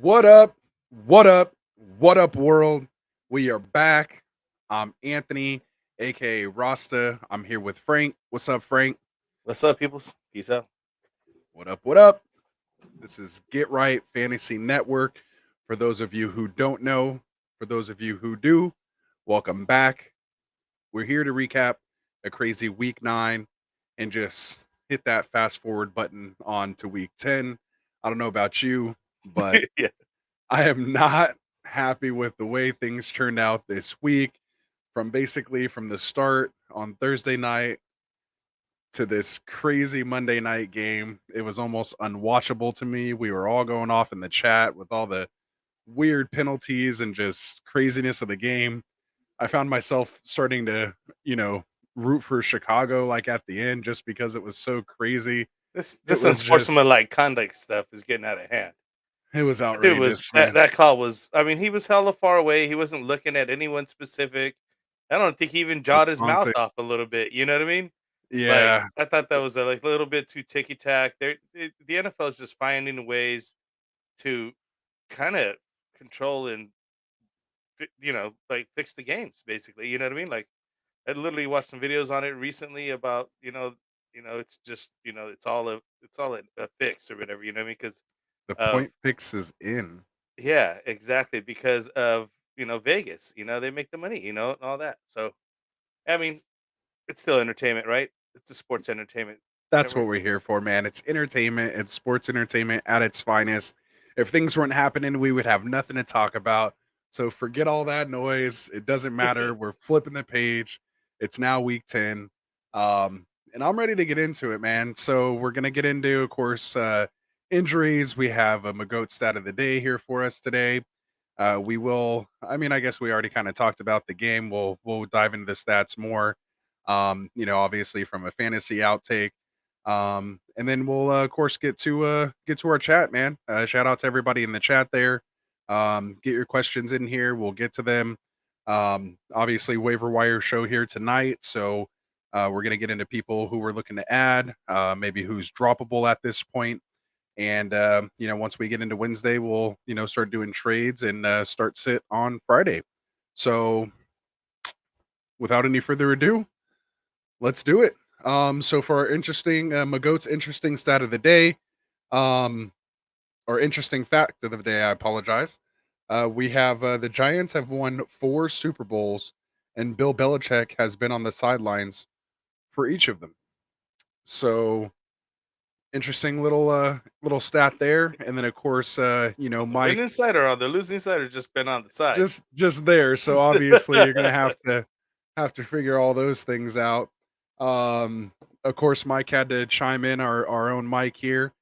What up? What up? What up, world? We are back. I'm Anthony, aka Rasta. I'm here with Frank. What's up, Frank? What's up, peoples? Peace out. What up? What up? This is Get Right Fantasy Network. For those of you who don't know, for those of you who do, welcome back. We're here to recap a crazy week 9 and just hit that fast forward button on to week 10. I don't know about you, but Yeah. I am not happy with the way things turned out this week. From the start on Thursday night to this crazy Monday night game, it was almost unwatchable to me. We were all going off in the chat with all the weird penalties and just craziness of the game. I found myself starting to, you know, root for Chicago like at the end just because it was so crazy. This It this was just unsportsmanlike conduct stuff is getting out of hand. it was It was outrageous, that man. that call was. I mean, he was hella far away. He wasn't looking at anyone specific. I don't think he even The jawed his mouth taunting. off a little bit. You know what I mean? Like Yeah, I thought that was a little bit too ticky tack. The NFL is just finding ways to kind of control and like fix the games. Basically, you know what I mean? Like I literally watched some videos on it recently about it's just it's all a fix or whatever, you know what I mean? Because the of point fix is in. yeah, exactly, because of Vegas, they make the money, and all that. So I mean, it's still entertainment, right? It's a sports entertainment That's what network. we're here for, man. It's entertainment. It's sports entertainment at its finest. If things weren't happening, we would have nothing to talk about. So forget all that noise. It doesn't matter. We're flipping the page. It's now week 10. And I'm ready to get into it, man. So we're gonna get into, of course, injuries. We have a Magoat stat of the day here for us today. We will. I mean, I guess we already kind of talked about the game. We'll dive into the stats more. Obviously from a fantasy outtake. And then we'll of course get to our chat, man. Shout out to everybody in the chat there. Get your questions in here. We'll get to them. Obviously, waiver wire show here tonight. So we're gonna get into people who we're looking to add, maybe who's droppable at this point. And once we get into Wednesday, we'll start doing trades and start sit on Friday. So without any further ado, let's do it. So for our interesting Magoat's interesting stat of the day, um, or interesting fact of the day, I apologize. We have the Giants have won 4 Super Bowls, and Bill Belichick has been on the sidelines for each of them. So interesting little stat there. And then of course, The winning Mike side or on the losing side or just been on the side. just there. So obviously you're gonna have to figure all those things out. Of course, Mike had to chime in. Our own Mike here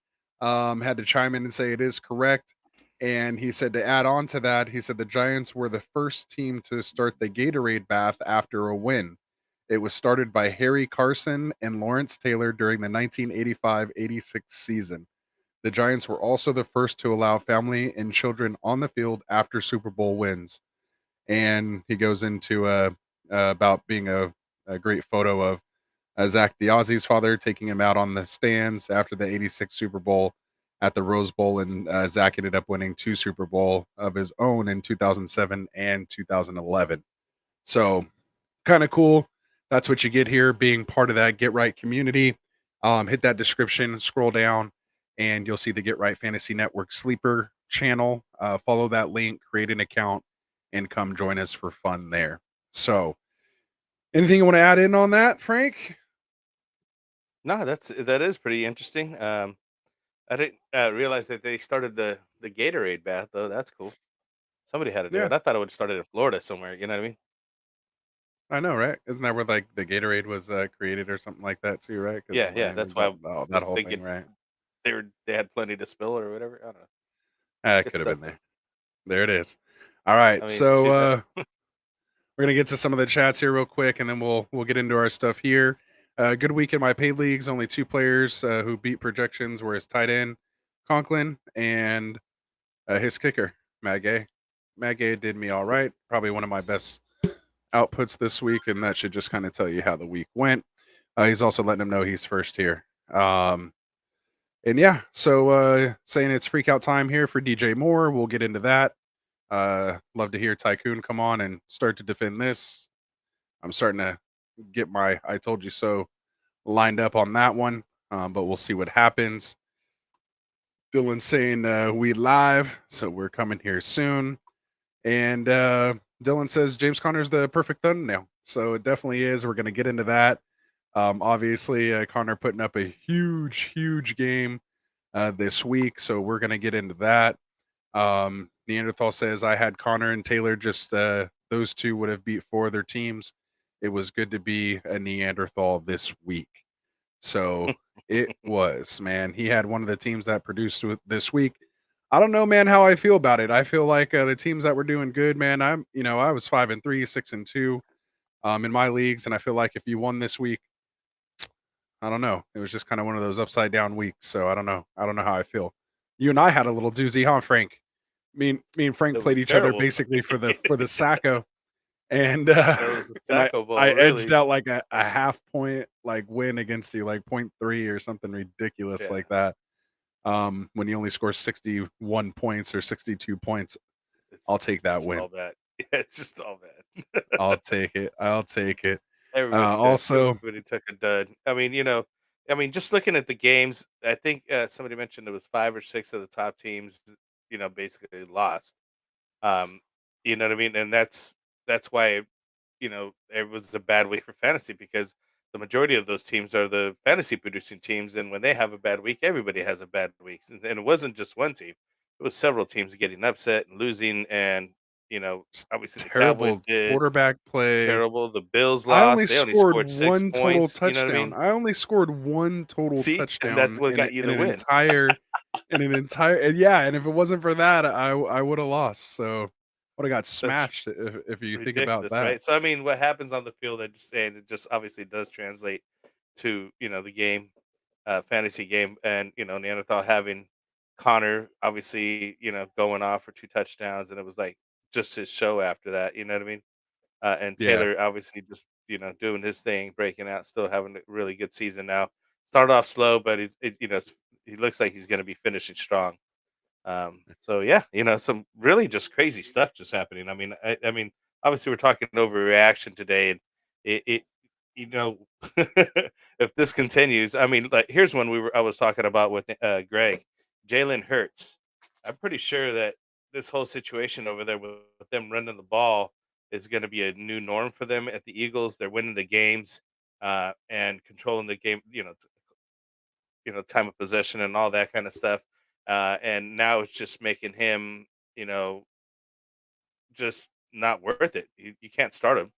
had to chime in and say it is correct. And he said to add on to that, he said the Giants were the first team to start the Gatorade bath after a win. It was started by Harry Carson and Lawrence Taylor during the 1985-86 season. The Giants were also the first to allow family and children on the field after Super Bowl wins. And he goes into about being a great photo of Zack the Aussie's father taking him out on the stands after the 86 Super Bowl at the Rose Bowl. And Zack ended up winning 2 Super Bowl of his own in 2007 and 2011. So kind of cool. That's what you get here being part of that Get Right community. Hit that description, scroll down, and you'll see the Get Right Fantasy Network Sleeper channel. Follow that link, create an account, and come join us for fun there. So, anything you want to add in on that, Frank? No, that is pretty interesting. I didn't realize that they started the Gatorade bath though. That's cool. Somebody had to do Yeah, it. I thought it would have started in Florida somewhere. You know what I mean? I know, right? Isn't that where like the Gatorade was created or something like that too, right? Because Yeah, of yeah. Miami, That's why I that was whole thing, thinking right? they had plenty to spill or whatever. I don't know. It Good could have stuff been though. there. There it is. All I right, mean, so shit. we're gonna get to some of the chats here real quick, and then we'll get into our stuff here. Good week in my paid leagues. Only 2 players who beat projections were his tight end Conklin and his kicker Matt Gay. Matt Gay did me all right. Probably one of my best outputs this week, and that should just kind of tell you how the week went. He's also letting him know he's first here. Um, And yeah, so saying it's freak out time here for DJ Moore. We'll get into that. Love to hear Tycoon come on and start to defend this. I'm starting to get my I told you so lined up on that one. But we'll see what happens. Dylan saying we live, so we're coming here soon. And Dylan says James Conner's the perfect thumbnail. So it definitely is. We're gonna get into that. Obviously, Connor putting up a huge game this week, so we're gonna get into that. Neanderthal says I had Connor and Taylor. Just those two would have beat four other teams. It was good to be a Neanderthal this week. So it was, man. He had one of the teams that produced this week. I don't know, man, how I feel about it. I feel like the teams that were doing good, man. I was 5-3, 6-2, in my leagues, and I feel like if you won this week, I don't know. It was just kind of one of those upside down weeks. So I don't know. I don't know how I feel. You and I had a little doozy, huh, Frank? Me and Frank It was played each other terrible. basically for the Sacco, and That was the and Sacco I Bowl, edged really. out like a half point like win against you, like 0.3 or something ridiculous Yeah, like that. When you only score 61 points or 62 points, it's I'll take that just win. all bad. Yeah, it's just all bad. I'll take it. I'll take it. Also, Everybody took a dud. Just looking at the games, I think somebody mentioned it was 5 or 6 of the top teams, basically lost. Um, you know what I mean? And that's why it was a bad week for fantasy because the majority of those teams are the fantasy producing teams, and when they have a bad week, everybody has a bad week, and it wasn't just one team; it was several teams getting upset and losing, and obviously the Cowboys terrible did quarterback play. terrible. The Bills I only lost; they only scored scored six one total points. You know what I touchdown. mean? I only scored one total See, and that's touchdown what in got you in the an win. entire and yeah, and if it wasn't for that, I would have lost. So would have got That's smashed if you think about ridiculous, that. right? So I mean, what happens on the field? I just saying it just obviously does translate to the game, fantasy game, and Neanderthal having Connor obviously going off for 2 touchdowns, and it was like just his show after that. You know what I mean? And Yeah, Taylor obviously just doing his thing, breaking out, still having a really good season now. Started off slow, but he looks like he's going to be finishing strong. So yeah, some really just crazy stuff just happening. I mean, obviously we're talking overreaction today, and it you know, if this continues, I mean, like here's one I was talking about with Greg, Jalen Hurts. I'm pretty sure that this whole situation over there with them running the ball is going to be a new norm for them at the Eagles. They're winning the games and controlling the game. Time of possession and all that kind of stuff. And now it's just making him, you know, just not worth it. You can't start him.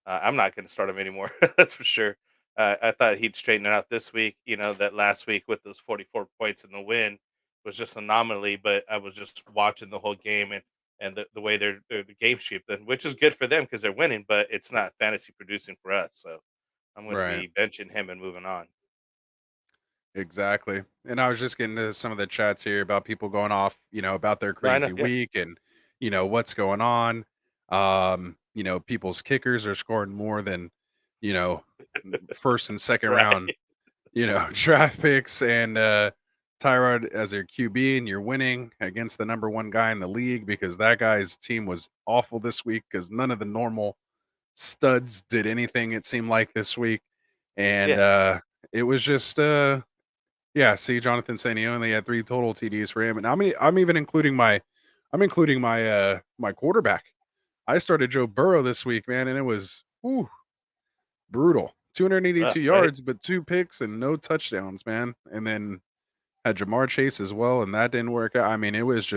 I'm not going to start him anymore. That's for sure. I thought he'd straighten it out this week. That last week with those 44 points in the win was just an anomaly. But I was just watching the whole game and the way they're the game shape, which is good for them because they're winning. But it's not fantasy producing for us. So I'm going to right. be benching him and moving on. Exactly. And I was just getting to some of the chats here about people going off, about their No, I know. crazy Yeah. week and, what's going on. People's kickers are scoring more than, you know, first and second Right. round, draft picks and Tyrod as their QB, and you're winning against the number one guy in the league because that guy's team was awful this week because none of the normal studs did anything, it seemed like this week. And Yeah. it was just yeah, see, Jonathan saying he only had 3 total TDs for him, and I'm including my quarterback. I started Joe Burrow this week, man, and it was, brutal. 282 Rough, right? yards, but 2 picks and no touchdowns, man, and then had Jamar Chase as well, and that didn't work out. I mean, it was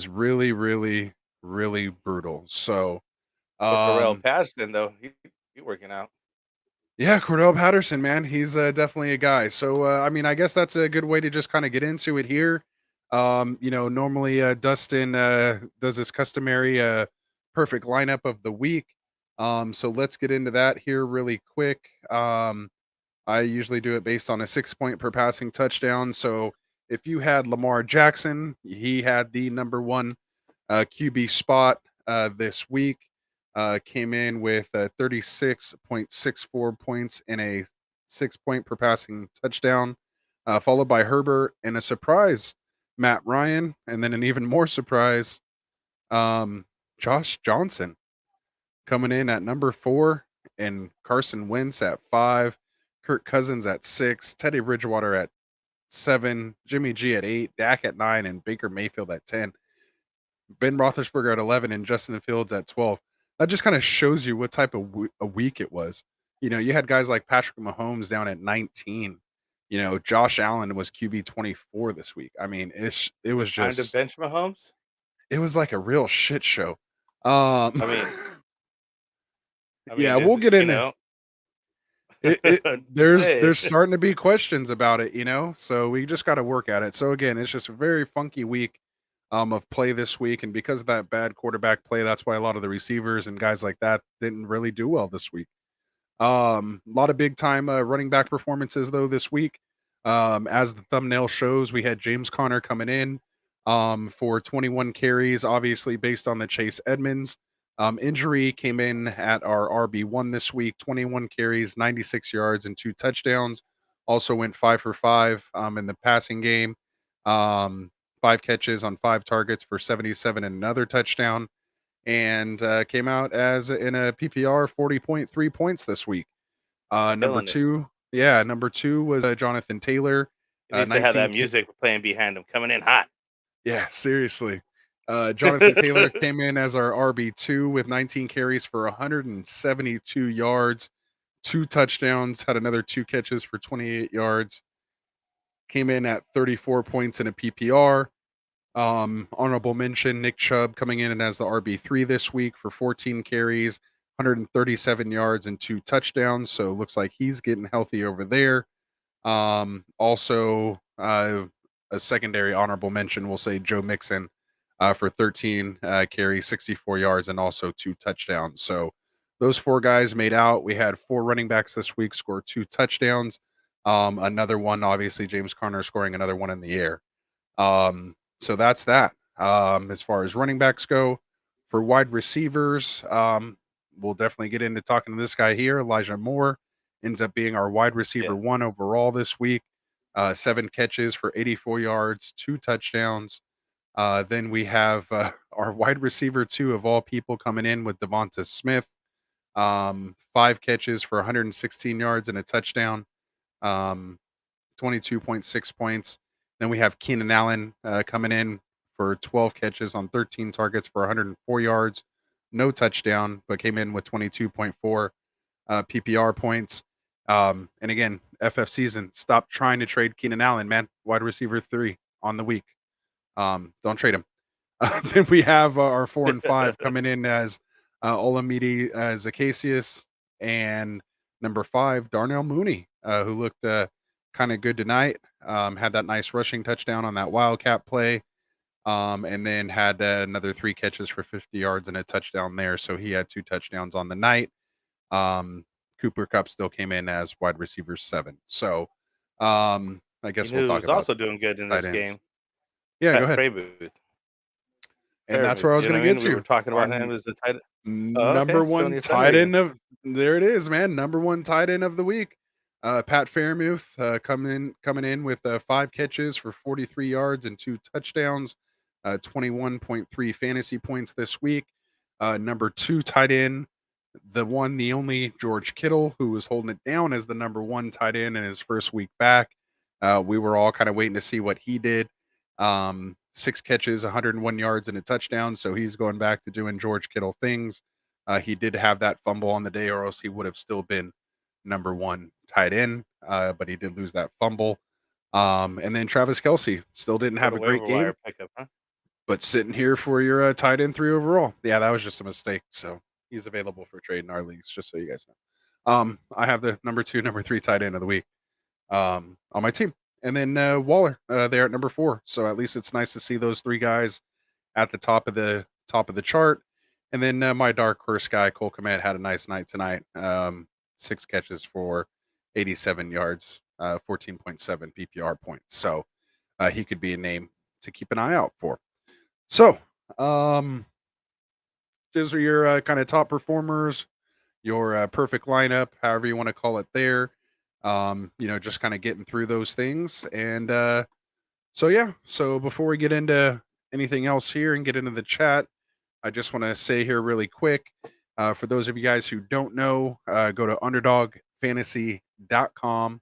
really, really, really brutal. So, But Corell um Patterson, though, he working out. yeah, Cordell Patterson, man, he's definitely a guy. So, I mean, I guess that's a good way to just kind of get into it here. Normally Dustin does this customary perfect lineup of the week. So let's get into that here really quick. I usually do it based on a 6 point per passing touchdown. So if you had Lamar Jackson, he had the number one QB spot this week. Came in with 36.64 points and a 6 point per passing touchdown. followed by Herbert and a surprise, Matt Ryan, and then an even more surprise, um, Josh Johnson coming in at number 4, and Carson Wentz at 5, Kirk Cousins at 6, Teddy Bridgewater at 7, Jimmy G at 8, Dak at 9, and Baker Mayfield at 10. Ben Roethlisberger at 11 and Justin Fields at 12. That just kind of shows you what type of a week it was. You had guys like Patrick Mahomes down at 19. Josh Allen was QB 24 this week. I mean, it Is was it time to just bench Mahomes? it was like a real shit show. I mean, Yeah, is we'll it, get into it. just There's saying. there's starting to be questions about it. So we just got to work at it. So again, it's just a very funky week of play this week, and because of that bad quarterback play, that's why a lot of the receivers and guys like that didn't really do well this week. A lot of big time running back performances though this week. As the thumbnail shows, we had James Conner coming in for 21 carries, obviously based on the Chase Edmonds injury. Came in at our RB1 this week, 21 carries, 96 yards, and 2 touchdowns. Also went 5 for 5 in the passing game. 5 catches on 5 targets for 77 and another touchdown, and came out as in a PPR 40.3 points this week. Number Killing it. 2, yeah, number 2 was Jonathan Taylor, He needs to have 19. that music playing behind him, coming in hot. Yeah, seriously. Jonathan Taylor came in as our RB2 with 19 carries for 172 yards, 2 touchdowns, had another 2 catches for 28 yards. Came in at 34 points in a PPR. Honorable mention, Nick Chubb coming in as the RB3 this week for 14 carries, 137 yards, and 2 touchdowns. So it looks like he's getting healthy over there. Also, a secondary honorable mention, we'll say Joe Mixon for 13 carries, 64 yards, and also 2 touchdowns. So those 4 guys made out. We had 4 running backs this week score 2 touchdowns. Another one, obviously, James Conner scoring another one in the air. So that's that. As far as running backs go, for wide receivers, we'll definitely get into talking to this guy here. Elijah Moore ends up being our wide receiver Yeah. 1 overall this week. 7 catches for 84 yards, 2 touchdowns. Then we have our wide receiver 2 of all people coming in with Devonta Smith. 5 catches for 116 yards and a touchdown. 22.6 points. Then we have Keenan Allen coming in for 12 catches on 13 targets for 104 yards. No touchdown, but came in with 22.4 PPR points. And again, FF season, stop trying to trade Keenan Allen, man. Wide receiver 3 on the week. Don't trade him. Then we have our 4 and 5 coming in as Olamide Zacchaeus, and number 5, Darnell Mooney, who looked kind of good tonight. Had that nice rushing touchdown on that Wildcat play. And then had another 3 catches for 50 yards and a touchdown there. So he had 2 touchdowns on the night. Cooper Kupp still came in as wide receiver 7. So I guess we'll talk Who's about also doing good in this tight ends. game? Yeah, go Pat ahead. Freiermuth. And that's where I was You know going what to I get mean? We to. were talking Our about him as the tight. number Still on one your tight Sunday. end of there it is, man. Number 1 tight end of the week. Pat Freiermuth coming in with 5 catches for 43 yards and 2 touchdowns. 21.3 fantasy points this week. Number 2 tight end, the one, the only George Kittle, who was holding it down as the number 1 tight end in his first week back. We were all kind of waiting to see what he did. 6 catches, 101 yards, and a touchdown. So he's going back to doing George Kittle things. He did have that fumble on the day, or else he would have still been number 1 tight end. But he did lose that fumble. And then Travis Kelce still didn't have a great waiver game, wire pickup, huh? but sitting here for your tight end 3 overall. Yeah, that was just a mistake. So he's available for trade in our leagues, just so you guys know. I have the number 2, number 3 tight end of the week on my team. And then Waller there at number 4. So at least it's nice to see those 3 guys at the top of the chart. And then my dark horse guy, Cole Kmet, had a nice night tonight. 6 catches for 87 yards, 14.7 PPR points. So he could be a name to keep an eye out for. So those are your kind of top performers, your perfect lineup, however you want to call it there. Just kind of getting through those things. And so before we get into anything else here and get into the chat, I just want to say here really quick, for those of you guys who don't know, go to underdogfantasy.com.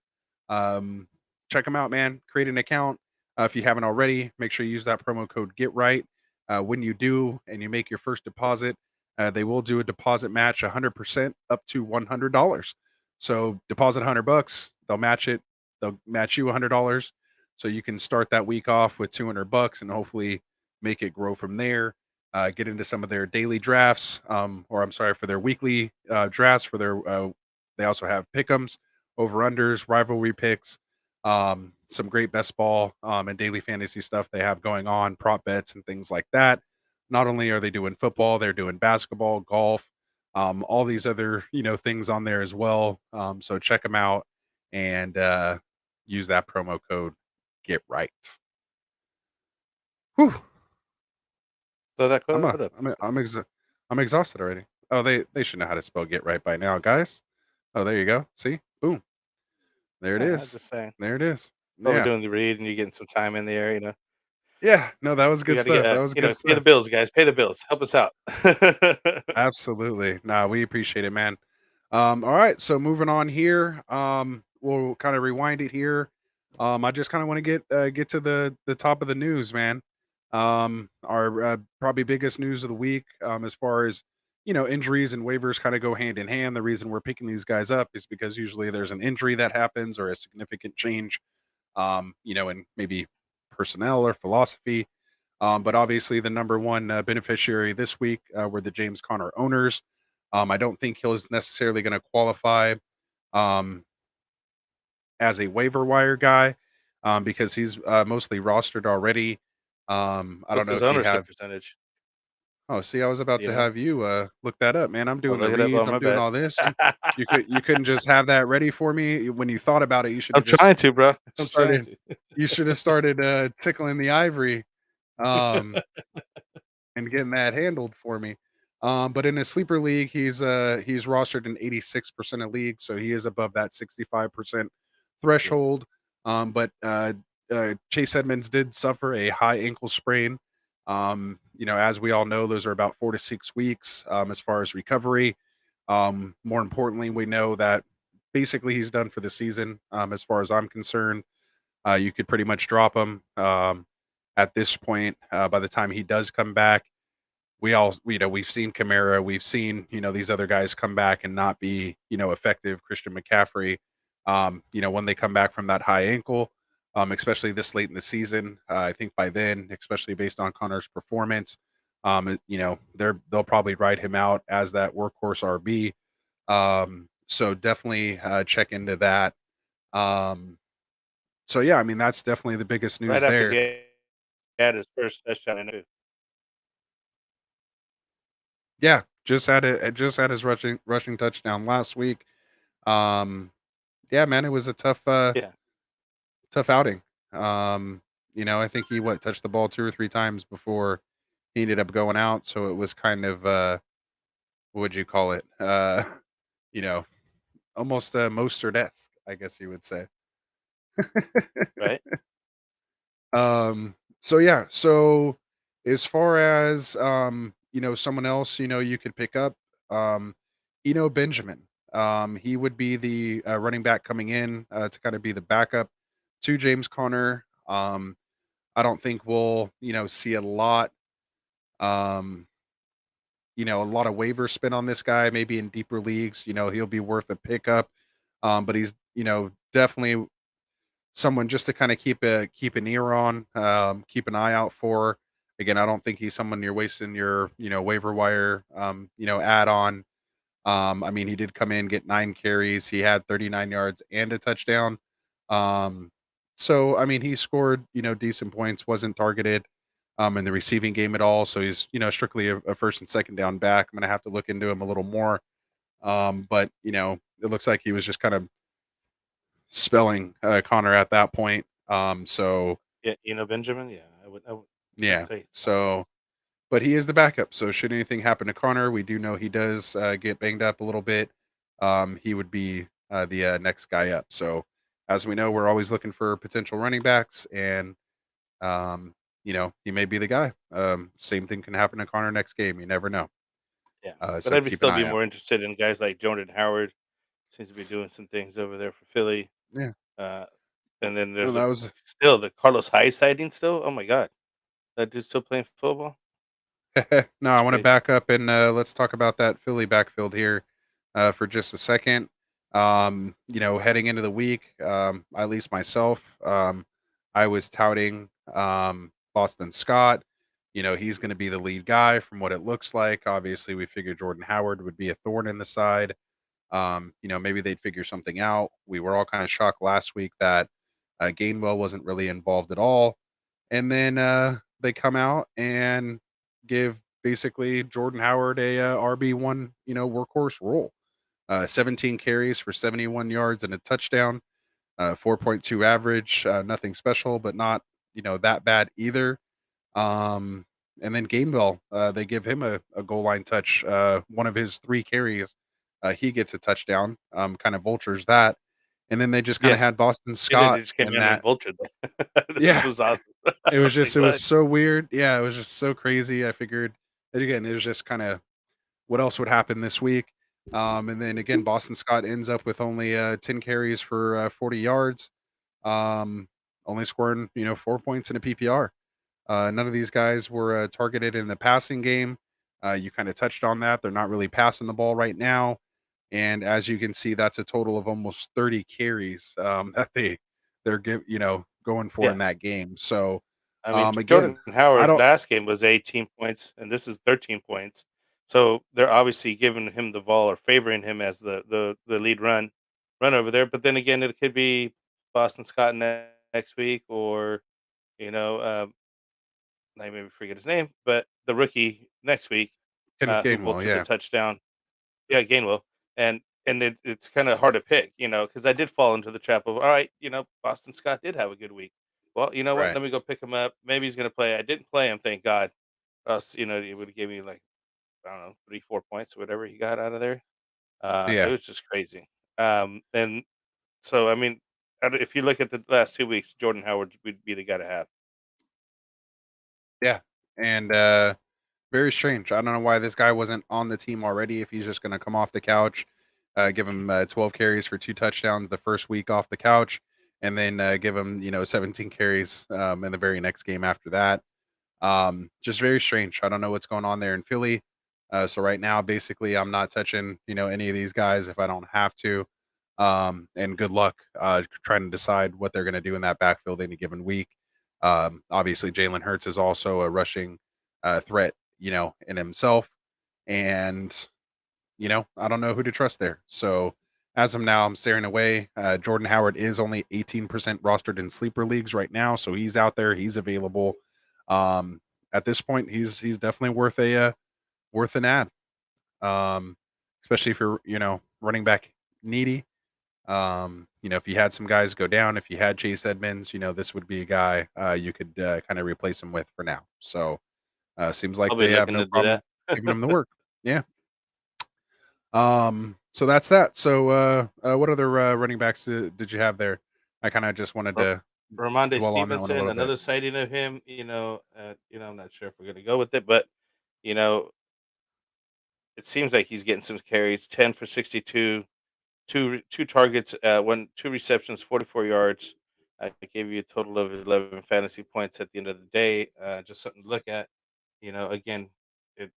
Check them out, man. Create an account. If you haven't already, make sure you use that promo code Get Right. When you do and you make your first deposit, they will do a deposit match 100% up to $100. So deposit $100, they'll match it. They'll match you $100. So you can start that week off with $200 and hopefully make it grow from there. Get into some of their daily drafts, for their weekly drafts. They also have pick'ems, over unders, rivalry picks, some great best ball and daily fantasy stuff they have going on, prop bets and things like that. Not only are they doing football, they're doing basketball, golf, all these other things on there as well. So check them out and use that promo code Get Right. Whew. So that I'm quote up. I'm exhausted already. Oh, they should know how to spell Get Right by now, guys. Oh, there you go. See, boom, there it Yeah, I was is. just saying. There it is. While we're Yeah, doing the read and you're getting some time in the air, yeah. No, that was we good got to get, stuff. That was good pay the stuff. bills, guys. Pay the bills. Help us out. Absolutely. Nah, we appreciate it, man. All right, so moving on here. We'll kind of rewind it here. I just kind of want to get to the top of the news, man. Our probably biggest news of the week, as far as injuries and waivers kind of go hand in hand. The reason we're picking these guys up is because usually there's an injury that happens or a significant change, in maybe personnel or philosophy. But obviously, the number one beneficiary this week were the James Conner owners. I don't think he's necessarily going to qualify um, as a waiver wire guy because he's mostly rostered already. I don't What's know his if you ownership have. percentage? Oh, see, I was about You to know? have you look that up, man. I'm I'll doing the look it up reads. on I'm my doing bed. all this. You couldn't just have that ready for me when you thought about it. You should I'm have just trying to, bro. I'm trying started. to. You should have started tickling the ivory. Um, and getting that handled for me. But in a sleeper league, he's rostered in 86% of leagues, so he is above that 65% Yeah. threshold. But Chase Edmonds did suffer a high ankle sprain. As we all know, those are about 4 to 6 weeks as far as recovery. More importantly, we know that basically he's done for the season. As far as I'm concerned, you could pretty much drop him at this point. By the time he does come back, we've seen Kamara, we've seen these other guys come back and not be effective. Christian McCaffrey, when they come back from that high ankle, especially this late in the season, I think by then, especially based on Connor's performance, they'll probably ride him out as that workhorse RB. So definitely check into that. Um, so yeah, I mean that's definitely the biggest Right news after there. he had his first touchdown in it. Yeah, just had his rushing touchdown last week. Um, yeah, man, it was a Yeah. tough outing. I think he touched the ball 2 or 3 times before he ended up going out. So it was kind of what would you call it? You know, almost Mostert-esque, I guess you would say. Right? So yeah, so as far as someone else, you could pick up um Benjamin. He would be the running back coming in to kind of be the backup to James Conner. I don't think we'll, see um, a lot of waiver spin on this guy, maybe in deeper leagues, he'll be worth a pickup. But he's, definitely someone just to kind of keep an ear on, keep an eye out for. Again, I don't think he's someone you're wasting your, waiver wire, add on. I mean, he did come in, get 9 carries. He had 39 yards and a touchdown. Um, so I mean, he scored, decent points, wasn't targeted in the receiving game at all. So he's, strictly a first and second down back. I'm gonna have to look into him a little more. But it looks like he was just kind of spelling Connor at that point. Yeah, Benjamin. Yeah, I would Yeah. say it's fine. So, but he is the backup. So should anything happen to Connor, we do know he does get banged up a little bit. He would be the next guy up. So, as we know, we're always looking for potential running backs, and um, he may be the guy. Same thing can happen to Connor next game. You never know. Yeah, but So I'd be keep an still be eye out. more interested in guys like Jordan Howard. Seems to be doing some things over there for Philly. Yeah, Uh, and then no, there's that was still the Carlos Hyde sighting. Still, oh my god, that dude's still playing football. no. I That's want to crazy. back up and let's talk about that Philly backfield here for just a second. Heading into the week, at least myself, I was touting Boston Scott. He's going to be the lead guy from what it looks like. Obviously, we figured Jordan Howard would be a thorn in the side. Maybe they'd figure something out. We were all kind of shocked last week that Gainwell wasn't really involved at all. And then they come out and give basically Jordan Howard a RB1, workhorse role. 17 carries for 71 yards and a touchdown, 4.2 average, nothing special, but not, that bad either. Um, and then Gainwell, they give him a goal line touch. One of his 3 carries, he gets a touchdown, kind of vultures that. And then they just kind Yeah, of had Boston he did. He Scott just came and in and that. vultured that, which Yeah, was awesome. I it was was like, just it was what? so weird. Yeah, it was just so crazy. I figured and again, it was just kind of what else would happen this week. And then again, Boston Scott ends up with only 10 carries for 40 yards, um, only scoring 4 points in a PPR. None of these guys were targeted in the passing game. You kind of touched on that. They're not really passing the ball right now. And as you can see, that's a total of almost 30 carries that they're going for Yeah, in that game. So I mean again, Jordan I Howard don't last game was 18 points, and this is 13 points. So they're obviously giving him the ball or favoring him as the lead run over there. But then again, it could be Boston Scott next week, or you know, I maybe forget his name, but the rookie next week, Kenneth who Gainwell, vultured the yeah, touchdown. Yeah, Gainwell, and it's kind of hard to pick, because I did fall into the trap of all right, Boston Scott did have a good week. Well, you know what? right, Let me go pick him up. Maybe he's gonna play. I didn't play him, thank God. Else, he would have gave me like I don't know 3 4 points or whatever he got out of there. It yeah, was just crazy. And so I mean, if you look at the last 2 weeks, Jordan Howard would be the guy to have. yeah, and very strange. I don't know why this guy wasn't on the team already. If he's just going to come off the couch, give him 12 carries for 2 touchdowns the first week off the couch, and then give him 17 carries in the very next game after that. Just very strange. I don't know what's going on there in Philly. So right now, basically, I'm not touching any of these guys if I don't have to. And good luck trying to decide what they're going to do in that backfield any given week. Obviously, Jalen Hurts is also a rushing threat, in himself. And I don't know who to trust there. So as of now, I'm staring away. Jordan Howard is only 18% rostered in sleeper leagues right now, so he's out there. He's available. Um, at this point, he's definitely worth an ad. Especially if you're running back needy. If you had some guys go down, if you had Chase Edmonds, this would be a guy you could kind of replace him with for now. So seems like I'll be they have looking no to do problem that. giving him the work. Yeah. So that's that. So, what other running backs did you have there? I kind of just wanted R- to Ramonde dwell on that one a Stevenson, little bit. another sighting of him. I'm not sure if we're gonna go with it, but you know, it seems like he's getting some carries. 10 for 62, two targets, two receptions, 44 yards. I gave you a total of 11 fantasy points at the end of the day. Just something to look at. Again, it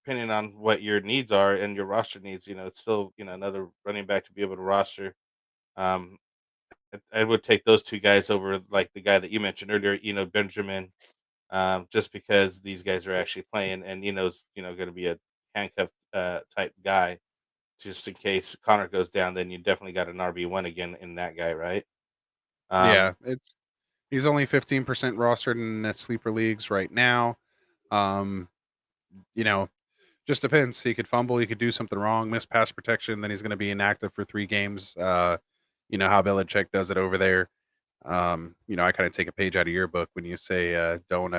depending on what your needs are and your roster needs, it's still another running back to be able to roster. Um, I would take those two guys over like the guy that you mentioned earlier, Benjamin, just because these guys are actually playing, and going to be a handcuff type guy, just in case Connor goes down. Then you definitely got an RB1 again in that guy, right? Yeah, Um, he's only 15% rostered in the sleeper leagues right now. Um, you know, just depends. He could fumble, he could do something wrong, miss pass protection, then he's going to be inactive for 3 games. You know how Belichick does it over there. I kind of take a page out of your book when you say don't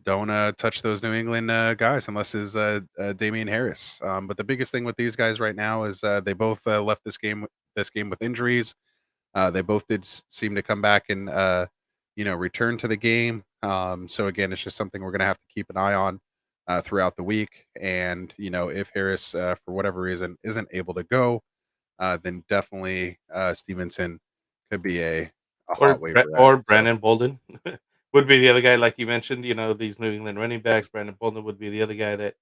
don't touch those New England guys unless it's Damian Harris. But the biggest thing with these guys right now is they both left this game with injuries. They both did seem to come back and return to the game. So again, it's just something we're going to have to keep an eye on throughout the week. And if Harris for whatever reason isn't able to go, then definitely Stevenson could be a hot waiver ad. Or So Brandon Bolden would be the other guy, like you mentioned. These New England running backs. Brandon Bolden would be the other guy that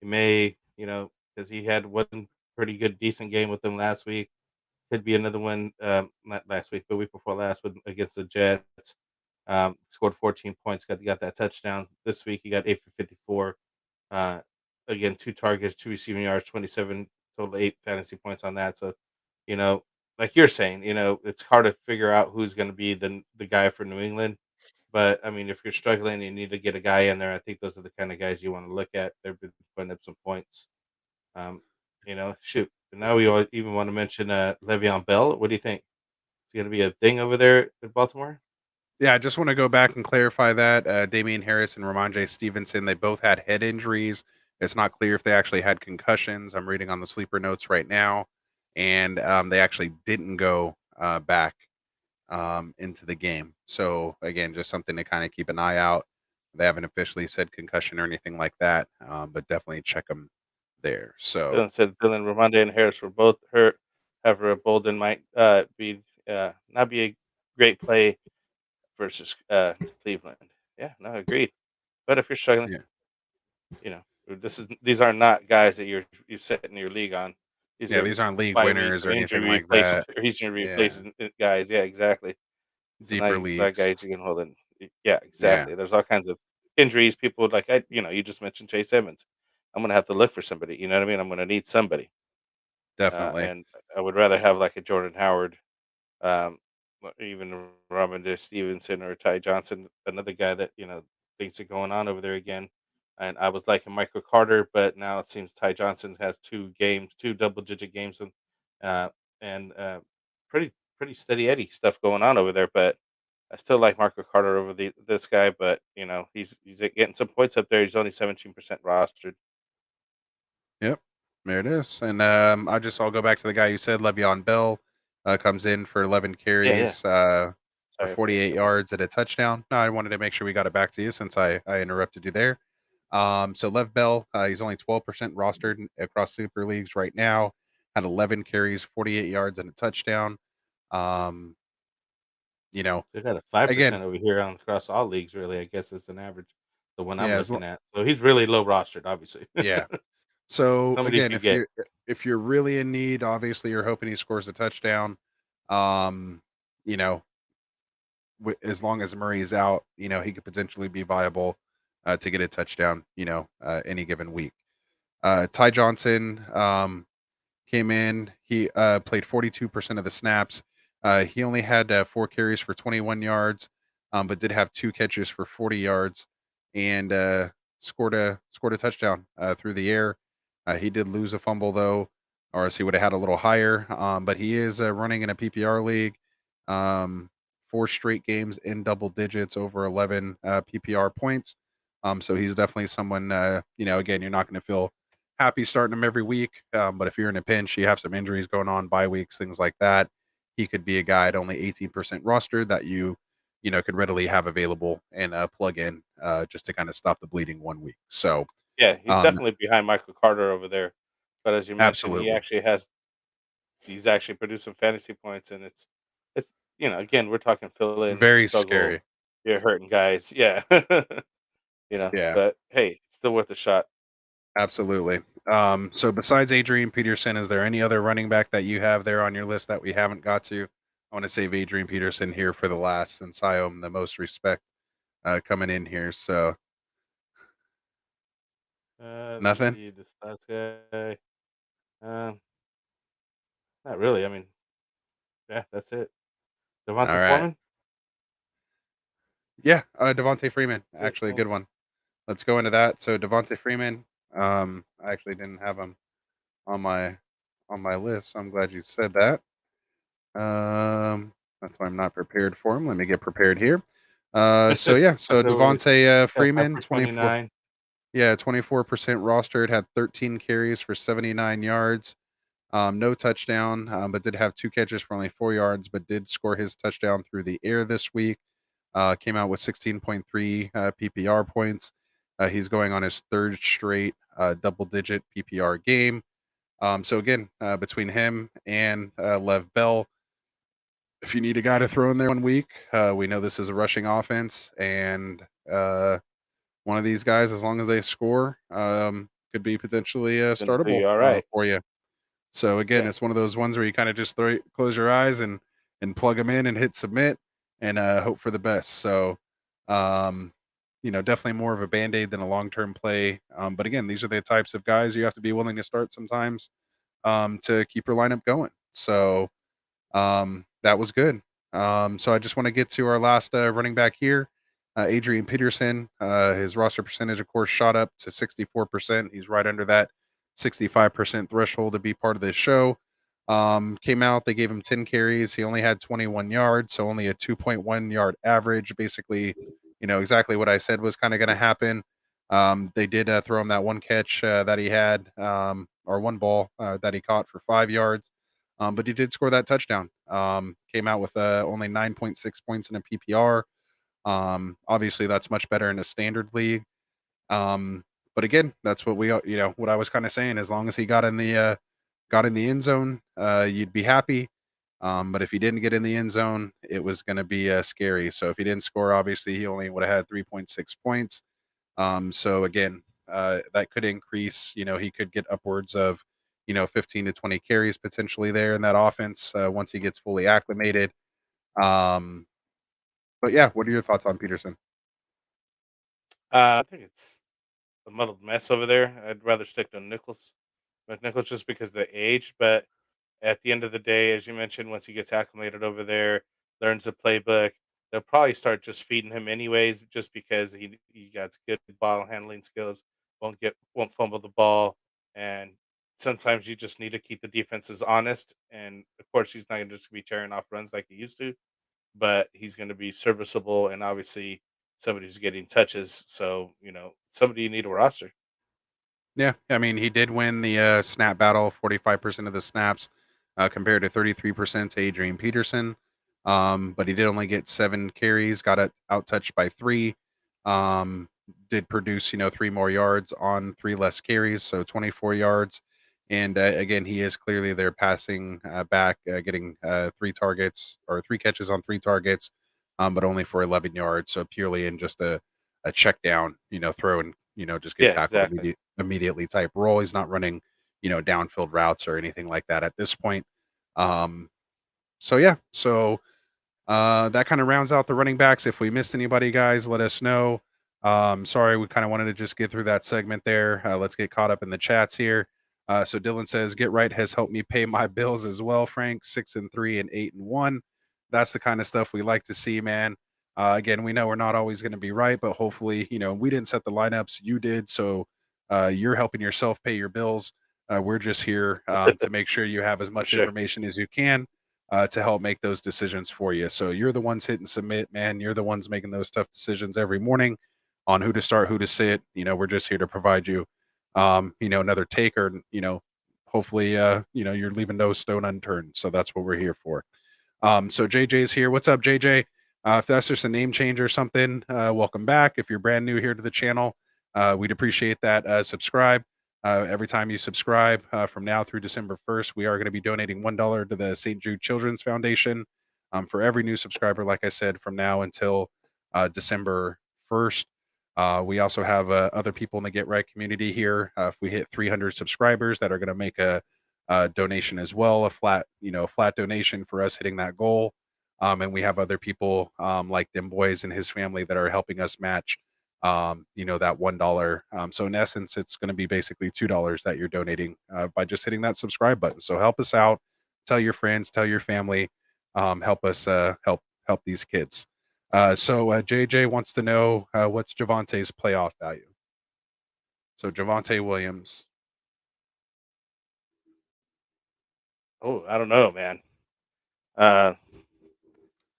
you may, because he had one pretty good, decent game with them last week. Could be another one, not last week, but week before last, with against the Jets. Scored 14 points. Got that touchdown this week. He got 8 for 54. Uh, Again, 2 targets, 2 receiving yards, 27 total, 8 fantasy points on that. So, you know, like you're saying, it's hard to figure out who's going to be the guy for New England. But I mean, if you're struggling, and you need to get a guy in there. I think those are the kind of guys you want to look at. They've been putting up some points. Um, shoot. And now we even want to mention Le'Veon Bell. What do you think? Is he going to be a thing over there in Baltimore? yeah, I just want to go back and clarify that Damian Harris and Ramonde Stevenson, they both had head injuries. It's not clear if they actually had concussions. I'm reading on the sleeper notes right now, and they actually didn't go back into the game. So again, just something to kind of keep an eye out. They haven't officially said concussion or anything like that, but definitely check them there. So Dylan said Dylan, Ramonde, and Harris were both hurt. However, Bolden might be not be a great play versus Cleveland. Yeah, no, agreed. But if you're struggling, yeah, you know, these are not guys that you're setting your league on. These yeah, are these aren't league bye week winners or or anything like that. injury Yeah, replacing guys. Yeah, exactly. So now deeper you got leagues. guys you can hold in. Yeah, Yeah, exactly. There's all kinds of injuries. People like you just mentioned Chase Edmonds. I'm gonna have to look for somebody. You know what I mean? I'm gonna need somebody. definitely. And I would rather have like a Jordan Howard, or even Ramonde Stevenson or Ty Johnson, another guy that things are going on over there again. And I was liking Michael Carter, but now it seems Ty Johnson has 2 games, 2 double-digit games, uh, and pretty steady Eddie stuff going on over there. But I still like Michael Carter over this guy, but he's getting some points up there. He's only 17% rostered. Yep, there it is. And I'll go back to the guy you said, Le'Veon Bell, comes in for 11 Yeah, yeah. carries for Sorry, I forgot 48 about him. yards and a touchdown. No, I wanted to make sure we got it back to you since I interrupted you there. So Lev Bell, he's only 12% rostered across super leagues right now. Had 11 carries, 48 yards and a touchdown. Um, you know, They got a 5% again, over here on across all leagues, really. I guess is an average, the one I'm yeah, looking at. So he's really low rostered, obviously. yeah. So Somebody you again, could get. if you're really in need, obviously you're hoping he scores a touchdown. Um, you know, as long as Murray is out, he could potentially be viable to get a touchdown. Any given week. Ty Johnson came in. He played 42% of the snaps. He only had 4 carries for 21 yards, but did have 2 catches for 40 yards, and scored a touchdown through the air. He did lose a fumble though, or else he would have had a little higher. But he is running in a PPR league. Um, 4 straight games in double digits over 11 PPR points. So he's definitely someone. Again, you're not going to feel happy starting him every week. But if you're in a pinch, you have some injuries going on, bye weeks, things like that. He could be a guy at only 18% roster that could readily have available and plug in just to kind of stop the bleeding 1 week. So, Yeah, he's um, definitely behind Michael Carter over there. But as you mentioned, absolutely he's actually produced some fantasy points, and it's again, we're talking fill in very struggle, scary. you're hurting guys. Yeah. Yeah, But hey, it's still worth a shot. absolutely. So besides Adrian Peterson, is there any other running back that you have there on your list that we haven't got to? I want to save Adrian Peterson here for the last since I owe him the most respect coming in here. So Let me nothing. see this last guy. Um, Not really. I mean, yeah, that's it. All Devonta right. Foreman. Yeah, Devonta Freeman, It, actually a good one. Let's go into that. So Devonta Freeman, I actually didn't have him on my list. So I'm glad you said that. That's why I'm not prepared for him. Let me get prepared here. So yeah, so Montgomery was Devonta got 5 Freeman, for 24, 29. yeah, 24% rostered, had 13 carries for 79 yards. No touchdown, but did have 2 catches for only 4 yards, but did score his touchdown through the air this week. Came out with 16.3 PPR points. He's going on his third straight double-digit PPR game. So again, between him and Lev Bell, if you need a guy to throw in there 1 week, we know this is a rushing offense, and one of these guys, as long as they score, could be potentially It's gonna do startable you alright. for you. So again, Yeah. it's one of those ones where you kind of just close your eyes and plug them in and hit submit and hope for the best. So, um, definitely more of a band aid than a long term play. But again, these are the types of guys you have to be willing to start sometimes to keep your lineup going. So that was good. So I just want to get to our last running back here, Adrian Peterson. His roster percentage, of course, shot up to 64%. He's right under that 65% threshold to be part of this show. Came out, they gave him 10 carries. He only had 21 yards, so only a 2.1 yard average. Basically, exactly what I said was kind of going to happen. They did throw him that one catch that he had, or one ball that he caught for 5 yards. But he did score that touchdown. Came out with only 9.6 points in a PPR. Obviously, that's much better in a standard league. But again, that's what what I was kind of saying. As long as he got in the end zone, you'd be happy. But if he didn't get in the end zone, it was going to be scary. So if he didn't score, obviously he only would have had 3.6 points. So again, that could increase. He could get upwards of 15 to 20 carries potentially there in that offense once he gets fully acclimated. Um, but yeah, what are your thoughts on Peterson? I think it's a muddled mess over there. I'd rather stick to McNichols just because of the age, but at the end of the day, as you mentioned, once he gets acclimated over there, learns the playbook, they'll probably start just feeding him anyways, just because he got good ball handling skills, won't fumble the ball, and sometimes you just need to keep the defenses honest. And of course, he's not going to just be tearing off runs like he used to, but he's going to be serviceable and obviously somebody who's getting touches. So somebody you need to roster. Yeah, I mean, he did win the snap battle, 45% of the snaps, compared to 33% to Adrian Peterson. But he did only get 7 carries, got out touched by 3. Um, did produce, 3 more yards on 3 less carries, so 24 yards. And again, he is clearly their passing back, getting 3 targets or 3 catches on 3 targets, but only for 11 yards. So purely in just a check down, throw and just get Yeah, tackled exactly. immediately type role. He's not running, downfield routes or anything like that at this point. Um, so yeah, so that kind of rounds out the running backs. If we missed anybody, guys, let us know. Sorry, we kind of wanted to just get through that segment there. Let's get caught up in the chats here. So Dylan says, "Get right has helped me pay my bills as well." Frank, 6-3 and 8-1. That's the kind of stuff we like to see, man. Again, we know we're not always going to be right, but hopefully, we didn't set the lineups, you did, so you're helping yourself pay your bills. We're just here to make sure you have as For much sure. information as you can to help make those decisions for you. So you're the ones hitting submit, man. You're the ones making those tough decisions every morning on who to start, who to sit. We're just here to provide you, another take or, hopefully, you're leaving no stone unturned. So that's what we're here for. So JJ's here. What's up, JJ? If that's just a name change or something, welcome back. If you're brand new here to the channel, we'd appreciate that. Subscribe. Every time you subscribe from now through December 1st, we are going to be donating $1 to the St. Jude Children's Foundation for every new subscriber, like I said, from now until December 1st. We also have other people in the Get Right community here. If we hit 300 subscribers, that are going to make a donation as well, a flat donation for us hitting that goal. And we have other people like Dim Boys and his family that are helping us match, that $1. So in essence, it's going to be basically $2 that you're donating by just hitting that subscribe button. So help us out. Tell your friends, tell your family, help us help these kids. So JJ wants to know what's Javante's playoff value. So Javante Williams. Oh, I don't know, man. Uh,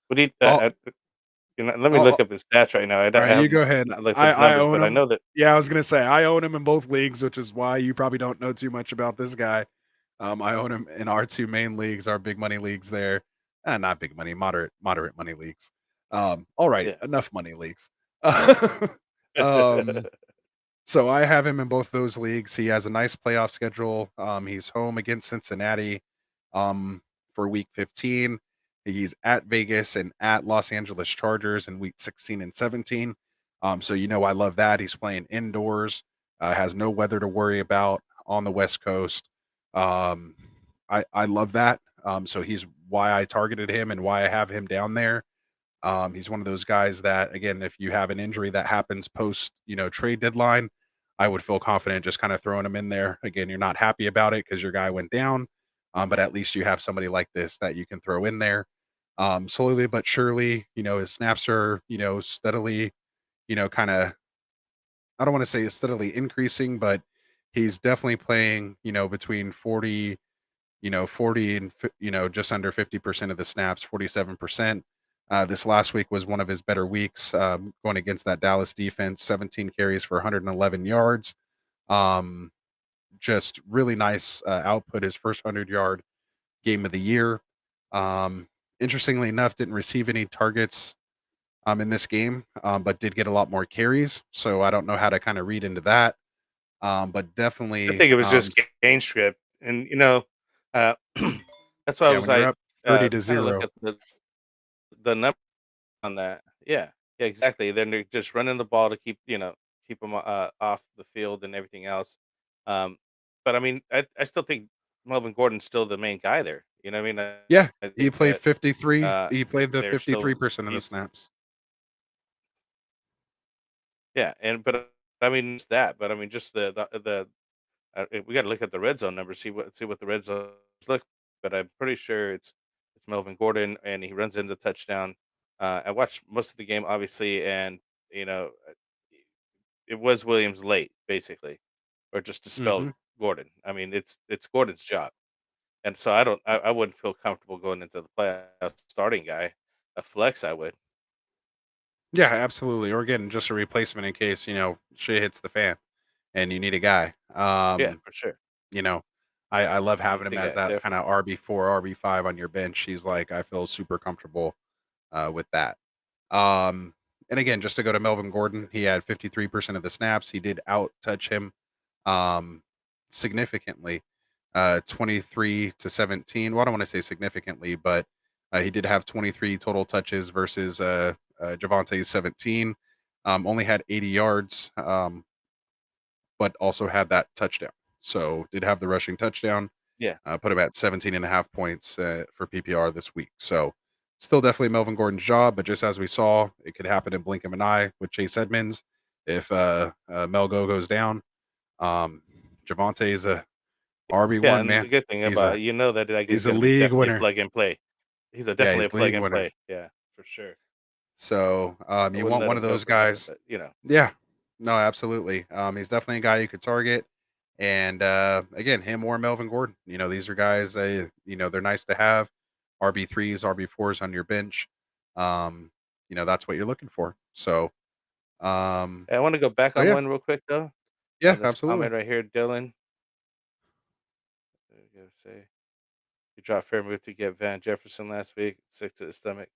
what do you? I'll let me look I'll up his stats right now. I, All I right, you have go ahead. not looked at his I numbers, own but I him. know that. Yeah, I was gonna say I own him in both leagues, which is why you probably don't know too much about this guy. I own him in our two main leagues, our big money leagues there. Not big money, moderate money leagues. All right, Yeah. enough money leagues. um, so I have him in both those leagues. He has a nice playoff schedule. He's home against Cincinnati for week 15. He's at Vegas and at Los Angeles Chargers in week 16 and 17. So I love that. He's playing indoors, has no weather to worry about on the West Coast. Um, I love that. So he's why I targeted him and why I have him down there. He's one of those guys that, again, if you have an injury that happens post, trade deadline, I would feel confident just kind of throwing him in there. Again, you're not happy about it because your guy went down, but at least you have somebody like this that you can throw in there. Slowly but surely, his snaps are, steadily, kind of, I don't want to say steadily increasing, but he's definitely playing, between 40 and just under 50% of the snaps, 47%. This last week was one of his better weeks, going against that Dallas defense, 17 carries for 111 yards. Um, just really nice output, his first 100-yard game of the year. Um, Interestingly enough, didn't receive any targets in this game, but did get a lot more carries. So I don't know how to kind of read into that. But I definitely, think it was just game script, and uh, that's why I yeah, was when you're like up 30 to trying to look 0. at the number on that. Yeah, yeah, exactly. Then they're just running the ball to keep them off the field and everything else. Um, but I mean, I still think Melvin Gordon's still the main guy there. You know what I mean? Yeah, I he think played that 53 he played the they're still 53% of the he's snaps. yeah, but I mean it's that, but I mean just we got to look at the red zone numbers, see what the red zones look. But I'm pretty sure it's Melvin Gordon, and he runs into touchdown. I watched most of the game, obviously, and you know it was Williams late, basically, or just to spell Mhm. Gordon. I mean, it's Gordon's job, and so I wouldn't feel comfortable going into the playoffs starting guy. A flex, I would. Yeah, absolutely, or getting just a replacement in case, shit hits the fan and you need a guy. Yeah, for sure. You know, I love You having need him a as guy, that kinda definitely. RB4, RB5 on your bench. He's like I feel super comfortable, with that. Um, and again, just to go to Melvin Gordon, he had 53% of the snaps. He did out touch him um, significantly, 23 to 17. Well, I don't want to say significantly, but he did have 23 total touches versus Javante's 17. Only had 80 yards, but also had that touchdown. So did have the rushing touchdown. Yeah. Put him at 17 and a half points for PPR this week. So still definitely Melvin Gordon's job, but just as we saw, it could happen in blink of an eye with Chase Edmonds if Melgo goes down. Um, Javante is a Yeah, RB1 and it's a man. good thing He's about a that like he's he's a going to be league definitely winner. plug and play. He's Yeah, definitely a he's plug league and winner. play. Yeah, for sure. So I you wouldn't want let one him of go those for nothing, guys. but Yeah, no, absolutely. He's definitely a guy you could target. And again, him or Melvin Gordon. These are guys. They're nice to have. RB3s, RB4s on your bench. Um, that's what you're looking for. So, um, Hey, I want to go back so on yeah, one real quick though. yeah, On this absolutely. comment right here, Dylan. I gotta say, you dropped Fairmouth to get Van Jefferson last week, sick to the stomach,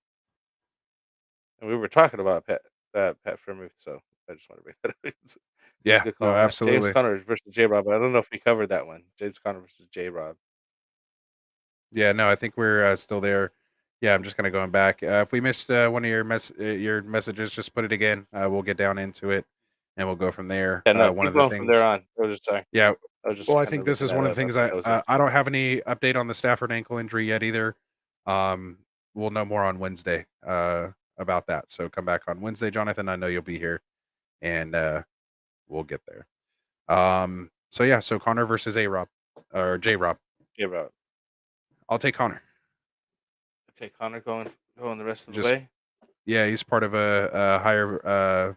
and we were talking about Pat Fairmouth, so I just want to bring that up. It's a Yeah, good no, call, man. James absolutely. Conner versus J Rob. I don't know if we covered that one. James Conner versus J Rob. Yeah, no, I think we're still there. Yeah, I'm just kind of going back. If we missed one of your messages, just put it again. We'll get down into it, and we'll go from there. Yeah, no, One keep of the going from there things. on. I was just sorry. Yeah. I was just Well, I kind think of this looking is at one of the things a nosing. I don't have any update on the Stafford ankle injury yet either. Um, we'll know more on Wednesday about that. So come back on Wednesday, Jonathan. I know you'll be here, and we'll get there. So yeah, so Connor versus A Rob or J Rob. J Rob. I'll take Connor. Take Connor going the rest of the Just way. yeah, he's part of a higher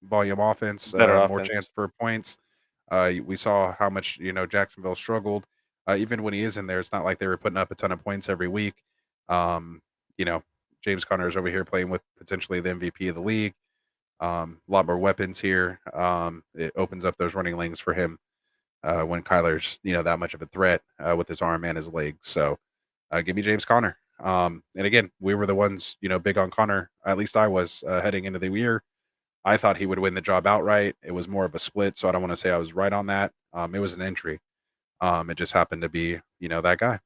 volume offense, Better more chance offense. for points. We saw how much Jacksonville struggled. Even when he is in there, it's not like they were putting up a ton of points every week. Um, you know, James Conner's over here playing with potentially the MVP of the league. A lot more weapons here. It opens up those running lanes for him when Kyler's that much of a threat with his arm and his legs. So give me James Conner. And again, we were the ones big on Conner. At least I was heading into the year. I thought he would win the job outright. It was more of a split, so I don't want to say I was right on that. It was an injury. It just happened to be that guy.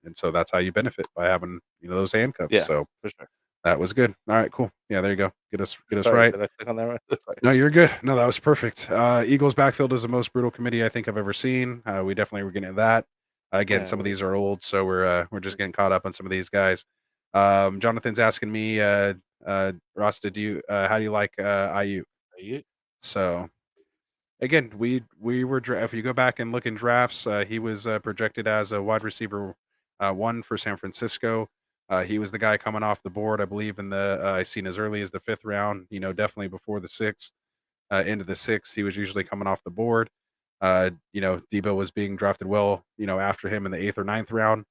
And so that's how you benefit by having those handcuffs. Yeah, So for sure. that was good. All right, cool. Yeah, there you go. Get us Sorry, right. did I click on that right? Sorry. No, you're good. No, that was perfect. Eagles backfield is the most brutal committee I think I've ever seen. We definitely were getting to that. Again, Yeah, some of we these are old, so we're just getting caught up on some of these guys. Jonathan's asking me, Rasta, how do you like IU? are you So again, we were if you go back and look in drafts, he was projected as a wide receiver one for San Francisco. He was the guy coming off the board, I believe, in the I seen as early as the 5th round. Definitely before the 6th, into the 6th, he was usually coming off the board. Debo was being drafted well, after him in the 8th or 9th round,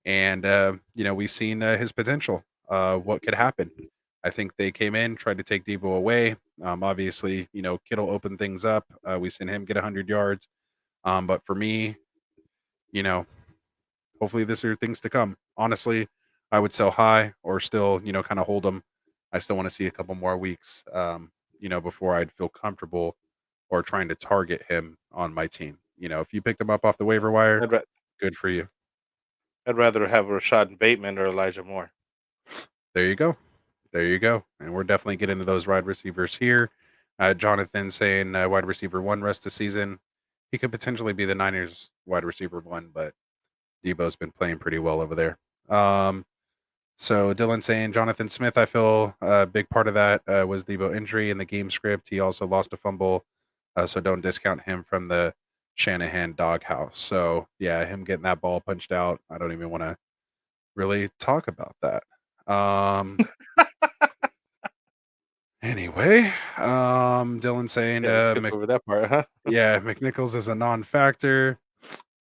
and we've seen his potential. What could happen? I think they came in, tried to take Debo away. Obviously, Kittle opened things up. We seen him get 100 yards. But for me, you know, hopefully this are things to come. Honestly, I would sell high or still, kind of hold them. I still want to see a couple more weeks, before I'd feel comfortable or trying to target him on my team. If you picked him up off the waiver wire, I'd ra good for you. I'd rather have Rashad Bateman or Elijah Moore. There you go. There you go. And we're definitely getting into those wide receivers here. Jonathan saying wide receiver one rest of season. He could potentially be the Niners wide receiver one, but Debo's been playing pretty well over there. So Dylan saying Jonathan Smith, I feel a big part of that was Debo injury in the game script. He also lost a fumble, so don't discount him from the Shanahan doghouse. So yeah, him getting that ball punched out. I don't even want to really talk about that. Anyway, Dylan saying, Yeah, let's skip over that part, huh? yeah, McNichols is a non-factor.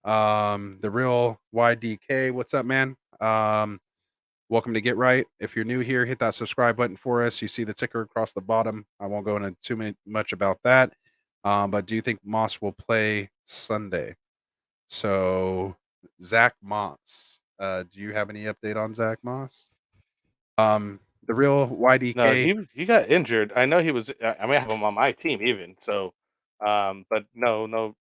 The real YDK, what's up, man? Welcome to Get Right. If you're new here, hit that subscribe button for us. You see the ticker across the bottom. I won't go into much about that. But do you think Moss will play Sunday? So, Zach Moss. Do you have any update on Zach Moss? The real No, YDK. he got injured. I know he was. I mean, I have him on my team even. So, but no, no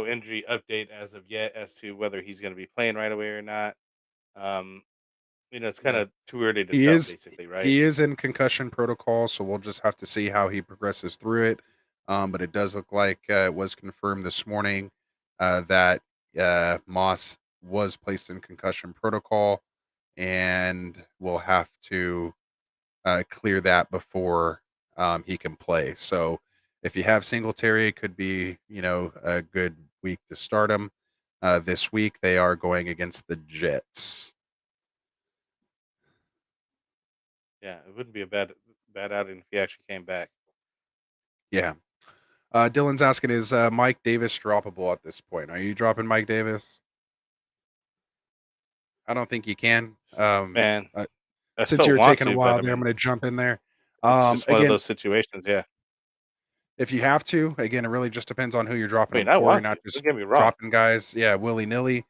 injury update as of yet as to whether he's going to be playing right away or not. Um, it's kind Yeah. of too early to He tell, is basically, right? he is in concussion protocol, so we'll just have to see how he progresses through it. But it does look like it was confirmed this morning that Moss was placed in concussion protocol, and we'll have to clear that before he can play. So if you have Singletary, it could be a good week to start him. This week they are going against the Jets. Yeah, it wouldn't be a bad outing if he actually came back. Yeah. Dylan's asking, is Mike Davis droppable at this point? Are you dropping Mike Davis? I don't think you can. Man, Uh, I since still you're want taking a to, but while I there, I'm mean, going to jump in there. it's just one of Again, those situations. Yeah, if you have to, again, it really just depends on who you're dropping I him mean, I for. You're want to. not Don't just get me wrong. dropping guys, yeah, willy nilly.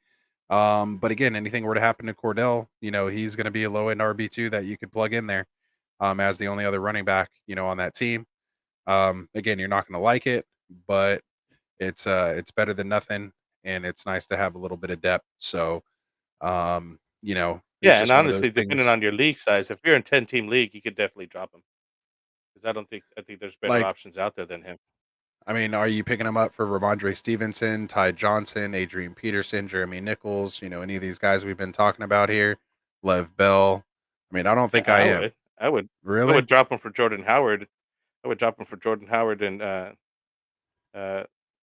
But again, anything were to happen to Cordell, he's going to be a low end RB2 that you could plug in there as the only other running back, on that team. Again, you're not going to like it, but it's better than nothing, and it's nice to have a little bit of depth. So, it's Yeah, and just one of those honestly, depending things. on your league size, if you're in 10-team league, you could definitely drop him because I think there's better Like, options out there than him. I mean, are you picking them up for Ramonde Stevenson, Ty Johnson, Adrian Peterson, Jeremy Nichols? Any of these guys we've been talking about here, Lev Bell? I mean, I don't Yeah, think I I am. would. I would. I Really? would drop him for Jordan Howard. I would drop him for Jordan Howard and uh,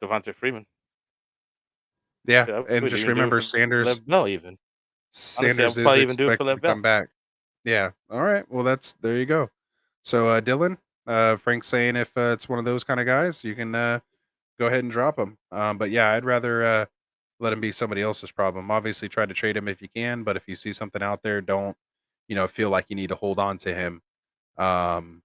Devonta Freeman. Yeah, Shit, I and would just even do it remember for Sanders. Lev Bell. Even honestly, I Sanders would is probably even do it for expected to Lev Bell. come back. Yeah. All right. Well, there you go. So, Dylan, Frank's saying if it's one of those kind of guys, you can go ahead and drop him. But yeah, I'd rather let him be somebody else's problem. Obviously, try to trade him if you can, but if you see something out there, don't feel like you need to hold on to him, um,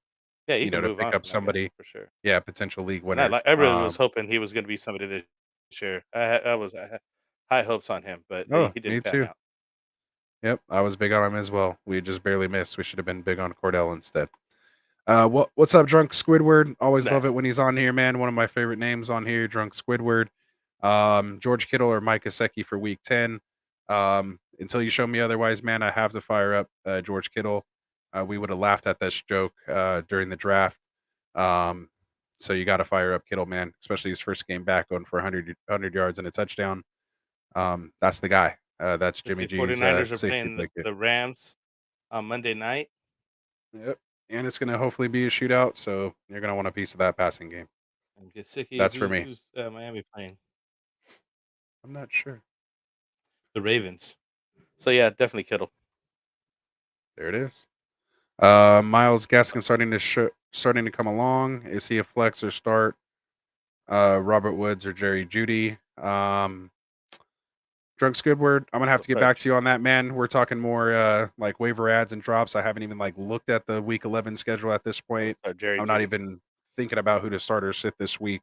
Yeah, you can to move pick on up from that guy somebody. for sure. Yeah, potential league And I winner. like. I really was hoping he was going to be somebody this year. I had high hopes on him, but Oh, he me didn't pan too. out. Yep, I was big on him as well. We just barely missed. We should have been big on Cordell instead. What's up, Drunk Squidward? Always Nah, love it when he's on here, man. One of my favorite names on here, Drunk Squidward. George Kittle or Mike Gesicki for Week 10. Until you show me otherwise, man, I have to fire up George Kittle. We would have laughed at this joke during the draft. Um, so you got to fire up Kittle, man, especially his first game back going for 100 yards and a touchdown. That's the guy. That's let's Jimmy see. G's 49ers are safety playing blanket. the Rams on Monday night. Yep. And it's going to hopefully be a shootout, so you're going to want a piece of that passing game. And Gesicki, That's for me. who's Miami playing? I'm not sure. The Ravens. So yeah, definitely Kittle. There it is. Miles Gaskin starting to come along. Is he a flex or start? Robert Woods or Jerry Judy? Drunk Squidward, I'm gonna have to get back Flex. to you on that, man. We're talking more like waiver ads and drops. I haven't even like looked at the week 11 schedule at this point. Jerry I'm not Judy. even thinking about who to start or sit this week.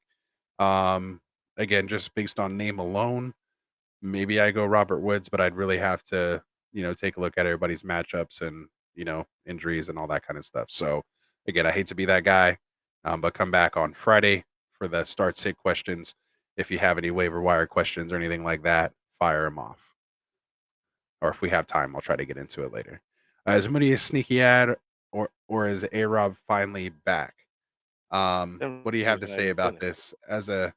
Um, Again, just based on name alone, maybe I go Robert Woods, but I'd really have to, take a look at everybody's matchups and, injuries and all that kind of stuff. So again, I hate to be that guy, but come back on Friday for the start sit questions. If you have any waiver wire questions or anything like that, fire them off. Or if we have time, I'll try to get into it later. Is Mooney a sneaky ad or is A-Rob finally back? Them What do you have Raiders to are not say even about playing this week. this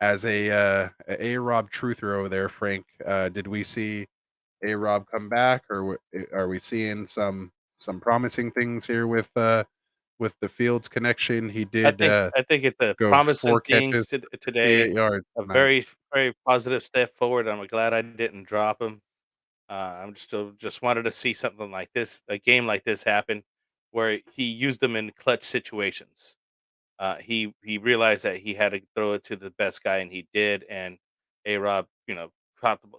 as a Rob truther over there, Frank? Did we see A Rob come back, or are we seeing some promising things here with the Fields connection? He did I think it's a go promising 4 catches, things 68 today. yards. A Nice. very positive step forward. I'm glad I didn't drop him. I'm still just wanted to see something like this, a game like this happen, where he used them in clutch situations. He realized that he had to throw it to the best guy, and he did. And A Rob,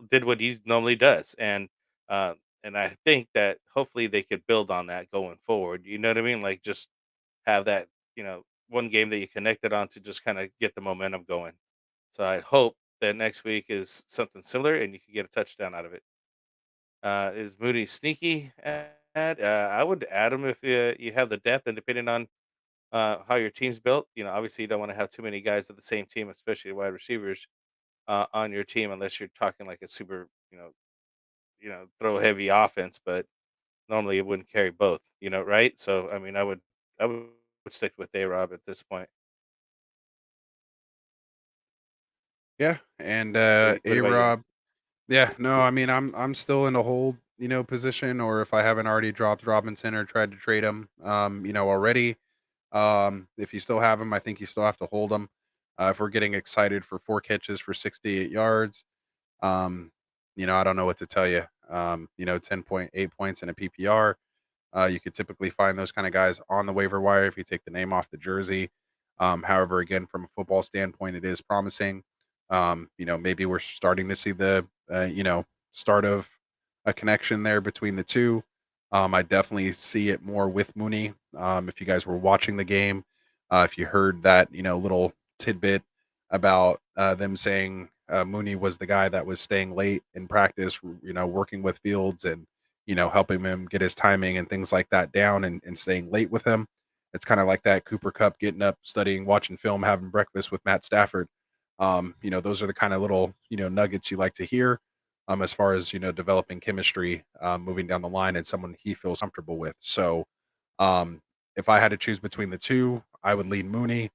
did what he normally does, uh, and I think that hopefully they could build on that going forward. You know what I mean? Like just have that, one game that you connected on to just kind of get the momentum going. So I hope that next week is something similar, and you can get a touchdown out of it. Is Moody sneaky? I would add him if you have the depth, and depending on how your team's built. Obviously you don't want to have too many guys of the same team, especially wide receivers on your team, unless you're talking like a super, throw heavy offense. But normally it wouldn't carry both, right? So I mean, I would stick with A Rob at this point. Yeah, and What A about you? Rob. Yeah, no, I mean I'm still in a hold, position, or if I haven't already dropped Robinson or tried to trade him, already. If you still have him, I think you still have to hold him. If we're getting excited for 4 catches for 68 yards, um, I don't know what to tell you. 10.8 points in a PPR. You could typically find those kind of guys on the waiver wire if you take the name off the jersey. However, again, from a football standpoint, it is promising. Maybe we're starting to see the, start of a connection there between the two. I definitely see it more with Mooney. If you guys were watching the game, if you heard that, little tidbit about them saying Mooney was the guy that was staying late in practice, working with Fields and helping him get his timing and things like that down and staying late with him. It's kind of like that Cooper Cup getting up, studying, watching film, having breakfast with Matt Stafford. Those are the kind of little, nuggets you like to hear as far as, developing chemistry moving down the line and someone he feels comfortable with. So if I had to choose between the two, I would lean Mooney,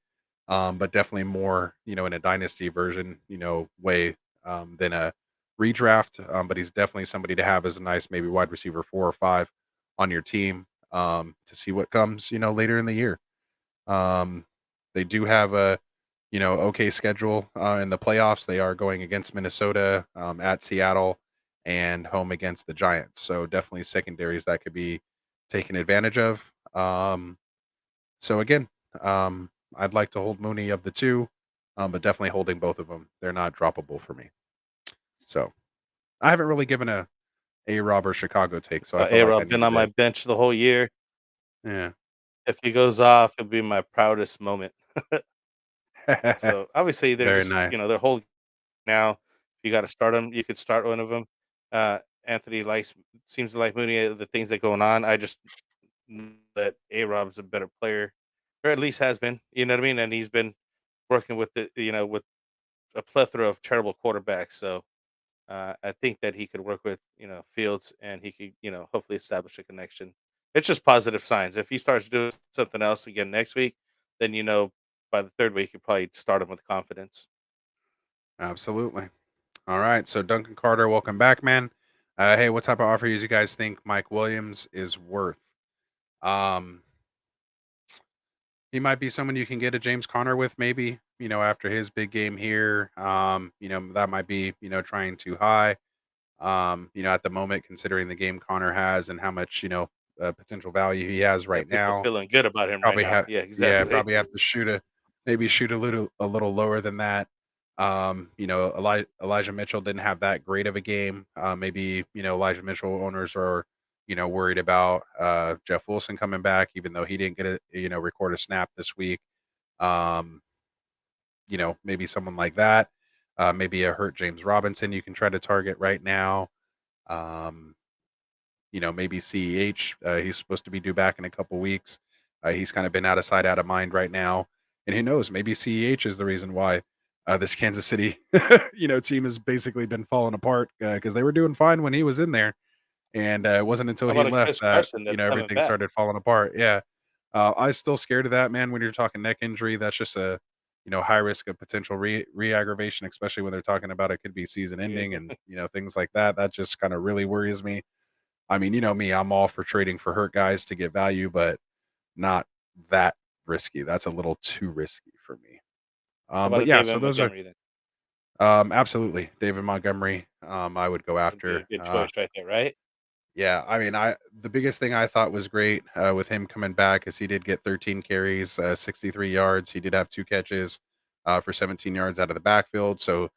but definitely more, in a dynasty version, way than a redraft. But he's definitely somebody to have as a nice maybe wide receiver 4 or 5 on your team to see what comes, later in the year. Um, they do have a okay schedule in the playoffs. They are going against Minnesota, at Seattle, and home against the Giants. So definitely secondaries that could be taken advantage of. So again, I'd like to hold Mooney of the two, but definitely holding both of them. They're not droppable for me. So I haven't really given A-Rob or Chicago take, so I felt like I A-Rob been needed on my to. bench the whole year. Yeah. If he goes off, it'll be my proudest moment. So obviously they're Very just, nice. they're holding now. If you got to start them, you could start one of them. Anthony seems to like Mooney. The things that going on, I just know that A Rob's a better player, or at least has been. You know what I mean? And he's been working with with a plethora of terrible quarterbacks. So I think that he could work with Fields, and he could hopefully establish a connection. It's just positive signs. If he starts doing something else again next week, then by the third week you probably start him with confidence. Absolutely. All right. So Duncan Carter, welcome back, man. Hey, what type of offers you guys think Mike Williams is worth? Um, he might be someone you can get a James Conner with, maybe, after his big game here. That might be, trying too high. At the moment, considering the game Connor has and how much, potential value he has Yeah, right people now. feeling good about him right Probably now. have, Yeah, yeah, exactly. probably have to shoot a little lower than that. Elijah Mitchell didn't have that great of a game. Maybe, Elijah Mitchell owners are, worried about Jeff Wilson coming back, even though he didn't get record a snap this week. Um, maybe someone like that. Maybe a hurt James Robinson you can try to target right now. Um, maybe CEH. He's supposed to be due back in a couple weeks. He's kind of been out of sight, out of mind right now. And who knows? Maybe CEH is the reason why this Kansas City, team has basically been falling apart because they were doing fine when he was in there, and it wasn't until How he about a left Chris that Carson that's coming everything back? started falling apart. Yeah, I'm still scared of that, man. When you're talking neck injury, that's just a high risk of potential re-aggravation, especially when they're talking about it could be season Yeah. ending and things like that. That just kind of really worries me. I mean, you know me, I'm all for trading for hurt guys to get value, but not that risky. That's a little too risky for me. How about But a yeah, so David those are Montgomery then? absolutely David Montgomery. I would go Would be a after. good choice right there, right? Yeah, I mean, the biggest thing I thought was great with him coming back is he did get 13 carries, 63 yards. He did have 2 catches for 17 yards out of the backfield. So,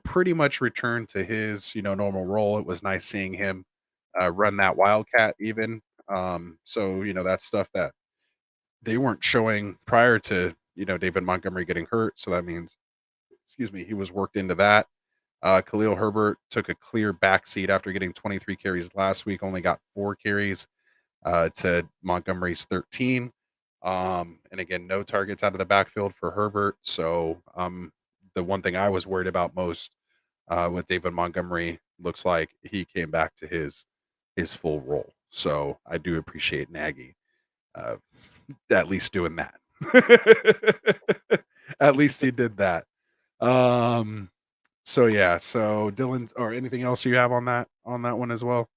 pretty much returned to his normal role. It was nice seeing him run that wildcat even. So that's stuff that they weren't showing prior to David Montgomery getting hurt. So that means, excuse me, he was worked into that. Khalil Herbert took a clear backseat after getting 23 carries last week, only got 4 carries to Montgomery's 13. And again, no targets out of the backfield for Herbert. So the one thing I was worried about most with David Montgomery looks like he came back to his full role. So I do appreciate Nagy uh, at least doing that. At least he did that. Um, so yeah, so Dylan or anything else you have on that one as well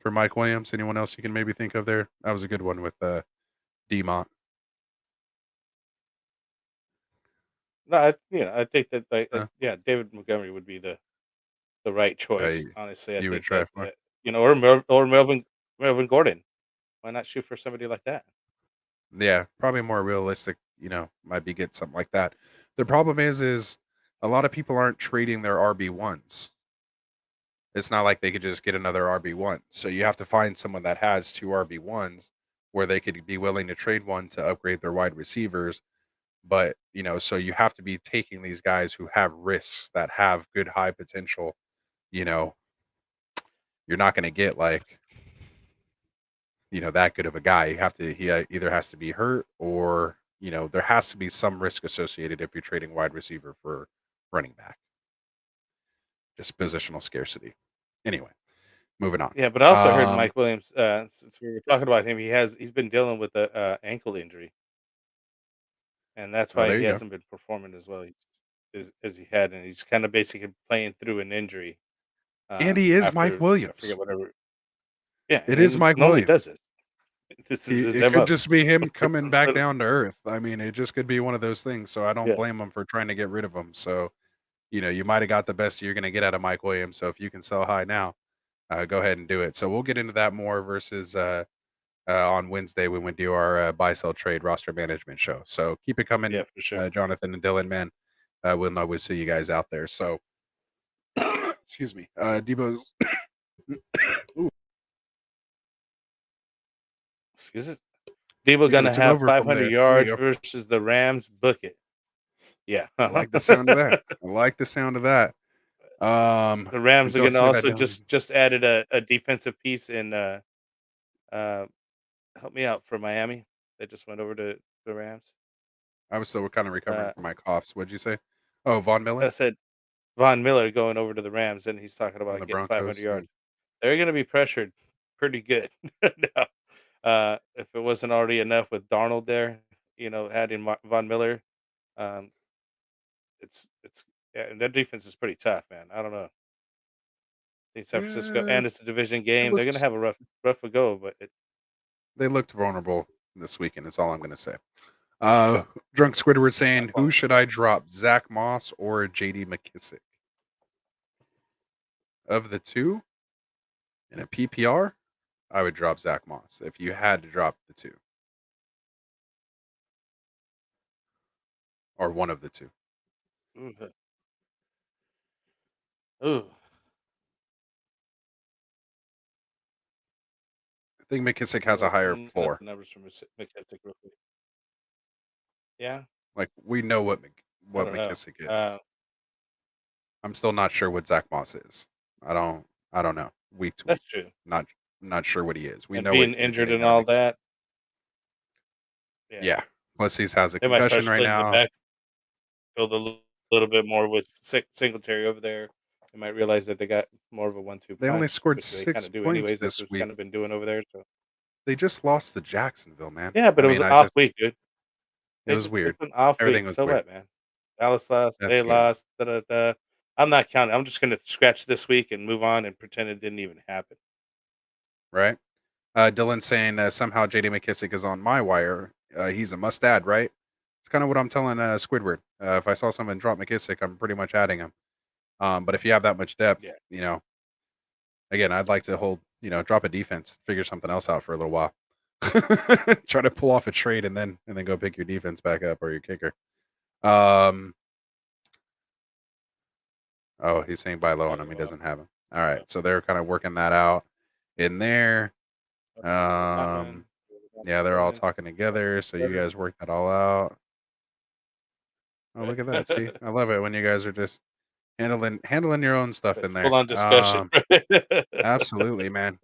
for Mike Williams? Anyone else you can maybe think of there? That was a good one with Demont. No, I think that Uh, yeah, David Montgomery would be the right choice. you, Honestly, I you would think try that for? or Melvin Gordon. Why not shoot for somebody like that? Yeah, probably more realistic. Might be get something like that. The problem is a lot of people aren't trading their RB1s. It's not like they could just get another RB1. So you have to find someone that has 2 RB1s where they could be willing to trade one to upgrade their wide receivers. But, so you have to be taking these guys who have risks that have good high potential. You know, you're not going to get like, that good of a guy. He either has to be hurt or, there has to be some risk associated if you're trading wide receiver for running back. Just positional scarcity. Anyway, moving on. Yeah, but I also heard Um, Mike Williams. Since we were talking about him, he's been dealing with a ankle injury, and that's oh, why there he you go. hasn't been performing as well as he had, and he's kind of basically playing through an injury. And he is Mike After I Williams. forget whatever. Yeah, and It he is Mike normally does Williams. this. This is his It could mo. just be him coming back down to earth. I mean, it just could be one of those things. So I don't Yeah, blame him for trying to get rid of him. So, you might have got the best you're going to get out of Mike Williams. So if you can sell high now, go ahead and do it. So we'll get into that more versus on Wednesday when we do our buy sell trade roster management show. So keep it yeah, coming, for sure. Jonathan and Dylan, man. We'll see you guys out there. So, excuse me. Debo's. Ooh, Excuse it. Debo Debo gonna took have over from 500 the yards Julio. versus the Rams. Book it. Yeah. I like the sound of that. I like the sound of that. The Rams are Don't gonna say that also down. just added a defensive piece in uh help me out for Miami. They just went over to the Rams. I was still kind of recovering Uh from my coughs. What'd you say? Oh, Von I Miller said Von Miller going over to the Rams, and he's talking on about the getting 500 Broncos. yards. They're gonna be pressured pretty good. No. If it wasn't already enough with Darnold there, adding Von Miller, um, it's yeah, and their defense is pretty tough, man. I don't know. I think San Francisco, Yeah, and it's a division it game. They're gonna looks. have a rough a go, but They looked vulnerable this weekend. Is all I'm going to say. Drunk Squidward not saying, "Who should vulnerable. I drop, Zach Moss or J.D. McKissick? Of the two in a PPR, I would drop Zach Moss if you had to drop the two or one of the two. Ooh, ooh. I think McKissick Let me has a look higher looking up floor. the numbers from McKissick real quick. Yeah, Like we know what I what don't know. McKissick is. Uh, I'm still not sure what Zach Moss is. I don't. I don't know. Week to week, that's true. not not sure what he is. We And know what being injured Adrian and all Peterson. that, yeah, Yeah. Plus, he has a they might start concussion right splitting the now. backfield little bit more with Singletary over there. They might realize that they got more of a 1-2 They only punch, scored which they kind 6 of do points anyways. That's this what we've week. kind of been doing over there. So They just lost to Jacksonville, man. yeah, but I it was mean, an I off just week, dude. it was It's weird. an off Everything week. was So weird. what, man? Dallas lost. That's They good, lost. Da, da, da. I'm not counting. I'm just gonna scratch this week and move on and pretend it didn't even happen. right? Dylan saying somehow JD McKissick is on my wire. He's a must add, right? It's kind of what I'm telling Squidward. If I saw someone drop McKissick, I'm pretty much adding him. But if you have that much depth, Yeah. again, I'd like to drop a defense, figure something else out for a little while. Try to pull off a trade and then go pick your defense back up or your kicker. Oh, he's saying buy low on Probably him. He well. doesn't have him. All right, so they're kind of working that out in there. Batman. Yeah, they're all talking together, so you guys work that all out. Oh, look at that! See, I love it when you guys are just handling your own stuff in Full there. on discussion. Absolutely, man.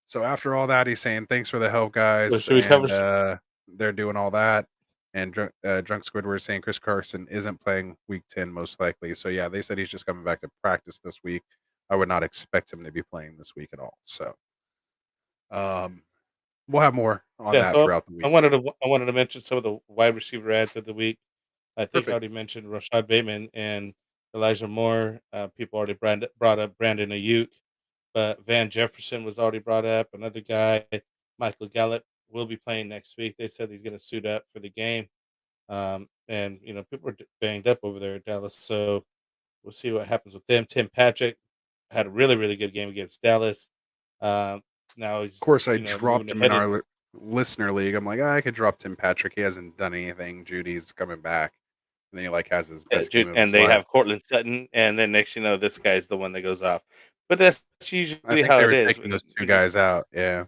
So after all that, he's saying thanks for the help, So guys, should we cover? and they're doing all that. And Drunk Squidward saying Chris Carson isn't playing Week 10 most likely. So yeah, they said he's just coming back to practice this week. I would not expect him to be playing this week at all. So um, we'll have more on Yeah. that So throughout the week. I wanted to mention some of the wide receiver ads of the week. I think I Perfect. already mentioned Rashad Bateman and Elijah Moore. People already brought up Brandon Ayuk, but Van Jefferson was already brought up. Another guy, Michael Gallup, will be playing next week. They said he's going to suit up for the game. And people are banged up over there at Dallas, so we'll see what happens with them. Tim Patrick had a really, really good game against Dallas. Um, Now Of he's course, I moving dropped him in ahead. our listener league. I'm like, I could drop Tim Patrick. He hasn't done anything. Judy's coming back, and then he has his Yeah, best game of and his they life. have Cortland Sutton, and then next this guy's the one that goes off. But that's I usually think how they it were is. taking those two guys out. Yeah,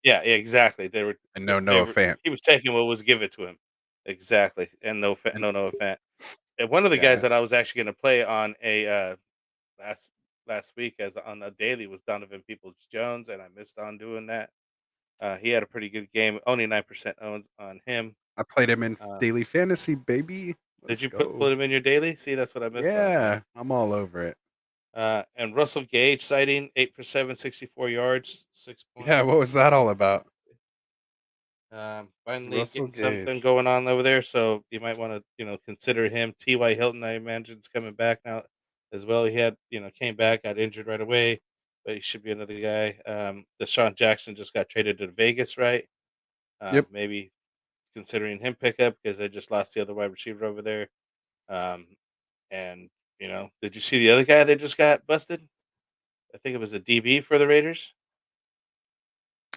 Yeah, yeah, exactly. and They, no they Noah were. Fant. He was taking what was given to him. Exactly, and And no offense. And one of the guys yeah, that I was actually going to play on a last last week as on a daily was Donovan Peoples Jones, and I missed on doing that. He had a pretty good game. Only 9% owned on him. I played him in Uh, daily fantasy, baby. did Let's you go. put him in your daily? See, that's what I missed on, man. Yeah, I'm all over it. And Russell Gage sighting 8 for 7, 64 yards, 6 points. Yeah, what was that all about? Finally Russell getting something Gage. going on over there, so you might want to consider him. T.Y. Hilton, I imagine, is coming back now as well. He had came back, got injured right away, but he should be another guy. Deshaun Jackson just got traded to Vegas, right? Yep. Maybe considering him pickup because they just lost the other wide receiver over there. Um, and did you see the other guy that just got busted? I think it was a DB for the Raiders.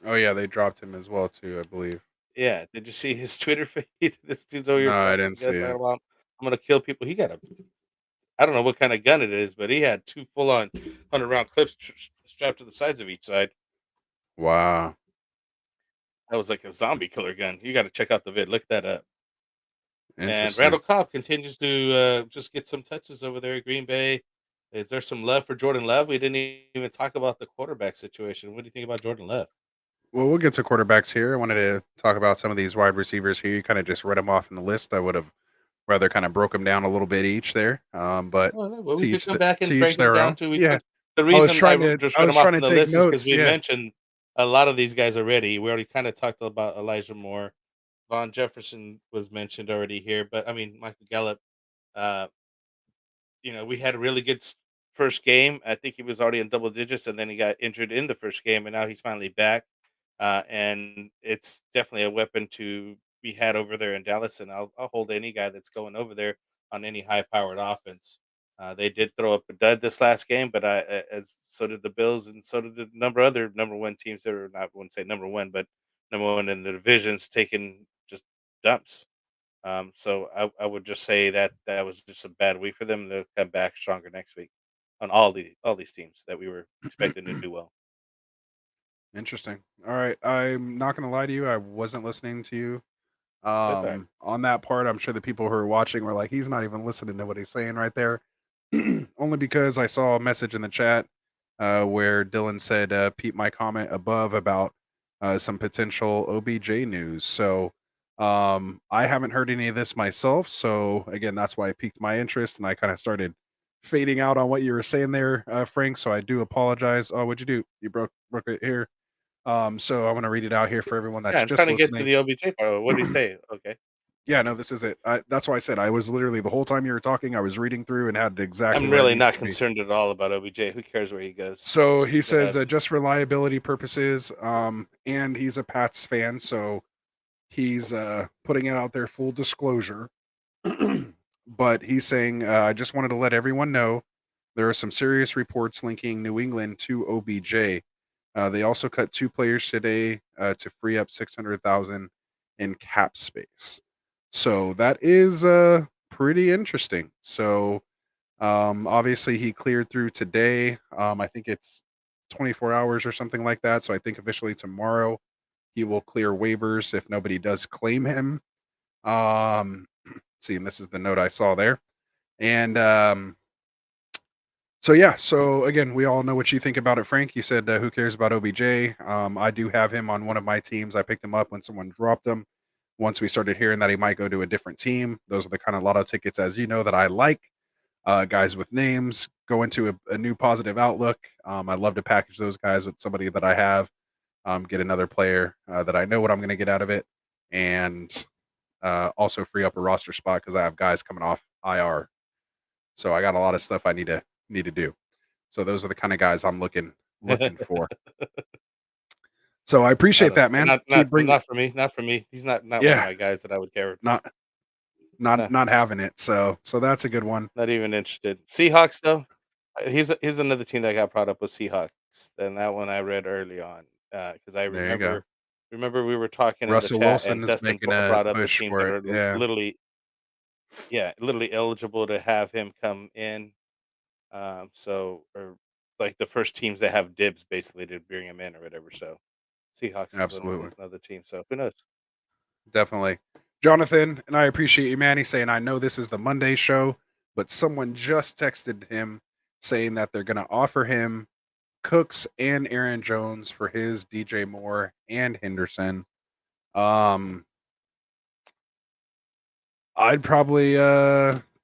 Oh yeah, they dropped him as well too, I believe. Yeah, did you see his Twitter feed? This dude's over here No, I busting didn't see guns talking it. about I'm gonna kill people. He got I don't know what kind of gun it is, but he had 2 full-on 100-round clips strapped to the sides of each side. Wow. That was like a zombie killer gun. You gotta check out the vid, look that up. And Interesting. Randall Cobb continues to, just get some touches over there at Green Bay. Is there some love for Jordan Love? We didn't even talk about the quarterback situation. What do you think about Jordan Love? Well, we'll get to quarterbacks here. I wanted to talk about some of these wide receivers here. You kind of just read them off in the list. I would have rather kind of broke them down a little bit each there. But Well, to we could each come back to and each break them their down own. too. We Yeah, took the reason just I read was them off trying to on the take list is because notes. we Yeah. mentioned a lot of these guys already. We already kind of talked about Elijah Moore. Von Jefferson was mentioned already here, but I mean Michael Gallup. Uh, we had a really good first game. I think he was already in double digits, and then he got injured in the first game, and now he's finally back. And it's definitely a weapon to be had over there in Dallas. And I'll hold any guy that's going over there on any high-powered offense. They did throw up a dud this last game, but as so did the Bills, and so did the number other number one teams that are not, I wouldn't say number one, but number one in the divisions, taking just dumps. So I would just say that that was just a bad week for them. They'll come back stronger next week on all these teams that we were expecting to do well. Interesting. All right. I'm not gonna lie to you. I wasn't listening to you That's all right. on that part. I'm sure the people who are watching were like, he's not even listening to what he's saying right there. Only because I saw a message in the chat where Dylan said, "Peep my comment above about some potential OBJ news." So I haven't heard any of this myself. So again, that's why it piqued my interest, and I kind of started fading out on what you were saying there, Frank. So I do apologize. Oh, what'd you do? You broke it here. So I'm gonna read it out here for everyone Yeah, that's I'm trying just to get to listening. the OBJ part. What did he say? Okay. Yeah, no, this is it. That's why I said I was literally the whole time you were talking, I was reading through and had it exactly I'm where it really needs not to be. concerned at all about OBJ. Who cares where he goes? So he Go says ahead. just for liability purposes, and he's a Pats fan, so he's putting it out there full disclosure. But he's saying, I just wanted to let everyone know there are some serious reports linking New England to OBJ. They also cut two players today to free up 600,000 in cap space. So that is pretty interesting. So obviously he cleared through today. I think it's 24 hours or something like that. So I think officially tomorrow he will clear waivers if nobody does claim him. See, and this is the note I saw there. And so yeah, so again, we all know what you think about it, Frank. You said who cares about OBJ? I do have him on one of my teams. I picked him up when someone dropped him. Once we started hearing that he might go to a different team, those are the kind of lotto tickets, as you know, that I like. Guys with names go into a new positive outlook. I love to package those guys with somebody that I have. Get another player that I know what I'm going to get out of it, and also free up a roster spot because I have guys coming off IR. So I got a lot of stuff I need to do. So those are the kind of guys I'm looking for. So I I appreciate don't that, know. man. Keep bringing, Not for me. Not for me. He's not one of yeah, my guys that I would care. not Nah, not having it. So that's a good one. not even interested. Seahawks though. He's another team that got brought up with Seahawks, and that one I read early on because I There you go. remember we were talking in the Russell chat, Wilson and is Dustin making a brought up the push teams for that it. are Yeah, literally, yeah, literally eligible to have him come in. So or like the first teams that have dibs basically to bring him in or whatever. So Seahawks is absolutely. another team. So who knows? Definitely. Jonathan, and I appreciate you, man. He's saying, I know this is the Monday show, but someone just texted him saying that they're going to offer him Cooks and Aaron Jones for his DJ Moore and Henderson. Um, I'd probably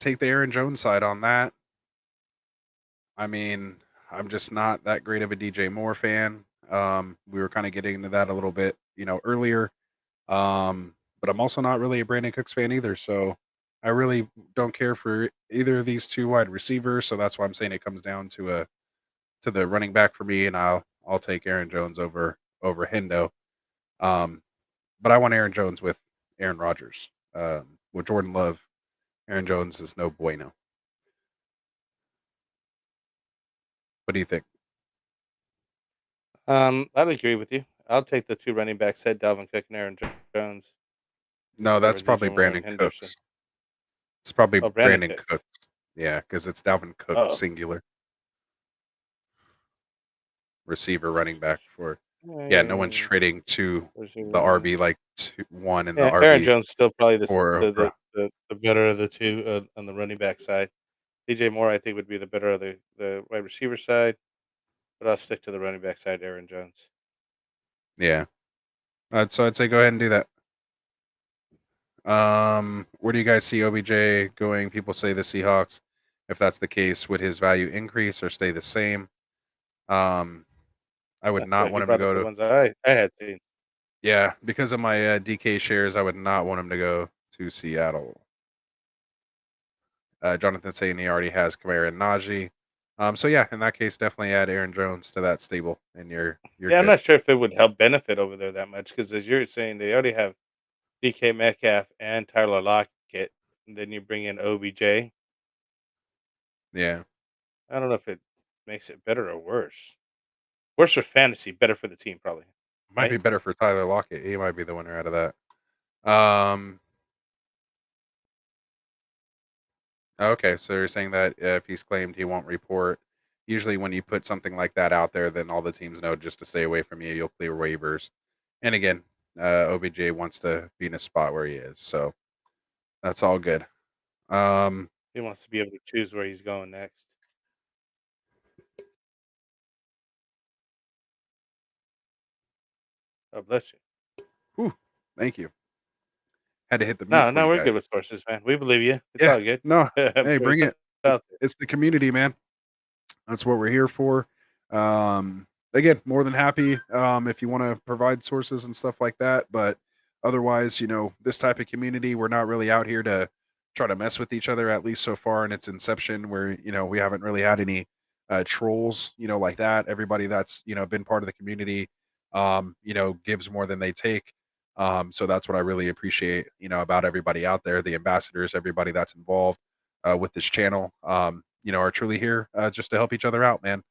take the Aaron Jones side on that. I mean, I'm just not that great of a DJ Moore fan. We were kind of getting into that a little bit, earlier. But I'm also not really a Brandon Cooks fan either. So I really don't care for either of these two wide receivers. So that's why I'm saying it comes down to the running back for me, and I'll take Aaron Jones over Hendo. Um, but I want Aaron Jones with Aaron Rodgers. With Jordan Love, Aaron Jones is no bueno. What do you think? I'd agree with you. I'll take the two running backs, said Dalvin Cook and Aaron Jones No, over that's DJ probably Moore and Brandon Henderson. Cooks. It's probably Oh, Brandon Brandon Cooks. Cooks. Yeah, because it's Dalvin Cook Oh, singular, receiver, running back for. Yeah, no one's yeah. trading to the Receiver. RB like 1 and the Yeah, Aaron RB Jones still probably the s- for the better of the two on the running back side. DJ Moore, I think, would be the better of the wide receiver side, but I'll stick to the running back side, Aaron Jones. yeah. So I'd say go ahead and do that. Where do you guys see OBJ going? People say the Seahawks. If that's the case, would his value increase or stay the same? Um, I would Yeah, not he want him to brought up go the to. ones I had seen. Yeah, because of my DK shares, I would not want him to go to Seattle. Jonathan saying he already has Kamara and Najee. So yeah, in that case, definitely add Aaron Jones to that stable, and you're Yeah, I'm good. not sure if it would help benefit over there that much because, as you're saying, they already have DK Metcalf and Tyler Lockett, and then you bring in OBJ. Yeah, I don't know if it makes it better or worse. Worse for fantasy, better for the team, probably. might be Right? better for Tyler Lockett. He might be the winner out of that. Okay, so you're saying that if he's claimed he won't report, usually when you put something like that out there, then all the teams know just to stay away from you. You'll clear waivers. And again, OBJ wants to be in a spot where he is, so that's all good. Um, He wants to be able to choose where he's going next. Oh, bless you. whew, thank you. Had to hit the mute No, for no, you we're guys. good with sources, man. We believe you. It's Yeah, all good. no, I'm hey, sure bring it's it. out there. It's the community, man. That's what we're here for. Again, more than happy if you want to provide sources and stuff like that. But otherwise, this type of community, we're not really out here to try to mess with each other, at least so far in its inception, where, we haven't really had any trolls, like that. Everybody that's, been part of the community, gives more than they take. So that's what I really appreciate, about everybody out there, the ambassadors, everybody that's involved with this channel. Are truly here just to help each other out, man.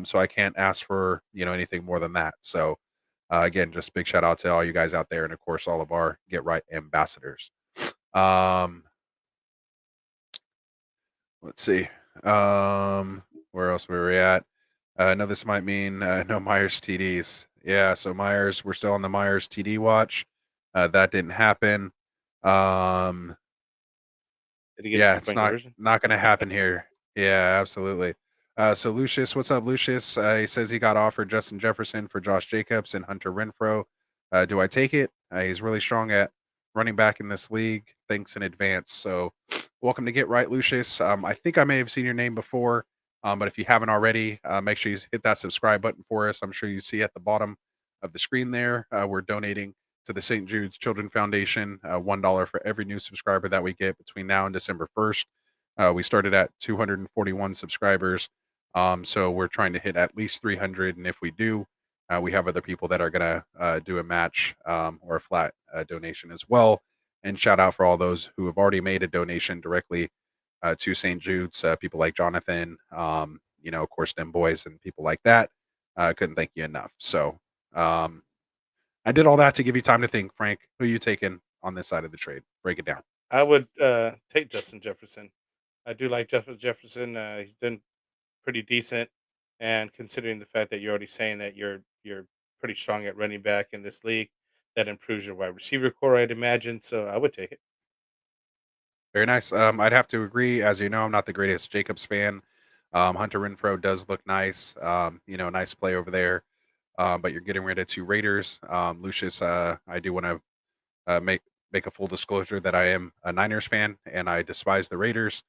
So I can't ask for anything more than that. So again, just big shout out to all you guys out there, and of course all of our Get Right ambassadors. Um, let's see. Where else were we at? No, this might mean no Myers TDs. Yeah, so Myers, we're still on the Myers TD watch. That didn't happen. Um, Did he get a Yeah, it's two-point not conversion? not gonna happen here. Yeah, absolutely. So Lucius, what's up, Lucius? He says he got offered Justin Jefferson for Josh Jacobs and Hunter Renfro. Do I take it? He's really strong at running back in this league. Thanks in advance. So, welcome to Get Right, Lucius. I think I may have seen your name before, but if you haven't already, make sure you hit that subscribe button for us. I'm sure you see at the bottom of the screen there. We're donating to the St. Jude's Children Foundation, $1 for every new subscriber that we get between now and December 1st. We started at 241 subscribers. So we're trying to hit at least 300. And if we do, we have other people that are going to do a match or a flat donation as well. And shout out for all those who have already made a donation directly to St. Jude's, people like Jonathan, of course, them boys and people like that. Couldn't thank you enough. So, I did all that to give you time to think, Frank. Who you taking on this side of the trade? Break it down. I would take Justin Jefferson. I do like Jefferson. He's done pretty decent, and considering the fact that you're already saying that you're pretty strong at running back in this league, that improves your wide receiver core, I'd imagine. So I would take it. Very nice. I'd have to agree. As you know, I'm not the greatest Jacobs fan. Hunter Renfro does look nice. Nice play over there. But you're getting rid of two Raiders. Lucius, I do want to make a full disclosure that I am a Niners fan and I despise the Raiders.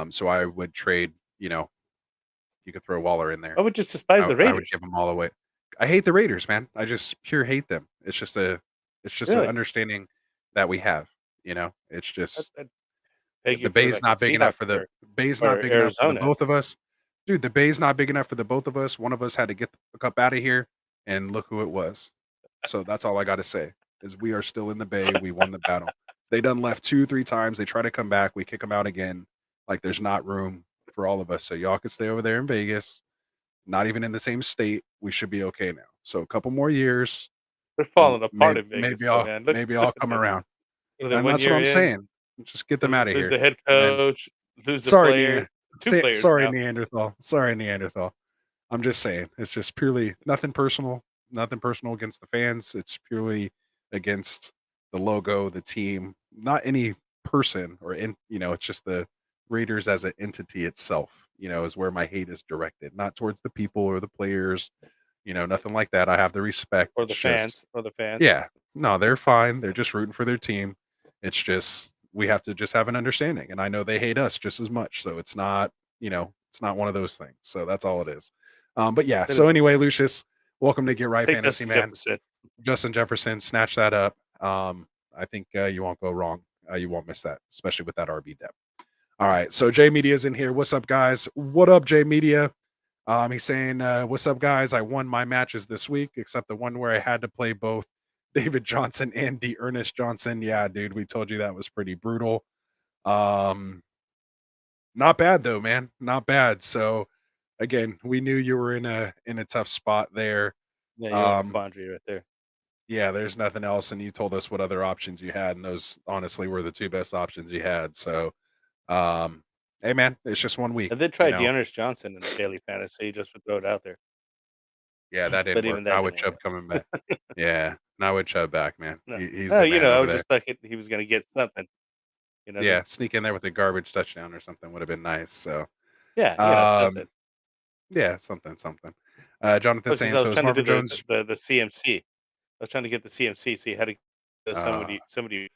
So I would trade. You could throw Waller in there. I would just despise the I would Raiders. give them all away. I hate the Raiders, man. I just pure hate them. It's just an Really? understanding that we have. It's I'd, just I'd peg the you for bay's like a not big enough Seahawks for the bay's not or big enough for the Arizona. both of us. Dude, the bay's not big enough for the both of us. One of us had to get the fuck up out of here, and look who it was. So that's all I got to say is we are still in the bay. We won the battle. They done left 2, 3 times. They try to come back. We kick them out again. Like there's not room for all of us. So y'all can stay over there in Vegas. Not even in the same state. We should be okay now. So a couple more years, They're and falling apart in Vegas, maybe though, I'll man. Look, maybe look I'll at come them. around. What are they And one that's what year I'm in? saying. Just get them out of Lose here. the head And then coach. lose a Sorry, player, 2 players sorry, now. Neanderthal. Sorry, Neanderthal. I'm just saying, it's just purely nothing personal against the fans. It's purely against the logo, the team, not any person it's just the Raiders as an entity itself, is where my hate is directed, not towards the people or the players, nothing like that. I have the respect. Or It's the just, fans, or the fans. yeah, no, they're fine. They're just rooting for their team. It's just we have to just have an understanding, and I know they hate us just as much. So it's not one of those things. So that's all it is. But yeah. That So is what anyway, Lucius, welcome to Get Right take Fantasy, Justin man. Jefferson. Justin Jefferson, snatch that up. I think you won't go wrong. You won't miss that, especially with that RB depth. All right. So J Media's in here. What's up, guys? What up, J Media? He's saying, "What's up, guys? I won my matches this week, except the one where I had to play both David Johnson and D. Ernest Johnson. Yeah, dude, we told you that was pretty brutal. Um, not bad though, man. Not bad. So again, we knew you were in a tough spot there. Yeah, you're in a Um, quandary right there. yeah, there's nothing else, and you told us what other options you had, and those honestly were the two best options you had. So, um, hey, man, it's just one week, I did try Dearness Johnson in daily fantasy just to throw it out there, Yeah, that didn't but work. even that Not with didn't work Chubb coming back. out. Yeah, not with Chubb back, man. No. He's No, the man I over was there. just like he was gonna get something, you know what I mean? Yeah, sneak in there with a garbage touchdown or something would have been nice. So, Yeah, um, something. yeah, something. Jonathan Because saying, I was so is trying to do Marvin Jones? the CMC. I was trying to get the CMC, so you had to get Uh, somebody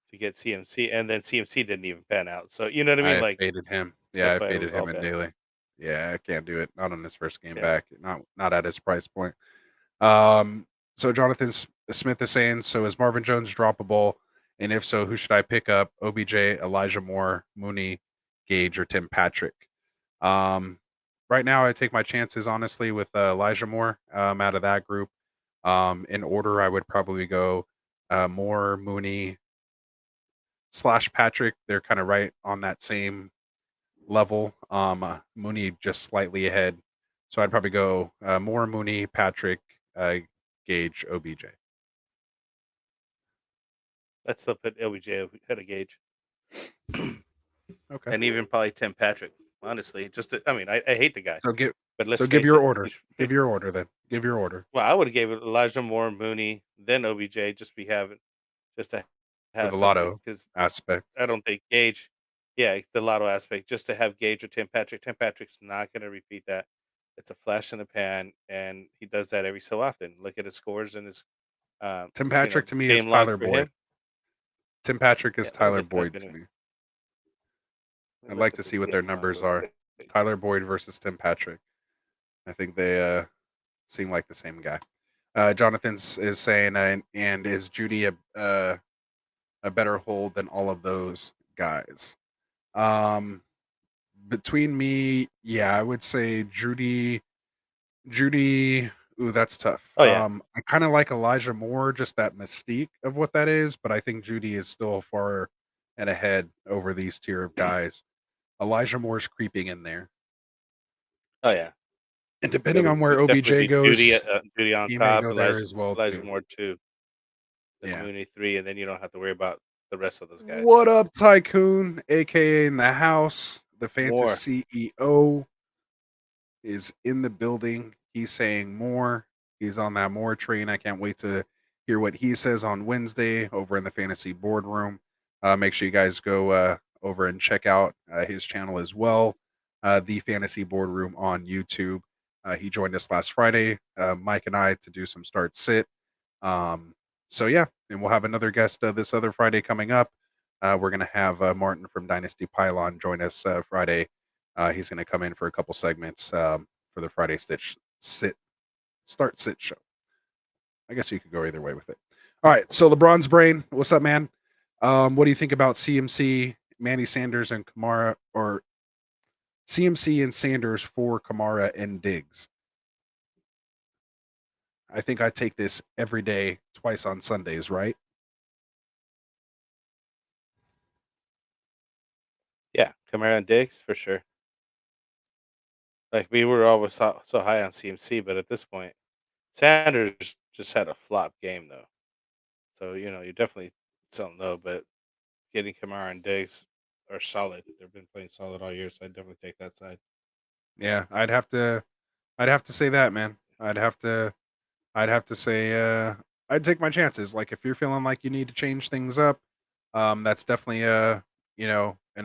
to get CMC, and then CMC didn't even pan out. So, you know what I I mean? have Like, faded him. Yeah, that's I why it faded was all him in bad. daily. Yeah, I can't do it. Not on his first game Yeah. back. Not at his price point. Um, so Jonathan Smith is saying, so is Marvin Jones droppable? And if so, who should I pick up? OBJ, Elijah Moore, Mooney, Gage, or Tim Patrick? Um, right now, I take my chances honestly with Elijah Moore out of that group. In order, I would probably go Moore, Mooney slash Patrick. They're kind of right on that same level. Mooney just slightly ahead, so I'd probably go Moore, Mooney, Patrick, Gage, OBJ. I'd still put LBJ ahead of Gage. Okay. And even probably Tim Patrick, honestly. I mean, I hate the guy, So give but let's so give face your it. order. Give your order then. Give your order Well, I would have gave it Elijah Moore, Mooney, then OBJ, just to for have the somebody, lotto because aspect. I don't think Gage. Yeah, it's the lotto aspect. Just to have Gage or Tim Patrick. Tim Patrick's not going to repeat that. It's a flash in the pan, and he does that every so often. Look at his scores and his, Tim Patrick to me is game logs Tyler for Boyd. him. Tim Patrick Yeah, is let me Tyler look it up Boyd to anyway. me. Let I'd me look like at to this see what their game log numbers real are. quick. Tyler Boyd versus Tim Patrick. I think they seem like the same guy. Jonathan is saying, and is Judy a better hold than all of those guys? Um, between me, yeah, I would say Judy. Ooh, that's tough. Oh yeah, I kind of like Elijah Moore, just that mystique of what that is, but I think Judy is still far and ahead over these tier of guys. Elijah Moore's creeping in there, oh yeah. and It depending would on where definitely OBJ be Judy, goes, Judy on he may top, go there as well Elijah too. Moore 2, then Yeah. Mooney 3, and then you don't have to worry about the rest of those guys. What up, Tycoon, aka in the house? The Moore. Fantasy CEO is in the building. He's saying more. He's on that more train. I can't wait to hear what he says on Wednesday over in the fantasy boardroom. Make sure you guys go over and check out his channel as well, the Fantasy Boardroom on YouTube. He joined us last Friday, Mike and I, to do some start sit. So yeah, and we'll have another guest this other Friday coming up. We're gonna have Martin from Dynasty Pylon join us Friday. He's gonna come in for a couple segments for the Friday start sit show. I guess you could go either way with it. All right, so LeBron's brain, what's up, man? What do you think about CMC, Manny Sanders, and Kamara, or CMC and Sanders for Kamara and Diggs? I think I take this every day, twice on Sundays, right? Yeah, Kamara and Diggs for sure. Like, we were always so high on CMC, but at this point, Sanders just had a flop game though. So, you definitely still know, but getting Kamara and Diggs are solid. They've been playing solid all year, so I'd definitely take that side. Yeah, I'd have to say that, man. I'd have to say I'd take my chances. Like if you're feeling like you need to change things up, that's definitely an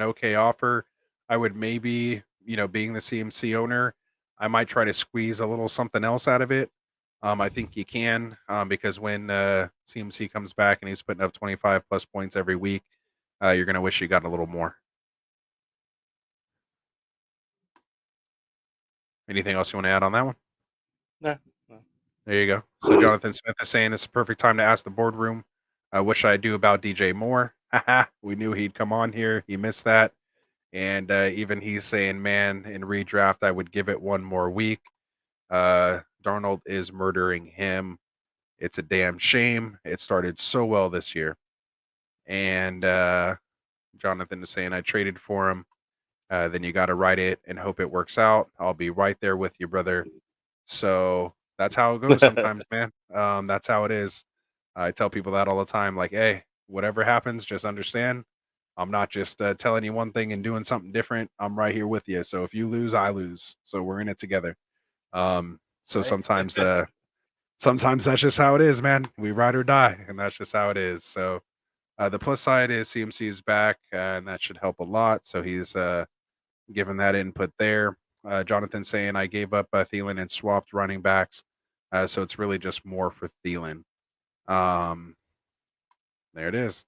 okay offer. I would maybe, being the CMC owner, I might try to squeeze a little something else out of it. I think you can, because when CMC comes back and he's putting up 25 plus points every week, you're gonna wish you got a little more. Anything else you want to add on that one? Nah, no. There you go. So Jonathan Smith is saying it's a perfect time to ask the boardroom, what should I do about DJ Moore? Haha, we knew he'd come on here. He missed that. And even he's saying, man, in redraft, I would give it one more week. Darnold is murdering him. It's a damn shame. It started so well this year. And Jonathan is saying, I traded for him. Then you got to write it and hope it works out. I'll be right there with you, brother. So that's how it goes sometimes, man. That's how it is. I tell people that all the time. Like, hey, whatever happens, just understand. I'm not just telling you one thing and doing something different. I'm right here with you. So if you lose, I lose. So we're in it together. So Right. sometimes that's just how it is, man. We ride or die, and that's just how it is. So the plus side is CMC is back, and that should help a lot. So he's given that input there. Jonathan saying I gave up Thielen and swapped running backs, so it's really just more for Thielen. Um, there it is.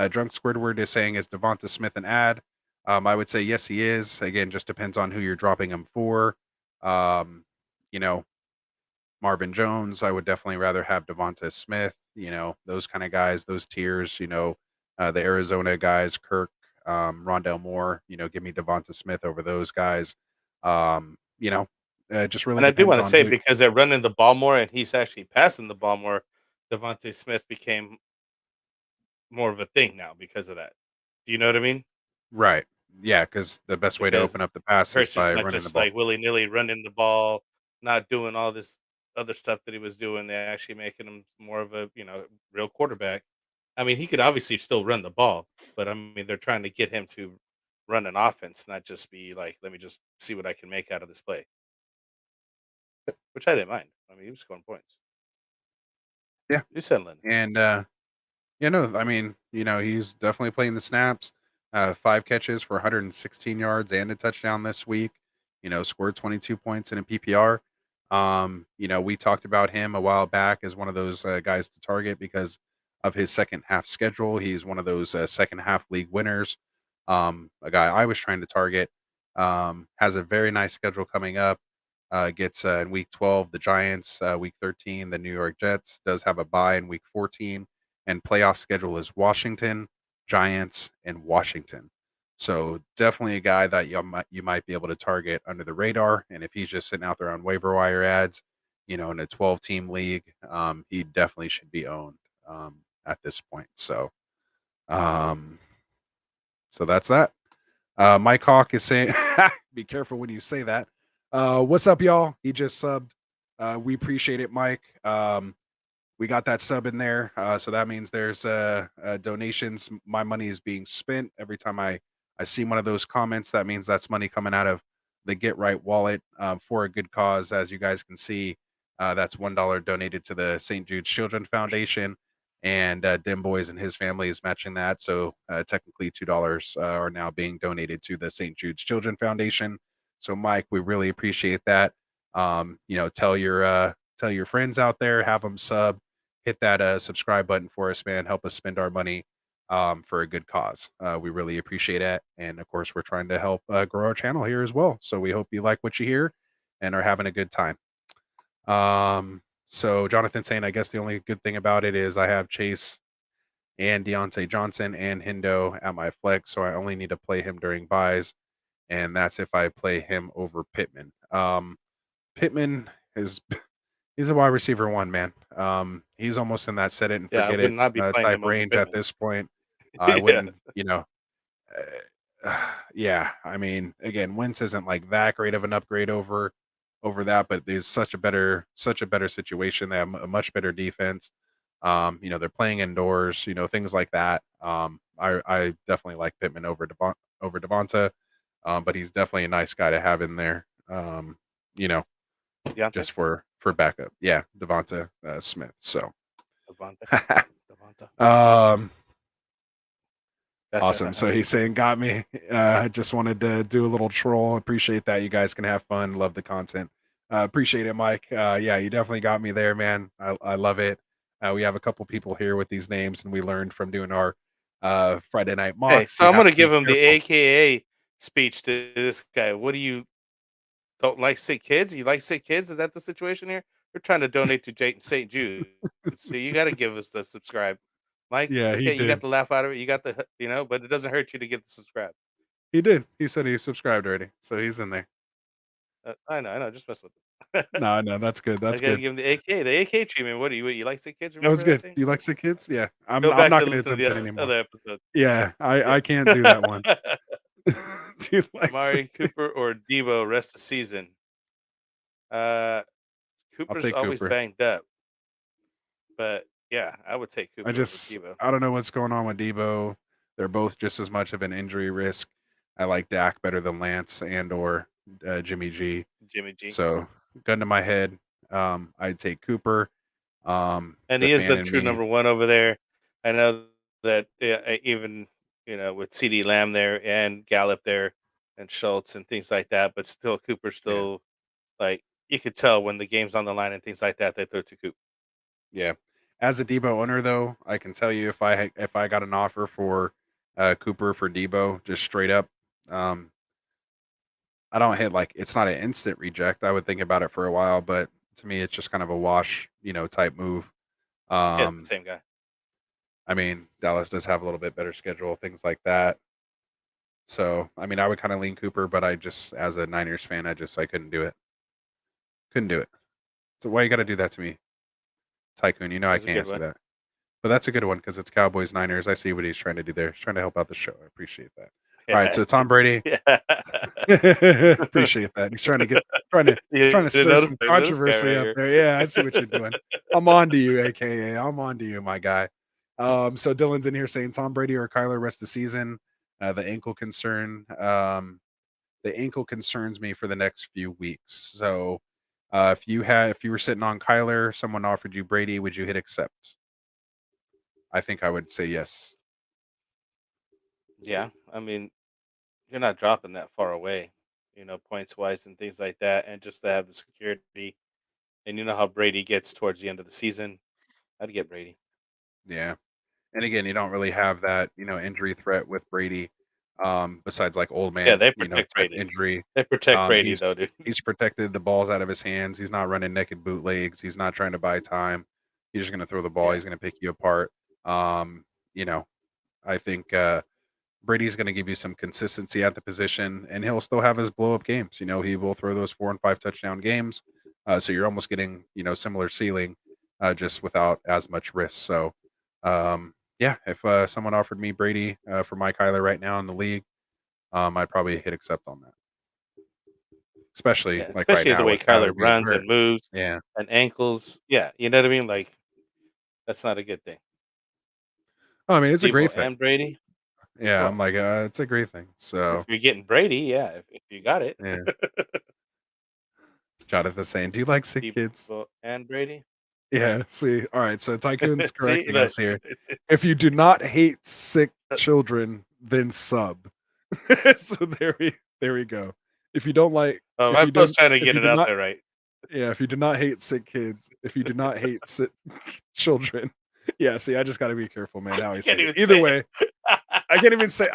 Drunk Squidward is saying is Devonta Smith an ad? I would say yes, he is. Again, just depends on who you're dropping him for. Um, you know, Marvin Jones, I would definitely rather have Devonta Smith. Those kind of guys, those tiers. The Arizona guys, Kirk, Rondell Moore. Give me Devonta Smith over those guys. It just really And I do depends want to on say who. because they're running the ball more and he's actually passing the ball more, Devontae Smith became more of a thing now because of that. Do you know what I mean? Right. Yeah, because the best way to Because open up the pass is Hurts is by not running the just ball. like willy nilly running the ball, not doing all this other stuff that he was doing. They're actually making him more of a real quarterback. I mean, he could obviously still run the ball, but I mean, they're trying to get him to run an offense, not just be like, let me just see what I can make out of this play, which I didn't mind. I mean, he was scoring points. Yeah. He's settling. And no, I mean, he's definitely playing the snaps. 5 catches for 116 yards and a touchdown this week. Scored 22 points in a PPR. We talked about him a while back as one of those guys to target because of his second half schedule. He's one of those second half league winners. A guy I was trying to target. Has a very nice schedule coming up. Gets in week 12 the Giants, week 13 the New York Jets. Does have a bye in week 14, and playoff schedule is Washington, Giants, and Washington. So definitely a guy that you might be able to target under the radar. And if he's just sitting out there on waiver wire ads, in a 12-team league, he definitely should be owned at this point. Um, so that's that. Mike Hawk is saying, be careful when you say that. What's up, y'all? He just subbed. We appreciate it, Mike. We got that sub in there. So that means there's donations. My money is being spent every time I see one of those comments. That means that's money coming out of the Get Right wallet for a good cause. As you guys can see, that's $1 donated to the St. Jude's Children Foundation, and Dim Boys and his family is matching that. So technically, $2 are now being donated to the St. Jude's Children Foundation. So, Mike, we really appreciate that. Tell your friends out there, have them sub, hit that subscribe button for us, man. Help us spend our money for a good cause. We really appreciate it. And of course, we're trying to help grow our channel here as well. So we hope you like what you hear and are having a good time. So Jonathan saying, I guess the only good thing about it is I have Chase and Deontay Johnson and Hindo at my flex, so I only need to play him during buys, and that's if I play him over Pittman. Pittman is he's a wide receiver one, man. He's almost in that set it and Yeah, I forget would it not be playing type him over range at Pittman. this point. I Yeah. wouldn't, yeah. I mean, again, Wentz isn't like that great of an upgrade over that, but there's such a better situation. They have a much better defense. They're playing indoors, things like that. I definitely like Pittman over Devonta, but he's definitely a nice guy to have in there. You know, Deontay? just for backup. Yeah, Devonta Smith. So, Devonta? Devonta. um, Gotcha. awesome. So he's saying got me. I just wanted to do a little troll. Appreciate that. You guys can have fun. Love the content. Appreciate it, Mike. Yeah, you definitely got me there, man. I love it. We have a couple people here with these names, and we learned from doing our Friday night Hey, mocks. so We I'm have gonna to be give him the careful. AKA speech to this guy. What do you don't like sick kids? You like sick kids? Is that the situation here? We're trying to donate to St. Jude, so you got to give us the subscribe, Mike. Yeah, he Okay, you got did. the laugh out of it. You got the but it doesn't hurt you to get the subscribe. He did. He said he subscribed already, so he's in there. I know, just mess with him. No, no, that's good. I That's gotta good. give him the AK treatment. What you like sick kids? That was Remember that good. thing? You like sick kids? Yeah. I'm Go I'm back not to going to listen to attempt it the anymore. other episode. Yeah, Yeah. I can't do that one. Do you like sick Amari Cooper or Debo rest of season? Uh, I'll Cooper's take always Cooper. banged up, but yeah, I would take I Cooper over just Debo. I don't know what's going on with Debo. They're both just as much of an injury risk. I like Dak better than Lance and or Jimmy G. Jimmy G. So gun to my head, I'd take Cooper. And The he is fan the in true me, number one over there. I know that even with CD Lamb there and Gallup there and Schultz and things like that, but still Cooper's yeah, still like you could tell when the game's on the line and things like that they throw to Cooper. yeah. As a Debo owner, though, I can tell you if I got an offer for Cooper for Debo, just straight up, um, I don't hit like it's not an instant reject. I would think about it for a while, but to me, it's just kind of a wash, type move. Yeah, it's the Um, same guy. I mean, Dallas does have a little bit better schedule, things like that. So, I mean, I would kind of lean Cooper, but I just, as a Niners fan, I couldn't do it. Couldn't do it. So why you got to do that to me, Tycoon? You know I That's a can't good answer one. that. But that's a good one because it's Cowboys Niners. I see what he's trying to do there. He's trying to help out the show. I appreciate that. All right, Yeah. so Tom Brady, Yeah. appreciate that. He's trying to You didn't stir notice some this guy controversy right up here. there. Yeah, I see what you're doing. I'm on to you, aka I'm on to you, my guy. So Dylan's in here saying Tom Brady or Kyler rest the season. The ankle concern. The ankle concerns me for the next few weeks. So if you were sitting on Kyler, someone offered you Brady, would you hit accept? I think I would say yes. Yeah, I mean, you're not dropping that far away, points wise and things like that, and just to have the security, and you know how Brady gets towards the end of the season, I'd get Brady. Yeah. And again, you don't really have that, injury threat with Brady, besides like old Yeah, man, they protect type Brady. injury. They protect Brady He's though, dude. he's protected the balls out of his hands. He's not running naked bootlegs. He's not trying to buy time. He's just gonna throw the ball. Yeah, He's gonna pick you apart. You know, I think Brady's gonna give you some consistency at the position, and he'll still have his blow up games. He will throw those 4 and 5 touchdown games. So you're almost getting, similar ceiling, just without as much risk. So yeah, if someone offered me Brady for my Kyler right now in the league, I'd probably hit accept on that. Especially yeah, like right especially the now way with Kyler Kyler being runs hurt. and moves Yeah. and ankles. Yeah, you know what I mean. Like that's not a good thing. Oh, I mean, it's a Debo great thing. and Brady. Yeah, I'm Well, like, it's a great thing. if So you're getting Brady, yeah, if you got it, yeah. Jonathan's saying, do you like sick kids? Debo and Brady. Yeah, see. All right, so Tycoon's See, correcting look, us here. it's If you do not hate sick children, then sub. So there we go. If you don't like oh, if my you bro's don't trying to if get you it do out not there right. yeah, if you do not hate sick kids, if you do not hate sick children. Yeah, see, I just gotta be careful, man, how I I say can't it. even Either say it. way, I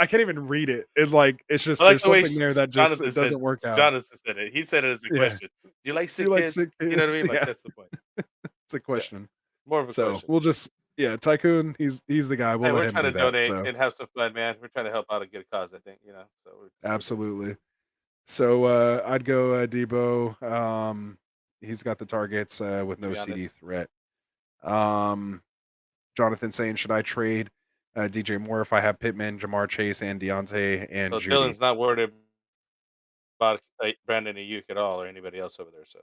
can't even read it. It's I just like there's the way something there that just Jonathan it doesn't says. work out. Jonathan said it. He said it as a Yeah. question. Do you like Do you sick like kids? sick You know what I kids? mean? Like Yeah. that's the point. It's a Yeah, question. more of a So question. we'll just yeah, Tycoon, he's the guy. We'll Hey, let we're him trying do to that. donate So and have some fun, man. We're trying to help out a good cause. I think so. That's what we're doing. absolutely. So I'd go Debo. He's got the targets with To no be CD honest, threat. Um, Jonathan saying, should I trade DJ Moore if I have Pittman, Jamar Chase, and Deontay and so Judy? Dylan's not worried about Brandon Ayuk at all or anybody else over there. So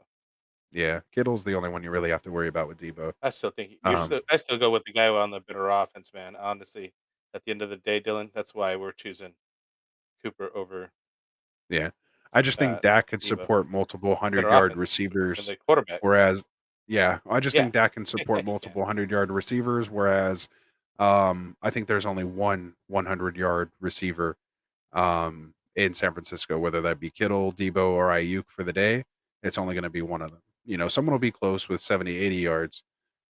Yeah, Kittle's the only one you really have to worry about with Debo. I still think Um, I still go with the guy on the better offense, man. Honestly, at the end of the day, Dylan. That's why we're choosing Cooper over Yeah. I just think Dak can Debo. support multiple Better 100-yard offense than receivers, the quarterback. whereas yeah, I just Yeah. think Dak can support Yeah. multiple 100-yard receivers, whereas I think there's only one 100-yard receiver in San Francisco, whether that be Kittle, Debo, or Ayuk for the day. It's only going to be one of them. Someone will be close with 70, 80 yards,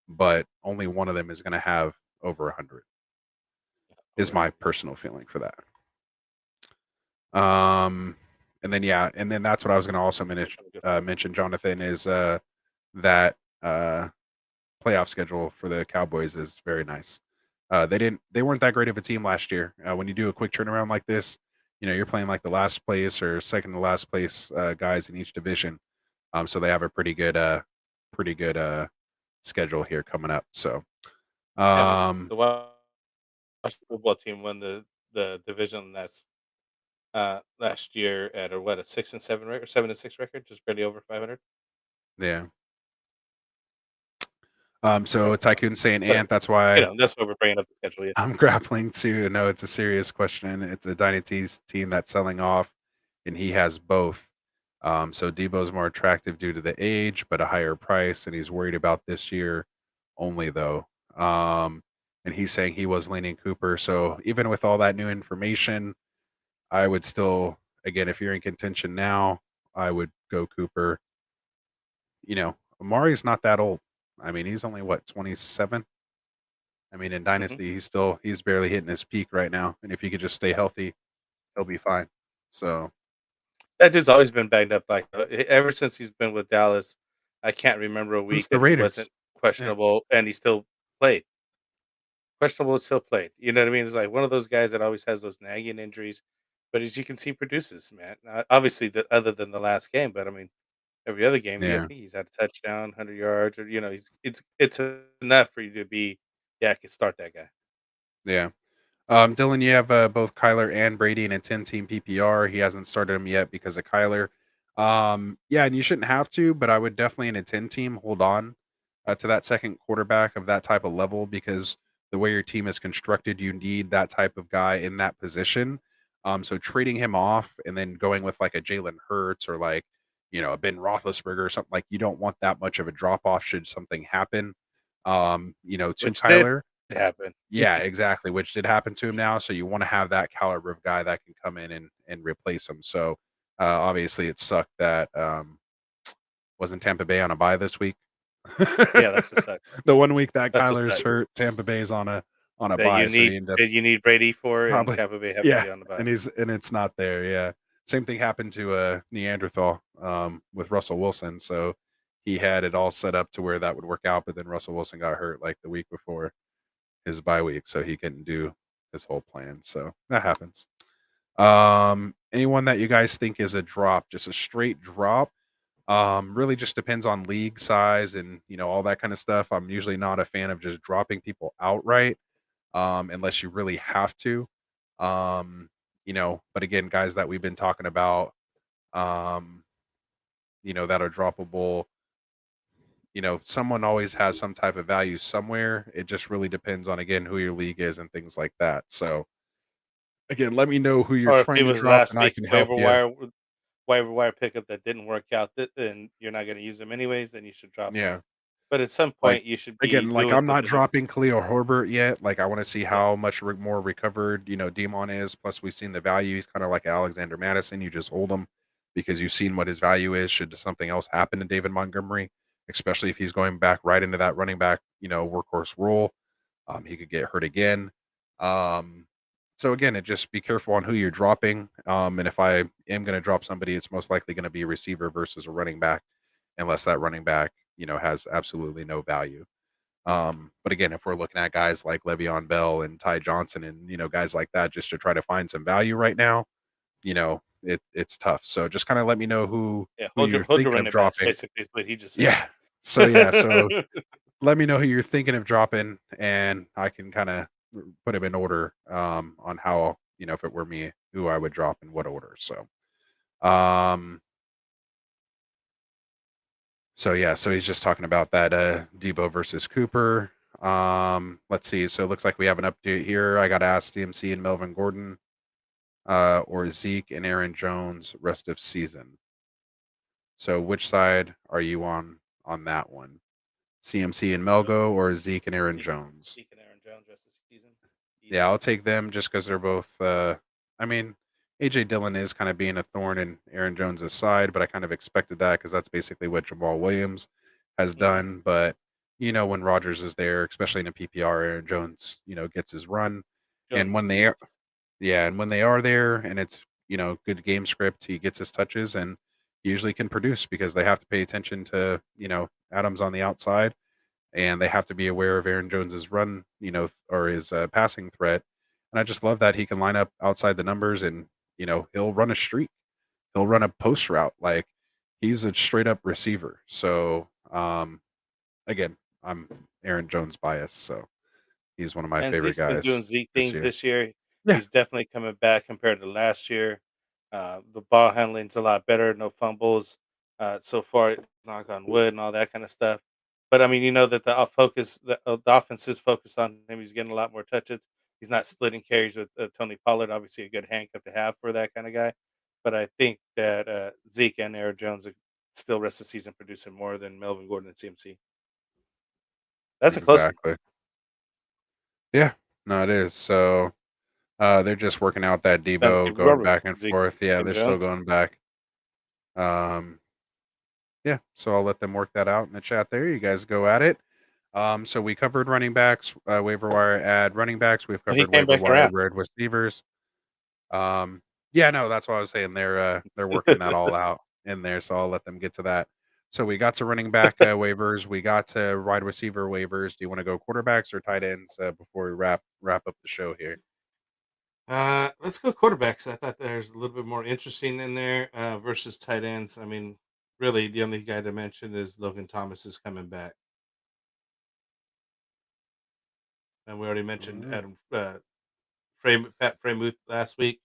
but only one of them is going to have over 100, is Over my 100. personal feeling for that. And then that's what I was going to also mention, Jonathan, is that playoff schedule for the Cowboys is very nice. They weren't that great of a team last year. When you do a quick turnaround like this, you're playing like the last place or second to last place guys in each division. So they have a pretty good schedule here coming up. So Yeah, I mean, um, the Washington football team won the division last year at a 6-7 record, 7-6 record, just barely over 500. yeah. So So Tycoon saying whatever. Ant, that's why That's why we're bringing up the schedule. Yeah. I'm grappling too. No, it's a serious question. It's a Dynasty's team that's selling off, and he has both. So Debo's more attractive due to the age, but a higher price, and he's worried about this year only though. And he's saying he was leaning Cooper. So even with all that new information, I would still, again, if you're in contention now, I would go Cooper. Amari's not that old. I mean, he's only what, 27? I mean, in hmm Dynasty, he's barely hitting his peak right now, and if he could just stay healthy, he'll be fine. So That dude's always been banged up. Like ever since he's been with Dallas, I can't remember a since week the that he Raiders, wasn't yeah, questionable, and he still played. Questionable, still played. You know what I mean? It's like one of those guys that always has those nagging injuries, but as you can see, produces, man. Obviously, other than the last game, but I mean, every other game, I yeah, think he's had a touchdown, 100 yards, or it's enough for you to be, yeah, I can start that guy. yeah. Dylan, you have both Kyler and Brady in a 10-team PPR. He hasn't started him yet because of Kyler. Yeah, and you shouldn't have to, but I would definitely in a 10-team hold on to that second quarterback of that type of level because the way your team is constructed, you need that type of guy in that position. So trading him off and then going with like a Jalen Hurts or like a Ben Roethlisberger or something, like you don't want that much of a drop off should something happen. To Which did Kyler. happen. Yeah, exactly, which did happen to him now, so you wanna have that caliber of guy that can come in and replace him, so, obviously, it sucked that, wasn't Tampa Bay on a bye this week? Yeah, that's the suck. The 1 week that That's the Kyler's suck hurt, Tampa Bay's on a that bye, so he ended up you need Brady for, and probably Tampa Bay happen to yeah, be on the bye. and it's not there, yeah. Same thing happened to, Neanderthal, with Russell Wilson, so he had it all set up to where that would work out, but then Russell Wilson got hurt, like, the week before his bye week, so he couldn't do his whole plan. So that happens. Anyone that you guys think is a drop, just a straight drop, really just depends on league size and all that kind of stuff. I'm usually not a fan of just dropping people outright, unless you really have to. But again, guys that we've been talking about, um, that are droppable. Someone always has some type of value somewhere. It just really depends on again who your league is and things like that. So again, let me know who you're Or if it trying to was drop last and I week's can help you. waiver wire pickup that didn't work out, and you're not gonna use them anyways, then you should drop them. Yeah. But at some Like point, you should again, be like doing I'm not something to dropping Khalil Herbert yet. Like I want to see yeah, how much more recovered, Demon is. Plus we've seen the value. He's kind of like Alexander Madison. You just hold him because you've seen what his value is should something else happen to David Montgomery, especially if he's going back right into that running back, workhorse role. He could get hurt again. Um, so again, it just be careful on who you're dropping. And if I am going to drop somebody, it's most likely going to be a receiver versus a running back, unless that running back, has absolutely no value. But again, if we're looking at guys like Le'Veon Bell and Ty Johnson and guys like that, just to try to find some value right now, it's tough. So just kind of let me know yeah, who you're hold your thinking of running backs, dropping. basically is what he just said. Yeah. So let me know who you're thinking of dropping, and I can kind of put them in order on how if it were me, who I would drop in what order. Um, so yeah, so he's just talking about that Debo versus Cooper. Let's see. So it looks like we have an update here. I got to ask CMC and Melvin Gordon, or Zeke and Aaron Jones rest of season. So which side are you on that one? CMC and Melgo or Zeke and Aaron Jones? Zeke and Aaron Jones rest of the season. Easy. Yeah, I'll take them just because they're both. I mean, AJ Dillon is kind of being a thorn in Aaron Jones's side, but I kind of expected that because that's basically what Jamal Williams has done. But when Rodgers is there, especially in a PPR, Aaron Jones, gets his run, and when they are, and when they are there, and it's good game script, he gets his touches and usually can produce because they have to pay attention to Adams on the outside and they have to be aware of Aaron Jones's run, or his passing threat. And I just love that he can line up outside the numbers and, he'll run a streak. He'll run a post route. Like he's a straight up receiver. So, again, I'm Aaron Jones biased. So he's one of my And favorite Zeke's been doing guys Zeke this things year. this year. Yeah. He's definitely coming back compared to last year. The ball handling's a lot better. No fumbles so far. Knock on wood and all that kind of stuff. But I mean, you know that the offense is focused on him. He's getting a lot more touches. He's not splitting carries with Tony Pollard. Obviously, a good handcuff to have for that kind of guy. But I think that Zeke and Aaron Jones are still rest of the season producing more than Melvin Gordon and CMC. That's a close one. Exactly. Yeah. No, it is. So they're just working out that Fantasy Debo going rubber. back and Zeke forth. Yeah, and they're still Jones. going back. Yeah, so I'll let them work that out in the chat there. You guys go at it. So we covered running backs, waiver wire ad running backs. We've Well, he covered came waiver back wire around. red receivers. Yeah, no, that's what I was saying. They're working that all out in there, so I'll let them get to that. So we got to running back waivers. We got to wide receiver waivers. Do you want to go quarterbacks or tight ends before we wrap up the show here? Let's go quarterbacks. I thought there's a little bit more interesting in there versus tight ends. I mean, really, the only guy to mention is Logan Thomas is coming back, and we already mentioned Alright. Adam Pat Fremuth last week.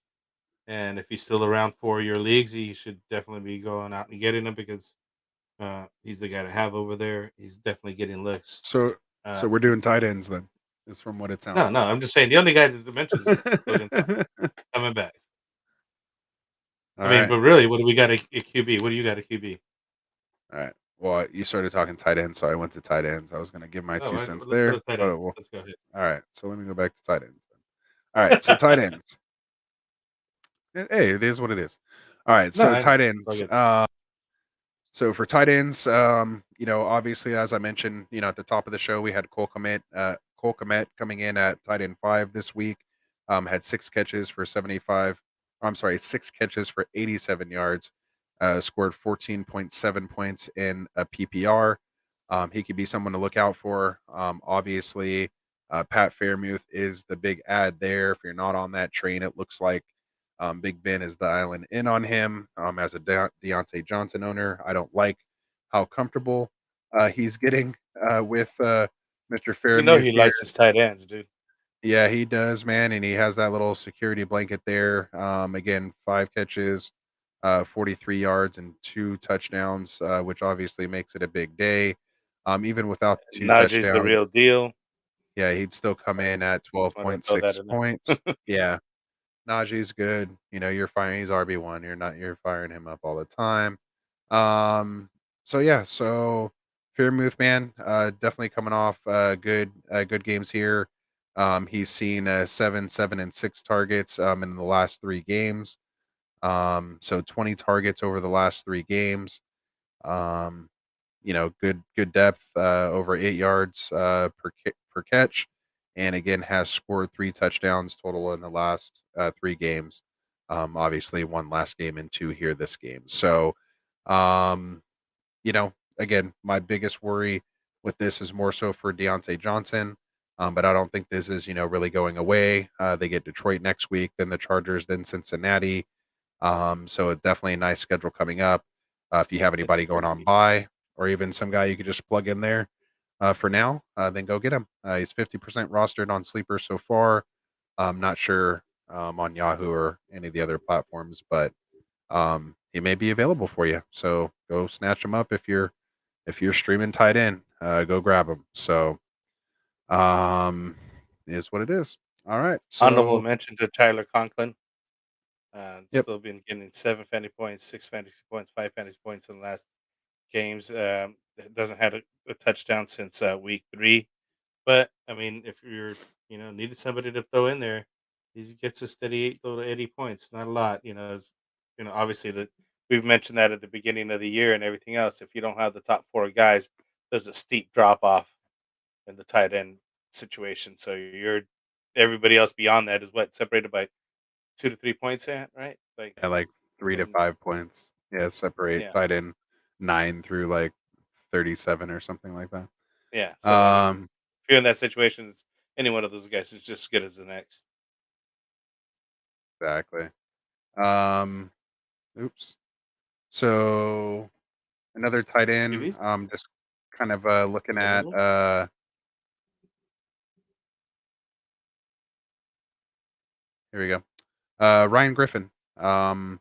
And if he's still around for your leagues, he should definitely be going out and getting him because he's the guy to have over there. He's definitely getting looks. So Uh, so we're doing tight ends then, is from what it no, sounds no, like. I'm just saying the only guy to mention is Logan Thomas coming back. All I mean, right. but really, what do we got at QB? What do you got at QB? All right. Well, you started talking tight ends, so I went to tight ends. I was going to give my Oh, 2 cents let's go to there, tight end. but well, Let's go ahead. all right. So let me go back to tight ends then. All right. So tight ends. Hey, it is what it is. All right. No, So I, tight it's all ends. good. So for tight ends, obviously as I mentioned, at the top of the show, we had Cole Kmet coming in at tight end 5 this week. Had 6 catches for 75. I'm sorry, 6 catches for 87 yards. Scored 14.7 points in a PPR. He could be someone to look out for. Obviously, Pat Fairmouth is the big ad there. If you're not on that train, it looks like Big Ben is dialing in on him. As a Deontay Johnson owner, I don't like how comfortable he's getting with Mr. You know Fairmouth he here. likes his tight ends, dude. Yeah, he does, man, and he has that little security blanket there. Again, 5 catches, 43 yards, and 2 touchdowns, which obviously makes it a big day. Even without the 2 Najee's the touchdowns, real deal. yeah, he'd still come in at Just wanted to throw that 12.6 in points. there. Yeah, Najee's good. You're firing. He's RB1. You're firing him up all the time. So yeah, so Fairmouth, man, definitely coming off good games here. He's seen 7, 7, and 6 targets in the last 3 games. So 20 targets over the last 3 games. Um, good depth, over 8 yards per catch, and again has scored 3 touchdowns total in the last 3 games. Obviously, 1 last game and 2 here this game. So, um, again, my biggest worry with this is more so for Deontay Johnson. But I don't think this is, really going away. They get Detroit next week, then the Chargers, then Cincinnati. So definitely a nice schedule coming up. If you have anybody going on by, or even some guy you could just plug in there for now, then go get him. He's 50% rostered on Sleeper so far. I'm not sure on Yahoo or any of the other platforms, but he may be available for you. So go snatch him up if you're streaming tight end. Go grab him. So Um, is what it is. All right. Honorable So, mention to Tyler Conklin. yep. Still been getting 7 fantasy points, 6 fantasy points, 5 fantasy points in the last games. Doesn't have a touchdown since week 3. But I mean, if you're needed somebody to throw in there, he gets a steady 80 points. Not a lot, obviously that we've mentioned that at the beginning of the year and everything else. If you don't have the top 4 guys, there's a steep drop off in the tight end situation. So you're everybody else beyond that is what separated by 2 to 3 points, right? Like, Yeah, like 3 to 5 points. Yeah, separate yeah, tight end 9 through like 37 or something like that. yeah. So I mean, Um, if you're in that situation, any one of those guys is just as good as the next. exactly. Um, oops. So another tight end. QBs, Just kind of looking any of at them? here we go. Ryan Griffin. Um,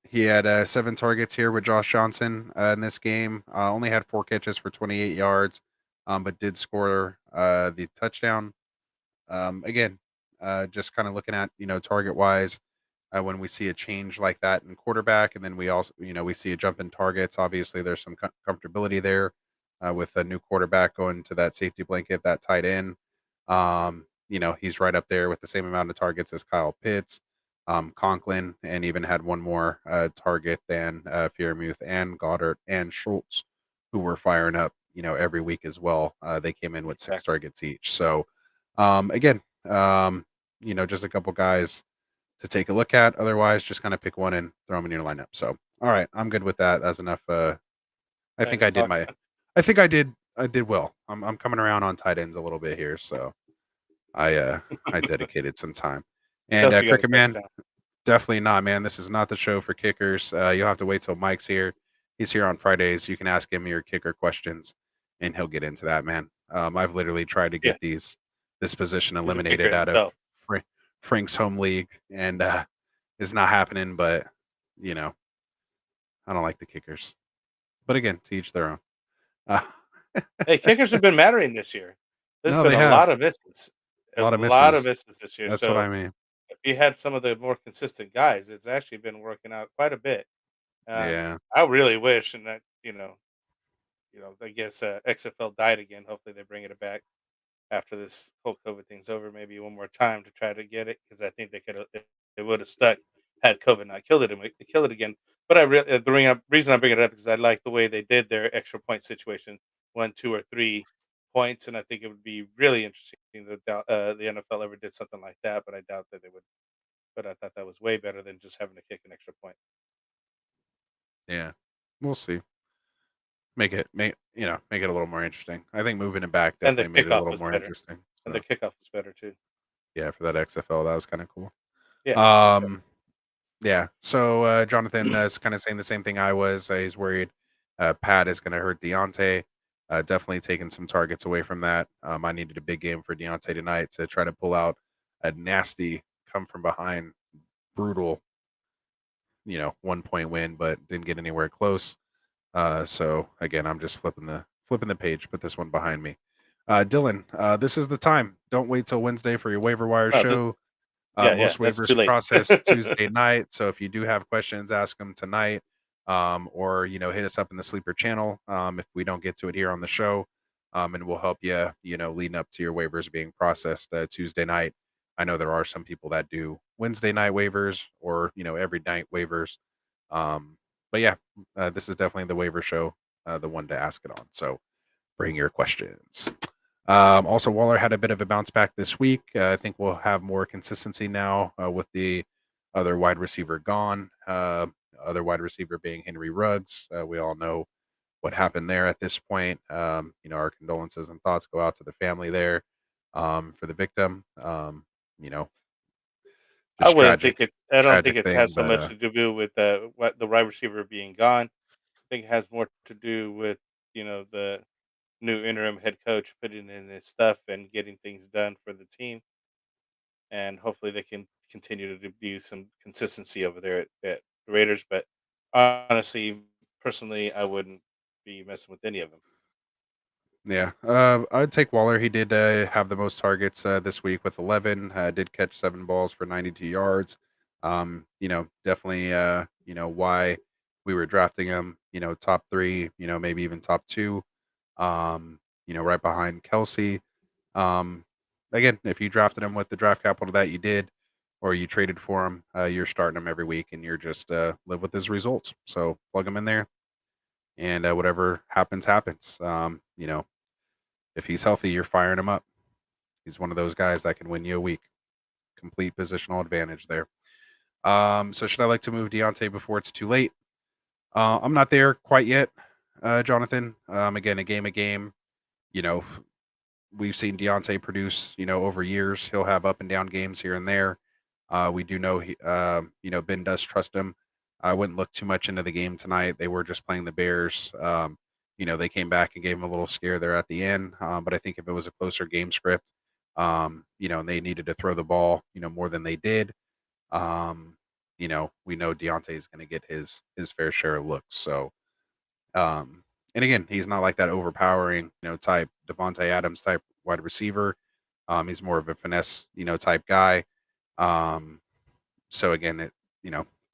he had 7 targets here with Josh Johnson in this game. Only had 4 catches for 28 yards, but did score the touchdown. Again, just kind of looking at target wise, when we see a change like that in quarterback, and then we also we see a jump in targets. Obviously, there's some comfortability there with a new quarterback going to that safety blanket, that tight end. He's right up there with the same amount of targets as Kyle Pitts, Conklin, and even had one more target than Fiermuth and Goddard and Schultz, who were firing up every week as well. They came in with 6 targets each. So again, just a couple guys to take a look at. Otherwise, just kind of pick one and throw them in your lineup. So, all right, I'm good with that. That's enough. I Back think to I did talk. my. I think I did well. I'm coming around on tight ends a little bit here, so I uh I dedicated some time. And Plus, you got a Cricket Man, touchdown. definitely not, man. This is not the show for kickers. You'll have to wait till Mike's here. He's here on Fridays. You can ask him your kicker questions, and he'll get into that, man. I've literally tried to Yeah, get this position he's a kicker eliminated out of himself. Fra- Frank's home league, and it's not happening. But you know, I don't like the kickers. But again, to each their own. Uh, Hey, kickers have been mattering this year. There's no, been they a lot have of misses, a a lot of lot of misses. misses this year. That's what I So mean. if you had some of the more consistent guys, it's actually been working out quite a bit. Yeah, I really wish, and that I guess XFL died again. Hopefully, they bring it back after this whole COVID thing's over, maybe one more time to try to get it because I think they could have it would have stuck had COVID not killed it and we kill it again. But I really reason I bring it up is I like the way they did their extra point situation, 1, 2, or 3 points, and I think it would be really interesting that the NFL ever did something like that. But I doubt that they would. But I thought that was way better than just having to kick an extra point. yeah. We'll see. Make it a little more interesting. I think moving it back And the definitely made it a kickoff little was more better, interesting. and the So kickoff was better too. yeah, for that XFL, that was kind of cool. Yeah, for sure. Um, yeah. So Jonathan is kind of saying the same thing I was. He's worried Pat is going to hurt Deontay. Definitely taking some targets away from that. I needed a big game for Deontay tonight to try to pull out a nasty come from behind, brutal, 1 point win, but didn't get anywhere close. So again, I'm just flipping the page. Put this one behind me. Dylan, this is the time. Don't wait till Wednesday for your waiver wire Oh, this show. yeah, Most that's waivers too late. process Tuesday night. So if you do have questions, ask them tonight. Or hit us up in the sleeper channel. If we don't get to it here on the show, and we'll help you. Leading up to your waivers being processed Tuesday night. I know there are some people that do Wednesday night waivers or every night waivers. But yeah, this is definitely the waiver show, the one to ask it on. So bring your questions. Also, Waller had a bit of a bounce back this week. I think we'll have more consistency now with the other wide receiver gone. Other wide receiver being Henry Ruggs. We all know what happened there at this point. Our condolences and thoughts go out to the family there for the victim. You know, I just wouldn't think tragic, it. I don't think tragic it has thing. so But much to do with what the wide receiver being gone. I think it has more to do with the new interim head coach putting in his stuff and getting things done for the team, and hopefully they can continue to do some consistency over there at the Raiders. But honestly, personally, I wouldn't be messing with any of them. Yeah, I'd take Waller. He did have the most targets this week with 11. Did catch 7 balls for 92 yards. Definitely, why we were drafting him. Top three. Maybe even top two. Right behind Kelsey. Um, Again, if you drafted him with the draft capital that you did, or you traded for him, you're starting him every week, and you're just live with his results. So plug him in there, and whatever happens, happens. If he's healthy, you're firing him up. He's one of those guys that can win you a week. Complete positional advantage there. So should I like to move Deontay before it's too late? I'm not there quite yet, Jonathan. Again, a game. You know, we've seen Deontay produce, over years. He'll have up and down games here and there. We do know Ben does trust him. I wouldn't look too much into the game tonight. They were just playing the Bears. They came back and gave him a little scare there at the end. But I think if it was a closer game script, and they needed to throw the ball, more than they did, we know Deontay is going to get his fair share of looks. So, and again, he's not like that overpowering, type Devonta Adams type wide receiver. He's more of a finesse, type guy. So again,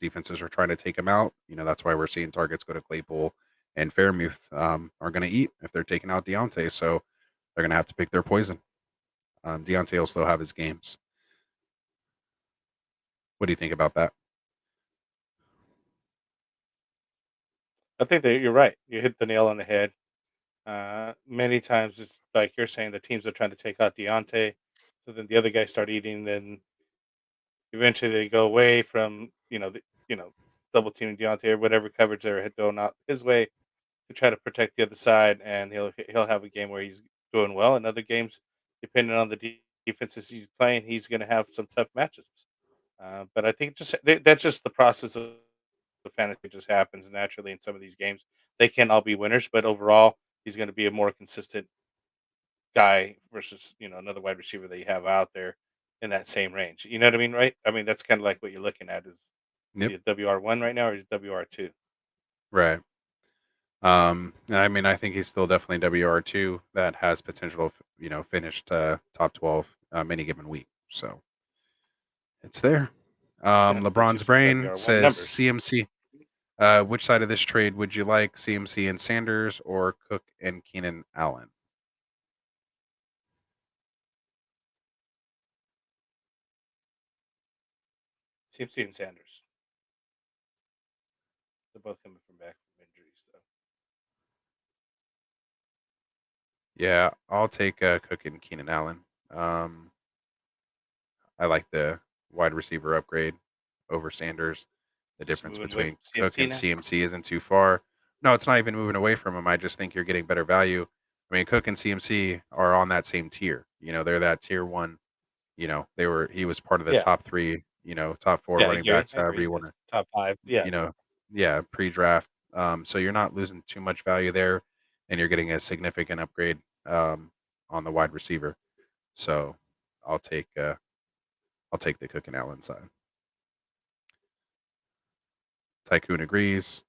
defenses are trying to take him out. That's why we're seeing targets go to Claypool and Fairmouth are going to eat if they're taking out Deontay. So they're going to have to pick their poison. Deontay will still have his games. What do you think about that? I think that you're right. You hit the nail on the head. Many times it's like you're saying the teams are trying to take out Deontay, so then the other guys start eating. Then eventually they go away from double teaming Deontay or whatever coverage they're throwing out his way to try to protect the other side, and he'll have a game where he's doing well. In other games, depending on the defenses he's playing, he's going to have some tough matches. But I think that's just the process of the fantasy. It just happens naturally in some of these games. They can't all be winners, but overall, he's going to be a more consistent guy versus another wide receiver that you have out there in that same range. You know what I mean, right? I mean that's kind of like what you're looking at is Yep. the WR1 right now or is WR2. Right. I mean, I think he's still definitely WR2 that has potential, finished top 12 any given week. So it's there. Yeah, get you LeBron's some brain WR1 says numbers. CMC. Which side of this trade would you like, CMC and Sanders or Cook and Keenan Allen? CMC and Sanders. They're both coming from back from injuries, though. Yeah, I'll take Cook and Keenan Allen. Um, I like the wide receiver upgrade over Sanders. The Just difference moving away between from Cook CMC and now. CMC isn't too far. No, it's not even moving away from him. I just think you're getting better value. I mean, Cook and CMC are on that same tier. They're that tier one. He was part of the Yeah, top three, top four yeah, I running agree. backs, I however agree. you want That's to, top five. Yeah, yeah, pre-draft. So you're not losing too much value there, and you're getting a significant upgrade on the wide receiver. So I'll take uh, I'll take the Cook and Allen side. Tycoon agrees.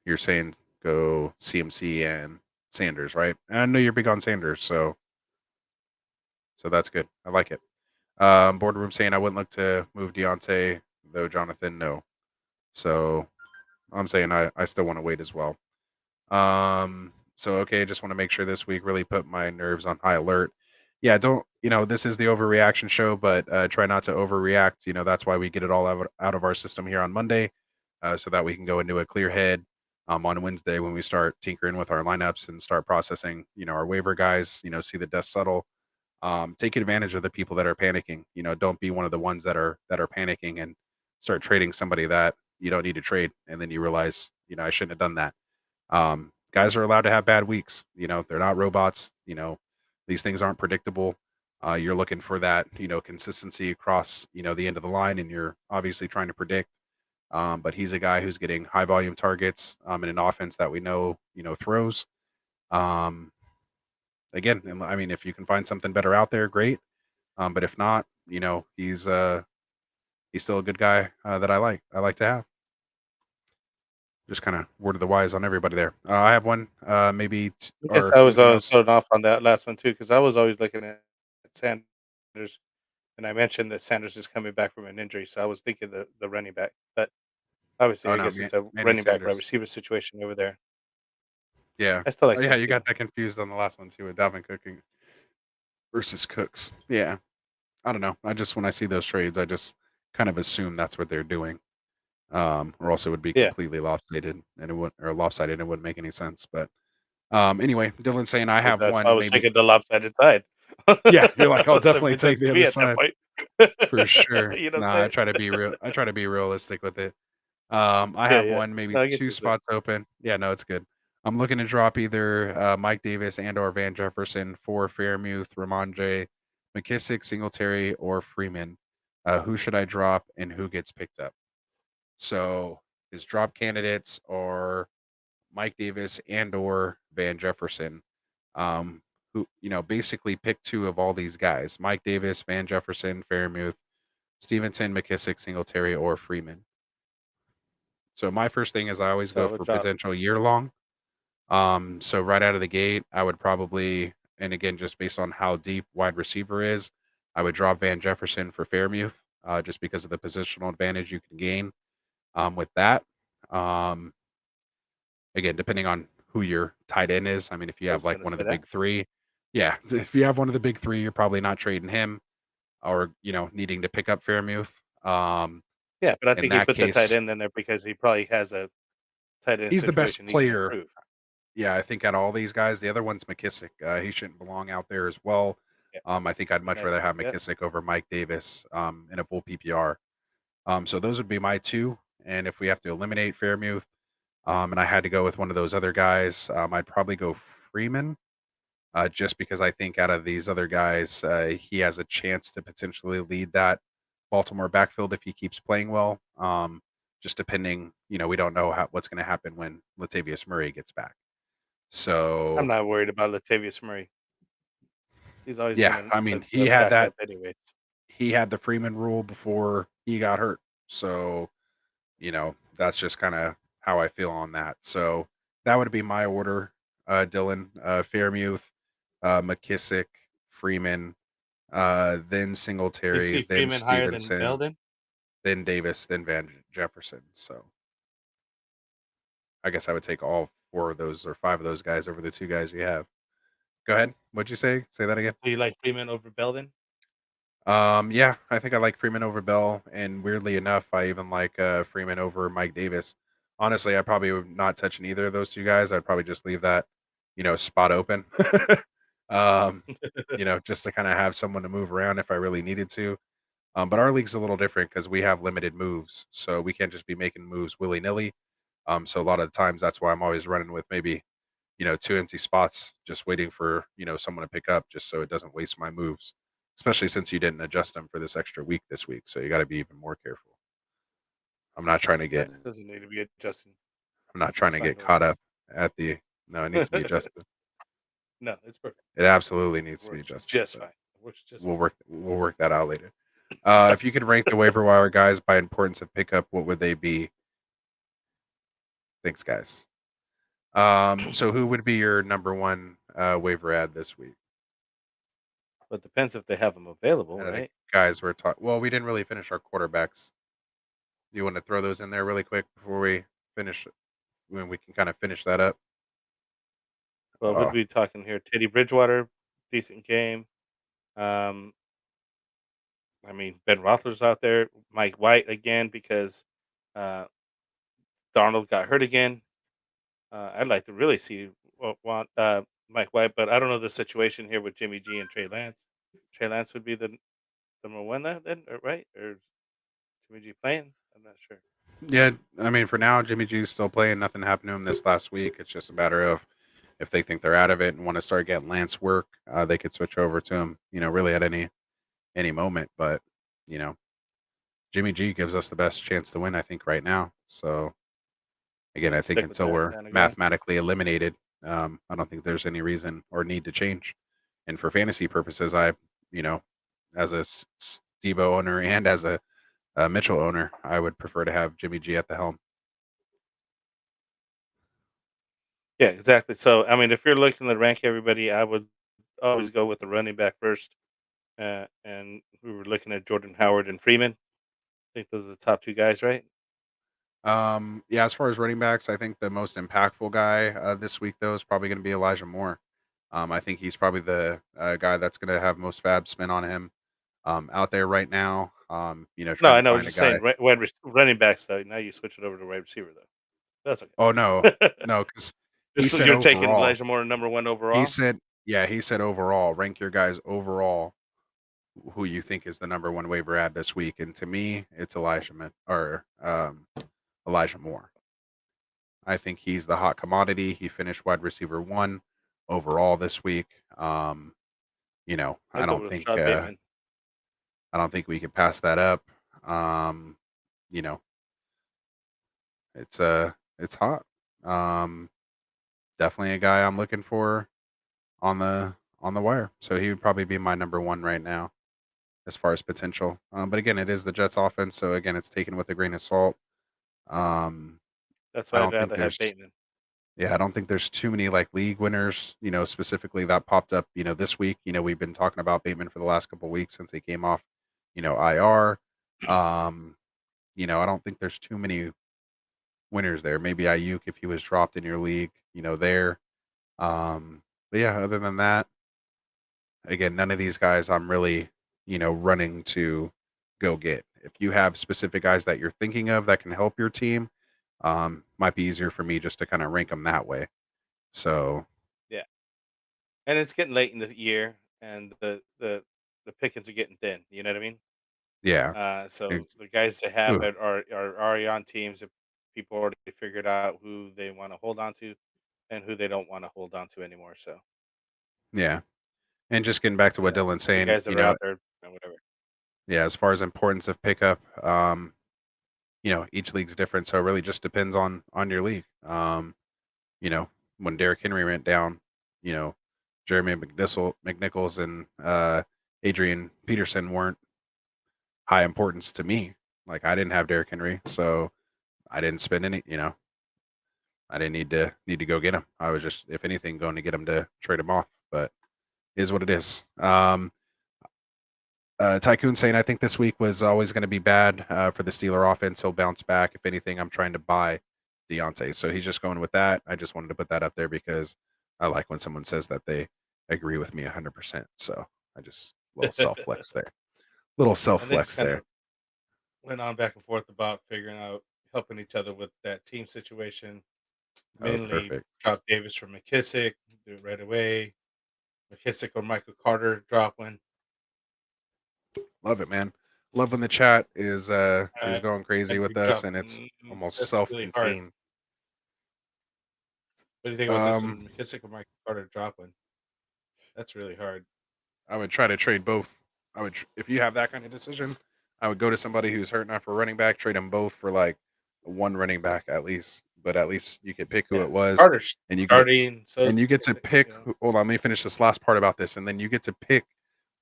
You're saying go CMC and Sanders, right? And I know you're big on Sanders, so that's good. I like it. Boardroom saying I wouldn't look to move Deontay, though Jonathan, no. So I'm saying I still want to wait as well. So okay, just want to make sure this week really put my nerves on high alert. Yeah, don't this is the overreaction show, but try not to overreact. That's why we get it all out of our system here on Monday, so that we can go into a clear head on Wednesday when we start tinkering with our lineups and start processing, our waiver guys, see the dust settle. Take advantage of the people that are panicking. Don't be one of the ones that are panicking and start trading somebody that you don't need to trade, and then you realize, I shouldn't have done that. Guys are allowed to have bad weeks. They're not robots. These things aren't predictable. You're looking for that, consistency across, the end of the line, and you're obviously trying to predict. But he's a guy who's getting high volume targets in an offense that we know, throws. Um, Again, and I mean, if you can find something better out there, great. But if not, he's still a good guy that I like. I like to have. just kind of word of the wise on everybody there. I have one, maybe, I guess or I was anything always else? thrown off on that last one too, because I was always looking at Sanders, and I mentioned that Sanders is coming back from an injury, so I was thinking the running back. But obviously, Oh I no, guess it's a Manny running back wide Sanders. receiver situation over there. Yeah. I still like Oh yeah, Sanders you too. got that confused on the last one too with Dalvin Cooking versus Cooks. Yeah. I don't know. I just when I see those trades, I just kind of assume that's what they're doing. Or else it would be Yeah, completely lopsided and it would or lopsided and it wouldn't make any sense. But anyway, Dylan's saying I but have that's why I one, was maybe. thinking the lopsided side. Yeah, you're like, I'll So it definitely made sense take the to other me at that side point. for sure. You know what I'm Nah, saying? I try to be realistic with it. I Yeah, have yeah. one, maybe No, I get two you, sir. spots open. Yeah, no, it's good. I'm looking to drop either Mike Davis and or Van Jefferson for Fairmouth, Ramonde, McKissick, Singletary, or Freeman. Who should I drop and who gets picked up? So his drop candidates are Mike Davis and or Van Jefferson. Who basically pick two of all these guys: Mike Davis, Van Jefferson, Fairmouth, Stevenson, McKissick, Singletary, or Freeman. So my first thing is I always So I go would for drop. potential year long. So right out of the gate, I would probably, and again, just based on how deep wide receiver is, I would drop Van Jefferson for Fairmouth, just because of the positional advantage you can gain with that. Um, Again, depending on who your tight end is. I mean, if you I have was like gonna one of the say that. big three, yeah, if you have one of the big three, you're probably not trading him or needing to pick up Fairmouth. Yeah, but I In think he that put the tight case, end in there because he probably has a tight end he's the best situation he can player. improve. Yeah, I think out of all these guys, the other one's McKissick. He shouldn't belong out there as well. Yeah, I think I'd much nice. rather have Yeah, McKissick over Mike Davis in a full PPR. So those would be my two. And if we have to eliminate Fairmouth, and I had to go with one of those other guys, I'd probably go Freeman, just because I think out of these other guys, he has a chance to potentially lead that Baltimore backfield if he keeps playing well. Just depending, we don't know what's going to happen when Latavius Murray gets back. I'm So not worried about Latavius Murray. He's always been yeah, I mean, a backup anyways. he had the Freeman rule before he got hurt. So, that's just kind of how I feel on that. So that would be my order, Dylan, Fairmouth, McKissick, Freeman, then You Singletary, see then Freeman higher than Stevenson, Belden? then Davis, then Van Jefferson. So I guess I would take all four of those or five of those guys over the two guys you have. Go ahead. What'd you say? Say that again. So you like Freeman over Belden? Yeah, I think I like Freeman over Bell, and weirdly enough, I even like Freeman over Mike Davis. Honestly, I probably would not touch either of those two guys. I'd probably just leave that, spot open. um, just to kind of have someone to move around if I really needed to. But our league's a little different because we have limited moves, so we can't just be making moves willy nilly. So a lot of the times that's why I'm always running with maybe two empty spots, just waiting for, someone to pick up just so it doesn't waste my moves, especially since you didn't adjust them for this extra week this week. So you got to be even more careful. I'm not trying to get, That doesn't need to be adjusted. I'm not trying It's to fine get the way caught it up is. at no, it needs to be adjusted. No, it's perfect. It absolutely needs to be Works adjusted, just but fine. It works just fine. we'll work that out later. If you could rank the waiver wire guys by importance of pickup, what would they be? Thanks, guys. So who would be your number one waiver ad this week? But it depends if they have them available, Out of the right? guys we're talking, well, we didn't really finish our quarterbacks. Do you want to throw those in there really quick before we finish? When we can kind of finish that up. Well, we'd Oh, be talking here. Teddy Bridgewater, decent game. Um, I mean, Ben Roethlisberger's out there. Mike White again because uh, Darnold got hurt again. I'd like to really see want Mike White, but I don't know the situation here with Jimmy G and Trey Lance. Trey Lance would be the number one then, or, right? Or is Jimmy G playing? I'm not sure. yeah. I mean, for now, Jimmy G's still playing. Nothing happened to him this last week. It's just a matter of if they think they're out of it and want to start getting Lance work, they could switch over to him. Really at any moment. But you know, Jimmy G gives us the best chance to win. I think right now. So again, I think Stick with until that we're plan again. mathematically eliminated, I don't think there's any reason or need to change. And for fantasy purposes, you know, as a Debo owner and as a Mitchell owner, I would prefer to have Jimmy G at the helm. Yeah, exactly. So, I mean, if you're looking to rank everybody, I would always go with the running back first. And we were looking at Jordan Howard and Freeman. I think those are the top two guys, right? Yeah, as far as running backs, I think the most impactful guy this week though is probably going to be Elijah Moore. I think he's probably the guy that's going to have most fab spin on him out there right now. No, Trying I to know. I was find a just saying guy. running backs, though. Now you switch it over to wide receiver, though. That's Oh no, okay. no, because he Just so said you're taking overall. Elijah Moore number one He overall. said, yeah, he said overall. Rank your guys overall. Who you think is the number one waiver ad this week? And to me, it's Elijah Moore. I think he's the hot commodity. He finished wide receiver one overall this week. I'll go with Rashad Bateman. I don't think we could pass that up. Um, you know, it's hot. Um, Definitely a guy I'm looking for on the wire. So he would probably be my number one right now as far as potential. But again, it is the Jets offense, so again, it's taken with a grain of salt. Um, That's I why I'd don't think rather have there's Bateman. Yeah, I don't think there's too many like league winners, specifically that popped up, this week. We've been talking about Bateman for the last couple of weeks since he came off, IR. Um, I don't think there's too many winners there. Maybe Ayuk if he was dropped in your league, there. But yeah, other than that, again, none of these guys I'm really, running to go get. If you have specific guys that you're thinking of that can help your team, might be easier for me just to kind of rank them that way. So Yeah, and it's getting late in the year, and the pickings are getting thin. You know what I mean? yeah. So Ex the guys that have Ooh, it are already on teams that people already figured out who they want to hold on to and who they don't want to hold on to anymore. So yeah, and just getting back to what Dylan's the saying, guys that are out there, whatever. yeah, as far as importance of pickup, each league's different, so it really just depends on your league. You know, when Derrick Henry went down, you know, Jeremy McNichols and Adrian Peterson weren't high importance to me. Like I didn't have Derrick Henry, so I didn't spend any. I didn't need to go get him. I was just, if anything, going to get him to trade him off. But it is what it is. Tycoon saying, I think this week was always going to be bad for the Steeler offense. He'll bounce back. If anything, I'm trying to buy Deontay. So he's just going with that. I just wanted to put that up there because I like when someone says that they agree with me 100%. So I just, little self flex there. Little self And they just flex kind there. of went on back and forth about figuring out helping each other with that team situation. Oh, Mainly perfect. drop Davis for McKissick, do it right away. McKissick or Michael Carter drop one. Love it, man. Love when the chat is going I crazy with agree, us drop. and it's almost That's really hard. self-contained. What do you think about this Um, one? McKissick or Michael Carter drop one? That's really hard. I would try to trade both. If you have that kind of decision, I would go to somebody who's hurting out for running back, trade them both for like one running back at least. But at least you could pick who Yeah, it was, Carter's and you get starting. So is to McKissick. pick. Hold on, let me finish this last part about this, and then you get to pick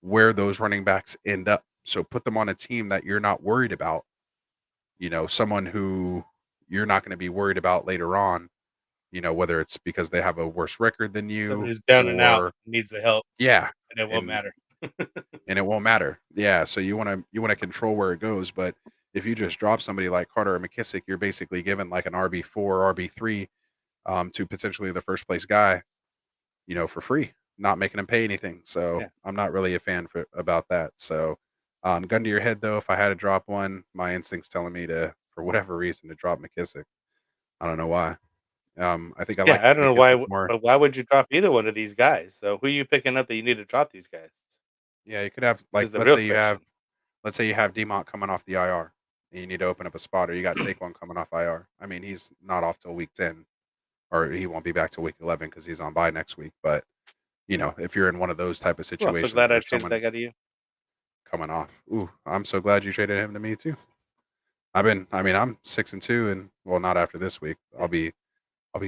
where those running backs end up. So put them on a team that you're not worried about. Someone who you're not going to be worried about later on. Whether it's because they have a worse record than Somebody you, who's down and out or needs the help, yeah, and it won't and matter. it won't matter. Yeah, so you want to control where it goes, but if you just drop somebody like Carter or McKissick, you're basically given like an RB4, RB3 to potentially the first place guy, for free, not making him pay anything. So Yeah, I'm not really a fan about that. So gun to your head though, if I had to drop one, my instincts telling me to, for whatever reason, to drop McKissick. I don't know why. I think I like yeah. I don't know why, McKissick more. but why would you drop either one of these guys? So who are you picking up that you need to drop these guys? Yeah, you could have like Is the real question. let's say you have Demont coming off the IR and you need to open up a spot, or you got Saquon coming off IR. I mean, he's not off till week 10, or he won't be back till week 11 because he's on bye next week. But if you're in one of those type of Well, I'm so situations glad I where traded someone that guy to you. coming off, ooh, I'm so glad you traded him to me too. I'm 6-2, and well, not after this week. Yeah, I'll be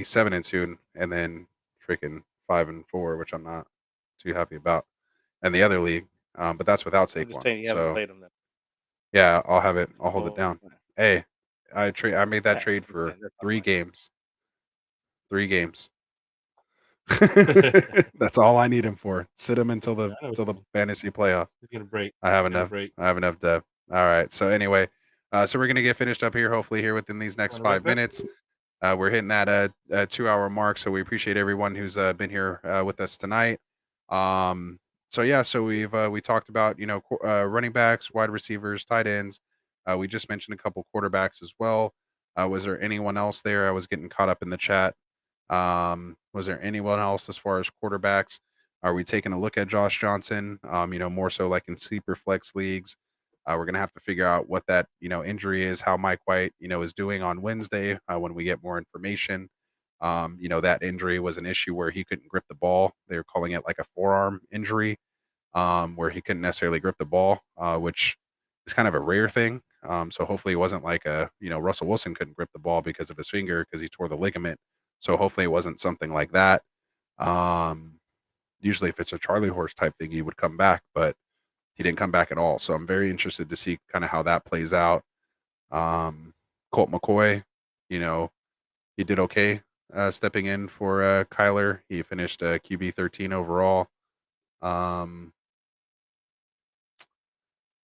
7-2, and then freaking 5-4, which I'm not too happy about. And the other league, but that's without I'm just Saquon. saying you haven't So played him then. yeah, I'll have it. I'll hold it So down. Hey, I made that yeah, trade I'm for saying that's not three fine. games. 3 games. That's all I need him for. Sit him until I know what the you mean. fantasy playoffs. He's gonna break. I have He's gonna enough. break. I have enough depth. All right. So anyway, so we're gonna get finished up here. Hopefully, here within these next Wanna wrap 5 it up? minutes. We're hitting that 2-hour mark, so we appreciate everyone who's been here with us tonight. So yeah, so we talked about running backs, wide receivers, tight ends. We just mentioned a couple quarterbacks as well. Was there anyone else there? I was getting caught up in the chat. Was there anyone else as far as quarterbacks? Are we taking a look at Josh Johnson? More so like in sleeper flex leagues. We're gonna have to figure out what that injury is, how Mike White is doing on Wednesday when we get more information. That injury was an issue where he couldn't grip the ball. They were calling it like a forearm injury, where he couldn't necessarily grip the ball, which is kind of a rare thing. So hopefully it wasn't like Russell Wilson couldn't grip the ball because of his finger because he tore the ligament. So hopefully it wasn't something like that. Usually if it's a Charlie horse type thing, he would come back, but he didn't come back at all. So I'm very interested to see kind of how that plays out. Colt McCoy, he did okay stepping in for Kyler. He finished QB 13 overall.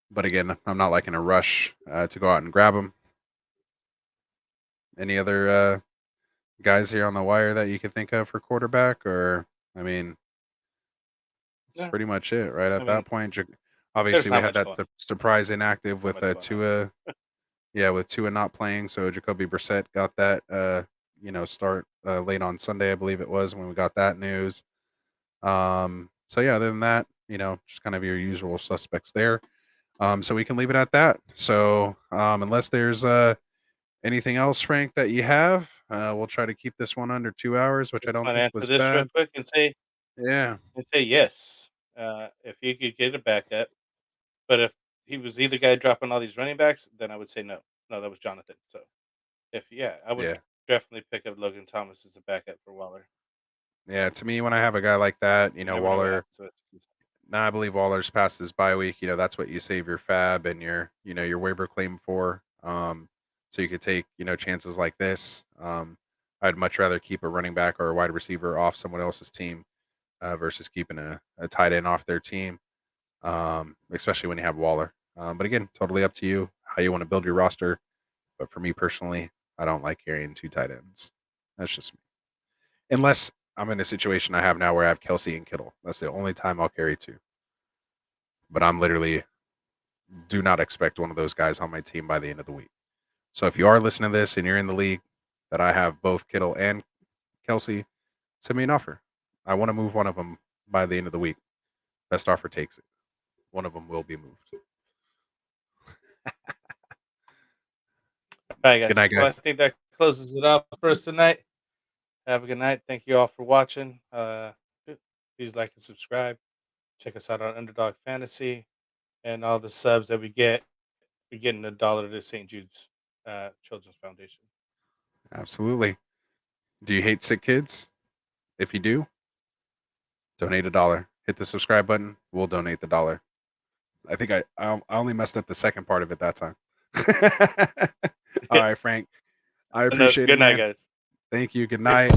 But again, I'm not like in a rush to go out and grab him. Any other guys here on the wire that you can think of for quarterback? Or, I mean, that's pretty much it, right? At that point, obviously we had that surprise inactive with Tua. Yeah, with Tua not playing, so Jacoby Brissett got that start late on Sunday, I believe it was, when we got that news. So yeah, other than that, just kind of your usual suspects there. So we can leave it at that. So unless there's anything else, Frank, that you have, we'll try to keep this one under 2 hours, which I don't think was this real bad. quick and say yes. If you could get a backup, but if he was either guy dropping all these running backs, then I would say no. No, that was Jonathan. So I would definitely pick up Logan Thomas as a backup for Waller. Yeah, to me, when I have a guy like that, Waller. No, I believe Waller's past his bye week. That's what you save your fab and your waiver claim for. So you could take chances like this. I'd much rather keep a running back or a wide receiver off someone else's team versus keeping a tight end off their team, especially when you have Waller. But again, totally up to you how you want to build your roster. But for me personally, I don't like carrying 2 tight ends. That's just me. Unless I'm in a situation I have now where I have Kelsey and Kittle. That's the only time I'll carry 2. But I'm literally do not expect one of those guys on my team by the end of the week. So if you are listening to this and you're in the league that I have both Kittle and Kelsey, send me an offer. I want to move one of them by the end of the week. Best offer takes it. One of them will be moved. All right, guys. Good night, guys. Well, I think that closes it up for us tonight. Have a good night. Thank you all for watching. Please like and subscribe. Check us out on Underdog Fantasy and all the subs that we get. We're getting $1 to St. Jude's Children's Foundation. Absolutely. Do you hate sick kids? If you do, donate $1. Hit the subscribe button. We'll donate the $1. I think I only messed up the second part of it that time. All right, Frank. I appreciate it. Good night, guys. Thank you. Good night.